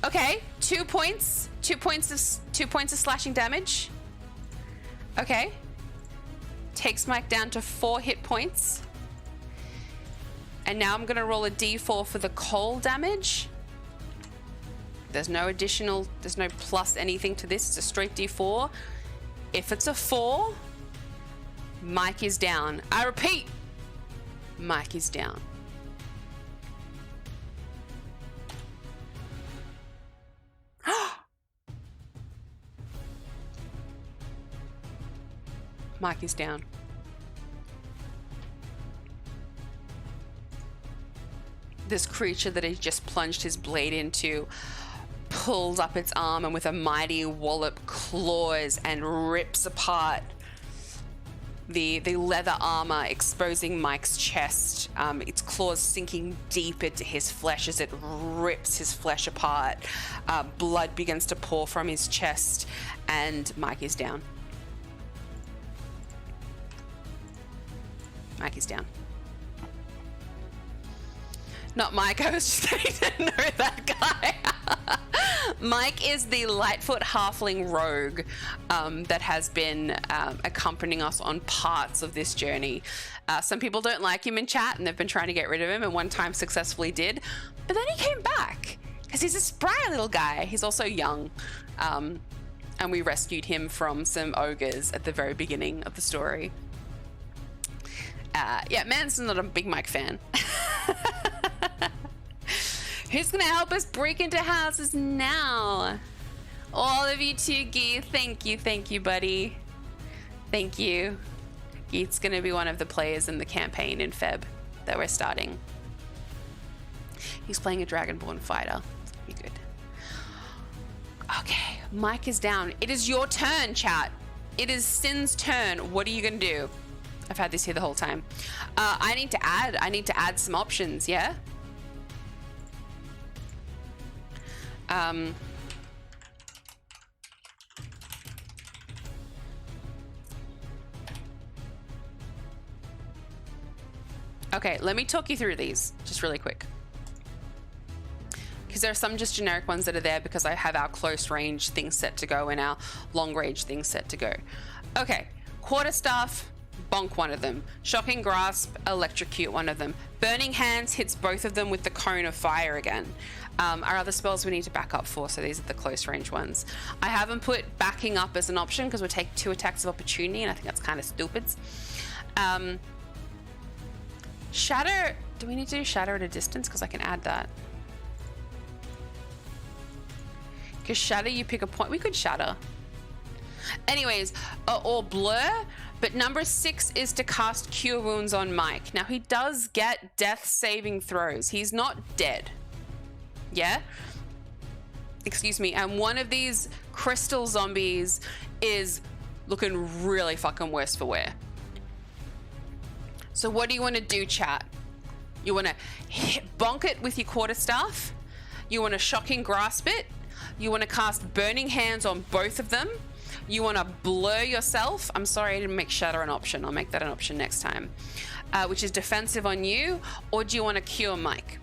A: Okay, 2 points. 2 points of slashing damage. Okay. Takes Mike down to 4 hit points. And now I'm going to roll a d4 for the cold damage. There's no plus anything to this. It's a straight d4. If it's a 4, Mike is down. I repeat, Mike is down. Mike is down. This creature that he just plunged his blade into pulls up its arm and with a mighty wallop claws and rips apart the leather armor, exposing Mike's chest. Its claws sinking deep into his flesh as it rips his flesh apart. Blood begins to pour from his chest, and Mike is down. Mike is down. Not Mike, I was just getting to know that guy. Mike is the Lightfoot halfling rogue that has been accompanying us on parts of this journey. Some people don't like him in chat and they've been trying to get rid of him, and one time successfully did. But then he came back because he's a spry little guy. He's also young. And we rescued him from some ogres at the very beginning of the story. Yeah, Man's not a Big Mike fan. Who's gonna help us break into houses now? All of you too, Geeth. Thank you, buddy. Thank you. Geeth's gonna be one of the players in the campaign in Feb that we're starting. He's playing a Dragonborn fighter. It's gonna be good. Okay, Mike is down. It is your turn, chat. It is Synn's turn. What are you gonna do? I've had this here the whole time. I need to add some options, yeah? Okay, let me talk you through these just really quick. Because there are some just generic ones that are there because I have our close range things set to go and our long range things set to go. Okay, quarterstaff, bonk one of them. Shocking grasp, electrocute one of them. Burning hands hits both of them with the cone of fire again. Our other spells we need to back up for, so these are the close range ones. I haven't put backing up as an option because we'll take 2 attacks of opportunity, and I think that's kind of stupid. Shatter, do we need to do shatter at a distance? Because I can add that. Because shatter, you pick a point. We could shatter. Anyways, or blur, but number 6 is to cast Cure Wounds on Mike. Now, he does get death saving throws. He's not dead. Yeah? Excuse me. And one of these crystal zombies is looking really fucking worse for wear. So what do you want to do, chat? You want to bonk it with your quarterstaff. You want to shocking grasp it. You want to cast burning hands on both of them. You want to blur yourself. I'm sorry, I didn't make shatter an option. I'll make that an option next time. Which is defensive on you. Or do you want to cure Mike?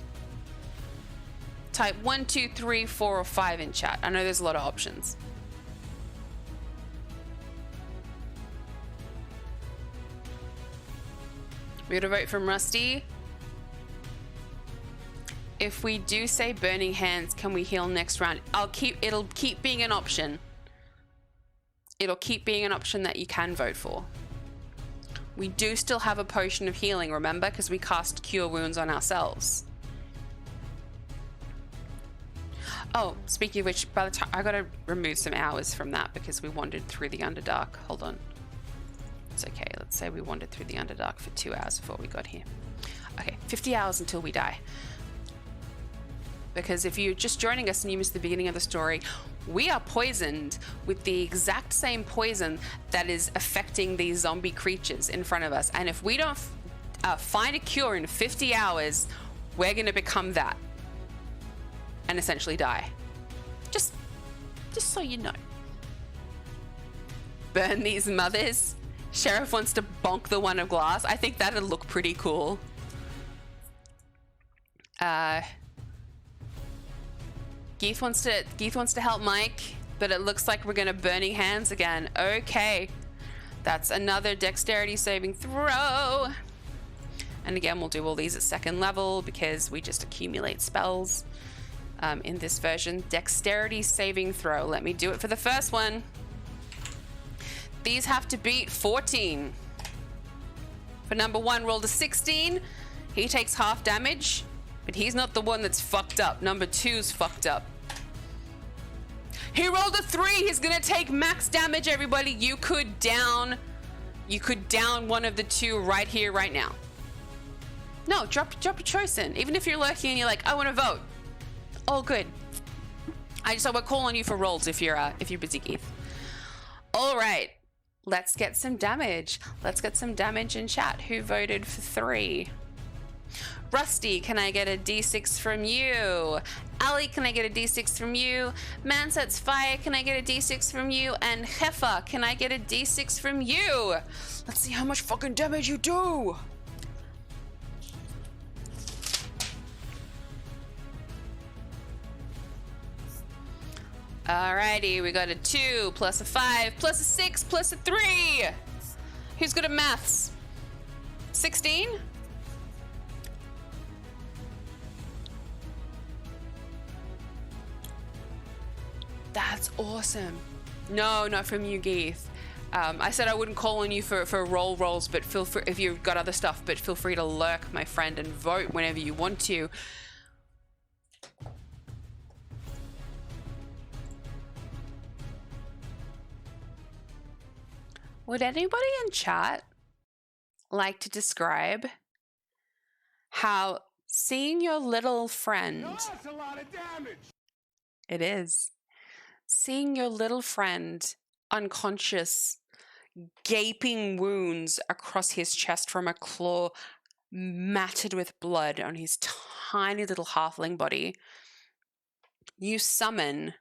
A: Type 1, 2, 3, 4, or 5 in chat. I know there's a lot of options. We got a vote from Rusty. If we do say burning hands, can we heal next round? It'll keep being an option. It'll keep being an option that you can vote for. We do still have a potion of healing, remember? Because we cast Cure Wounds on ourselves. Oh, speaking of which, by the time I gotta remove some hours from that because we wandered through the Underdark. Hold on. It's okay. Let's say we wandered through the Underdark for 2 hours before we got here. Okay, 50 hours until we die. Because if you're just joining us and you missed the beginning of the story, we are poisoned with the exact same poison that is affecting these zombie creatures in front of us. And if we don't find a cure in 50 hours, we're going to become that and essentially die. Just so you know. Burn these mothers. Sheriff wants to bonk the one of glass. I think that'd look pretty cool. Geeth wants to help Mike, but it looks like we're gonna burning hands again. Okay, that's another dexterity saving throw. And again, we'll do all these at 2nd level because we just accumulate spells in this version. Dexterity saving throw. Let me do it for the first one. These have to beat 14. For number 1, rolled a 16. He takes half damage. But he's not the one that's fucked up. Number 2's fucked up. He rolled a 3. He's gonna take max damage, everybody. You could down one of the 2 right here, right now. No, drop your choice in. Even if you're lurking and you're like, I want to vote. All good. I just would call on you for rolls if you're busy, Keith. All right, let's get some damage. Let's get some damage in chat. Who voted for 3? Rusty, can I get a d6 from you? Ali, can I get a d6 from you? Mansets Fire, can I get a d6 from you? And Heifer, can I get a d6 from you? Let's see how much fucking damage you do. Alrighty, we got a 2 plus a 5 plus a 6 plus a 3. Who's good at maths? 16? That's awesome. No, not from you, Geeth. I said I wouldn't call on you for rolls, but feel free if you've got other stuff, but feel free to lurk, my friend, and vote whenever you want to. Would anybody in chat like to describe how seeing your little friend...
D: No, it's a lot of damage.
A: It is. Seeing your little friend unconscious, gaping wounds across his chest from a claw matted with blood on his tiny little halfling body, you summon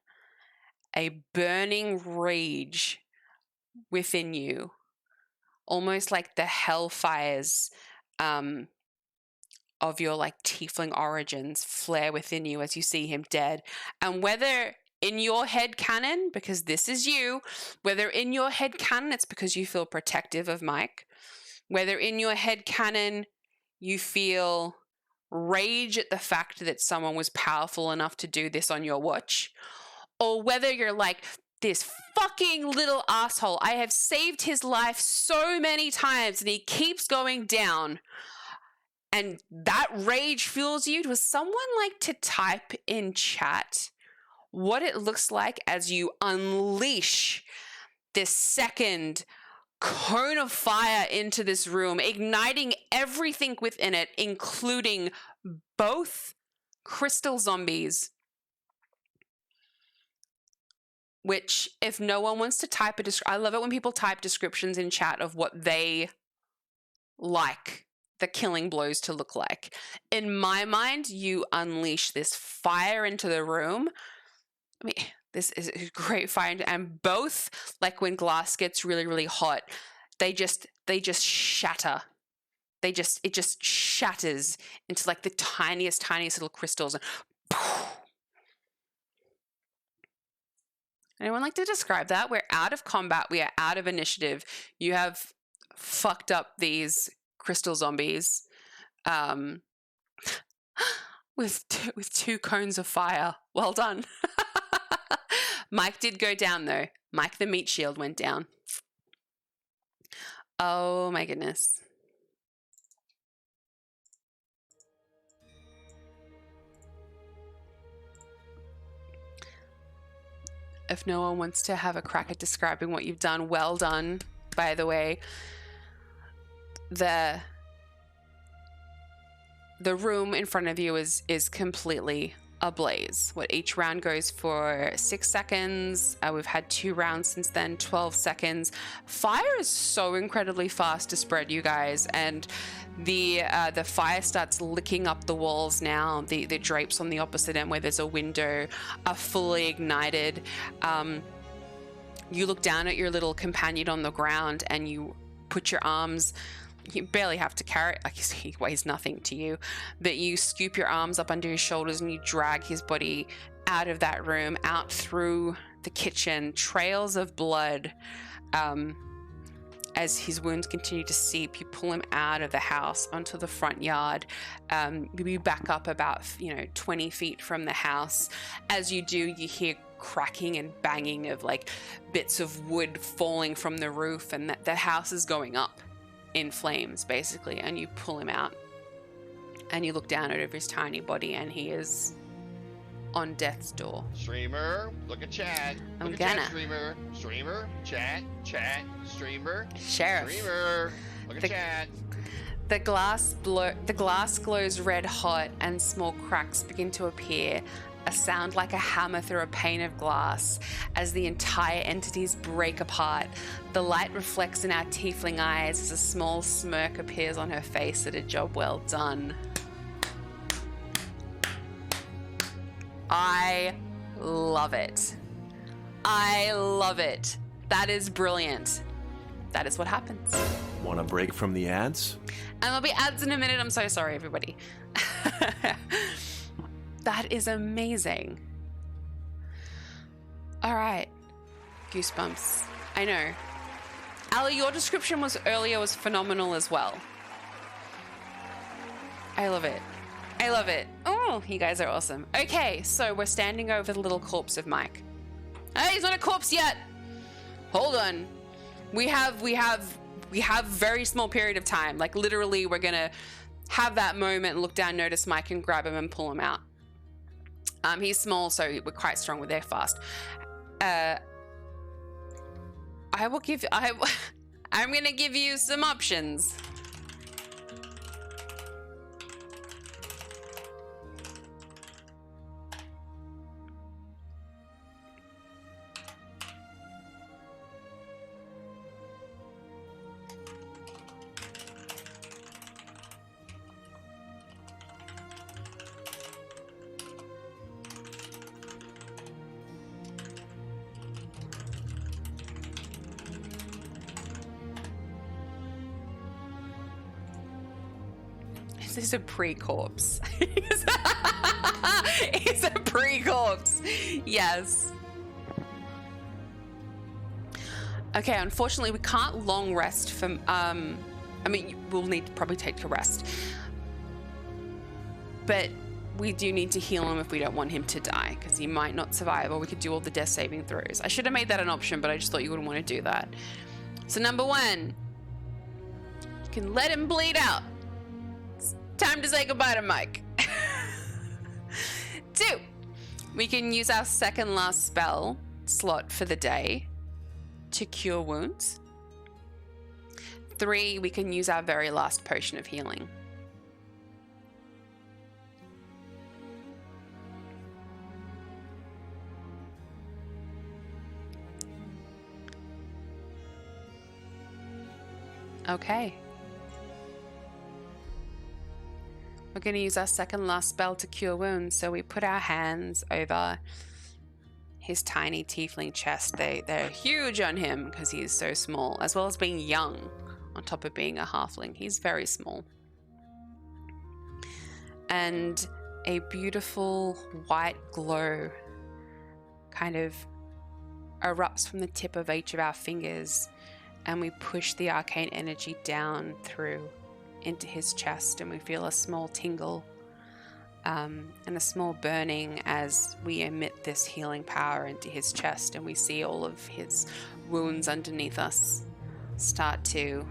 A: a burning rage within you, almost like the hellfires of your like tiefling origins flare within you as you see him dead. And whether in your head canon, because this is you, whether in your head canon it's because you feel protective of Mike, whether in your head canon you feel rage at the fact that someone was powerful enough to do this on your watch, or whether you're like, this fucking little asshole, I have saved his life so many times and he keeps going down, and that rage fuels you. Does someone like to type in chat what it looks like as you unleash this second cone of fire into this room, igniting everything within it, including both crystal zombies? Which, if no one wants to type I love it when people type descriptions in chat of what they like the killing blows to look like. In my mind, you unleash this fire into the room. I mean, this is a great fire, and both, like when glass gets really, really hot, they just shatter. It just shatters into like the tiniest little crystals, and poof. Anyone like to describe that? We're out of combat. We are out of initiative. You have fucked up these crystal zombies with two cones of fire. Well done. Mike did go down, though. Mike the meat shield went down. Oh, my goodness. If no one wants to have a crack at describing what you've done, well done, by the way. The room in front of you is completely ablaze. What each round goes for 6 seconds. We've had 2 rounds since then, 12 seconds. Fire is so incredibly fast to spread, you guys, and the fire starts licking up the walls now. The drapes on the opposite end where there's a window are fully ignited. You look down at your little companion on the ground and you put your arms, you barely have to carry it, like he weighs nothing to you, but you scoop your arms up under his shoulders and you drag his body out of that room, out through the kitchen, trails of blood. As his wounds continue to seep, you pull him out of the house onto the front yard. You back up about 20 feet from the house. As you do, you hear cracking and banging of like bits of wood falling from the roof, and the house is going up in flames basically. And you pull him out and you look down at his tiny body, and he is on death's door.
E: Streamer, look at chat.
A: I'm
E: look
A: gonna.
E: at chat, streamer, chat, streamer,
A: Sheriff.
E: streamer, look at chat.
A: The glass glows red hot, and small cracks begin to appear. A sound like a hammer through a pane of glass as the entire entities break apart. The light reflects in our tiefling eyes as a small smirk appears on her face at a job well done. I love it. I love it. That is brilliant. That is what happens.
B: Want a break from the ads?
A: And there'll be ads in a minute. I'm so sorry, everybody. That is amazing. All right. Goosebumps. I know. Ali, your description earlier was phenomenal as well. I love it. I love it. Oh, you guys are awesome. Okay, so we're standing over the little corpse of Mike. Hey, he's not a corpse yet. hold on. We have very small period of time. Like literally we're gonna have that moment, look down, notice Mike, and grab him and pull him out. He's small, so we're quite strong. We're there fast. I'm gonna give you some options. He's a pre-corpse. He's a pre-corpse. Yes. Okay, unfortunately we can't long rest from, I mean, we'll need to probably take a rest. But we do need to heal him if we don't want him to die, because he might not survive, or we could do all the death saving throws. I should have made that an option, but I just thought you wouldn't want to do that. So number 1, you can let him bleed out. Time to say goodbye to Mike. 2, we can use our second last spell slot for the day to cure wounds. 3, we can use our very last potion of healing. Okay. We're going to use our second last spell to cure wounds. So we put our hands over his tiny tiefling chest. They're huge on him because he is so small, as well as being young on top of being a halfling. He's very small. And a beautiful white glow kind of erupts from the tip of each of our fingers, and we push the arcane energy down through into his chest, and we feel a small tingle and a small burning as we emit this healing power into his chest, and we see all of his wounds underneath us start to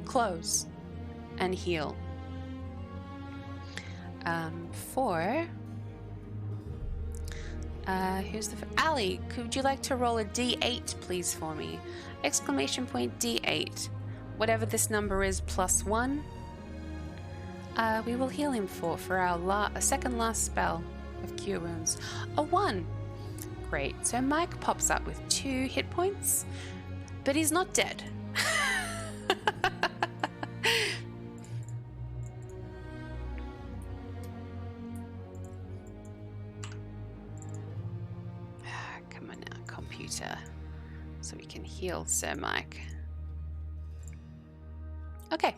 A: close and heal. 4. Here's the Ali, could you like to roll a d8 please for me? Exclamation point d8. Whatever this number is plus 1, we will heal him for our second last spell of cure wounds. A 1. Great. So Mike pops up with 2 hit points, but he's not dead. Come on now, computer, so we can heal Sir Mike. Okay.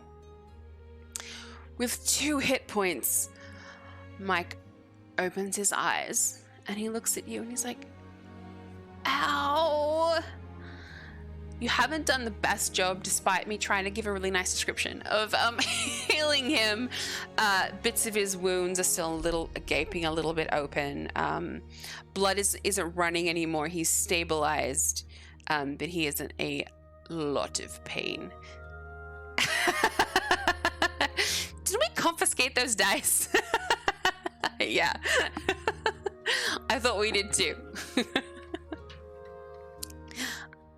A: With 2 hit points, Mike opens his eyes and he looks at you and he's like, ow! You haven't done the best job, despite me trying to give a really nice description of healing him. Bits of his wounds are still gaping a little bit open. Blood isn't running anymore. He's stabilized, but he is in a lot of pain. Did we confiscate those dice? Yeah. I thought we did too.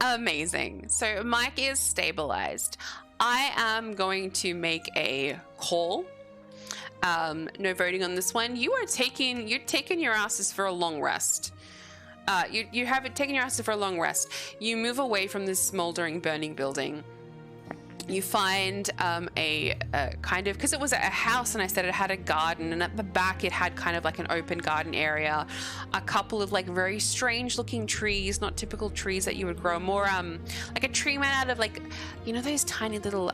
A: Amazing. So Mike is stabilized. I am going to make a call. No voting on this one. You're taking your asses for a long rest. You have taken your asses for a long rest. You move away from this smoldering, burning building. You find a kind of, because it was a house and I said it had a garden, and at the back it had kind of like an open garden area, a couple of like very strange looking trees, not typical trees that you would grow, more like a tree made out of like, you know, those tiny little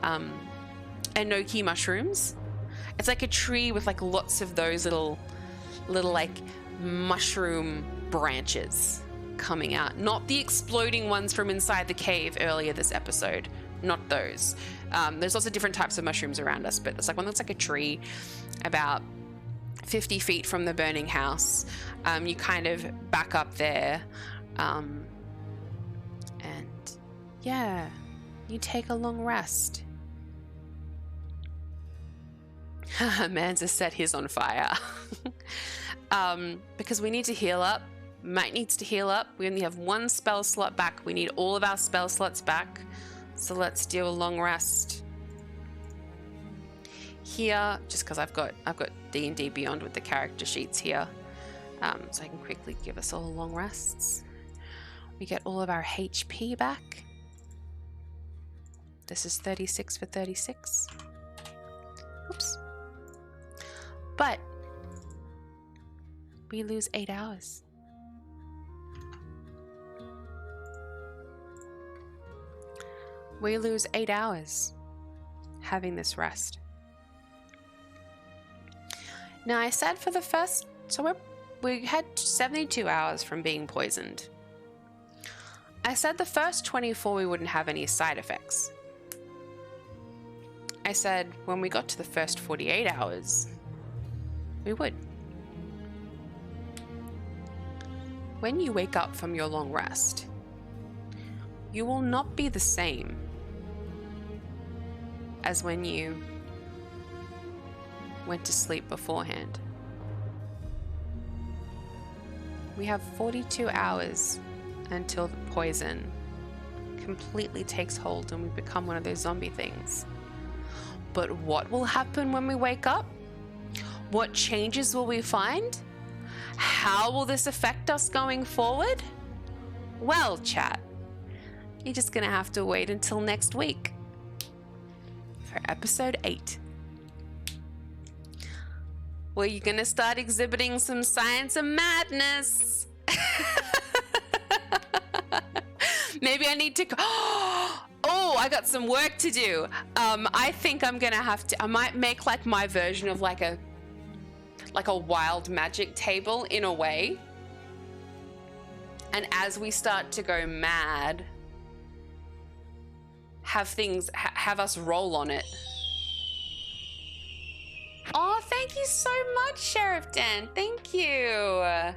A: enoki mushrooms. It's like a tree with like lots of those little like mushroom branches coming out, not the exploding ones from inside the cave earlier this episode. Not those. There's lots of different types of mushrooms around us, but it's like one that's like a tree about 50 feet from the burning house. You kind of back up there, and Yeah, you take a long rest. Man's has set his on fire. Because we need to heal up. Mike needs to heal up. We only have one spell slot back. We need all of our spell slots back. So let's do a long rest. Here, just because I've got D&D Beyond with the character sheets here. So I can quickly give us all long rests. We get all of our HP back. This is 36 for 36. Oops. But we lose 8 hours. We lose 8 hours having this rest. Now I said for the first, so we had 72 hours from being poisoned. I said the first 24 we wouldn't have any side effects. I said when we got to the first 48 hours, we would. When you wake up from your long rest, you will not be the same as when you went to sleep beforehand. We have 42 hours until the poison completely takes hold and we become one of those zombie things. But what will happen when we wake up? What changes will we find? How will this affect us going forward? Well, chat, you're just gonna have to wait until next week for episode 8. Where you're gonna start exhibiting some signs of madness. Maybe I need to oh, I got some work to do. I think I'm gonna have to, I might make like my version of like a wild magic table in a way. And as we start to go mad, have us roll on it. Oh, thank you so much, Sheriff Dan. Thank you.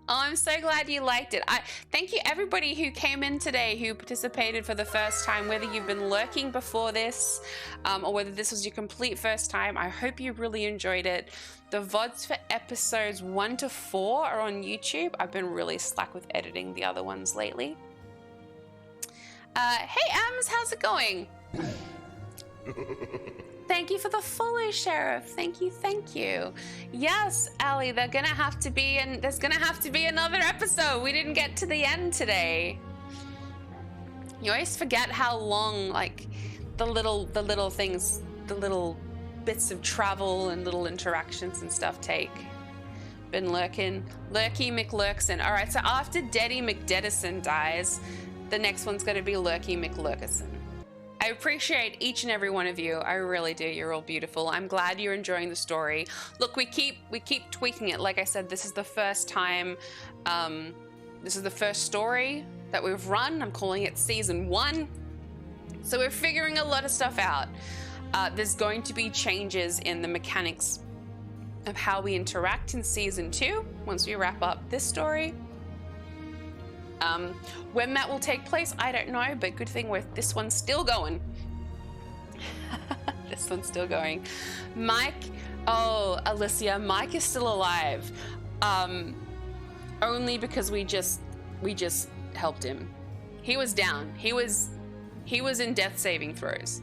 A: Oh, I'm so glad you liked it. Thank you everybody who came in today, who participated for the first time, whether you've been lurking before this, or whether this was your complete first time. I hope you really enjoyed it. The VODs for episodes 1 to 4 are on YouTube. I've been really slack with editing the other ones lately. Hey, Ams, how's it going? Thank you for the follow, Sheriff. Thank you, thank you. Yes, Allie, there's gonna have to be another episode. We didn't get to the end today. You always forget how long, like, the little things, the little bits of travel and little interactions and stuff take. Been lurky McLurkson. All right, so after Deddy McDedison dies, the next one's gonna be Lurky McLurkison. I appreciate each and every one of you. I really do. You're all beautiful. I'm glad you're enjoying the story. Look, we keep tweaking it. Like I said, this is the first time, this is the first story that we've run. I'm calling it season 1. So we're figuring a lot of stuff out. There's going to be changes in the mechanics of how we interact in season 2 once we wrap up this story. When that will take place, I don't know, but good thing this one's still going. This one's still going. Mike, oh, Alicia, Mike is still alive. Only because we just helped him. He was down. He was in death saving throes.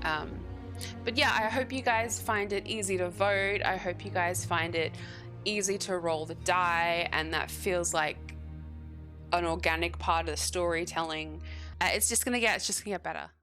A: But yeah, I hope you guys find it easy to vote. I hope you guys find it easy to roll the die, and that feels like an organic part of the storytelling. It's just gonna get better.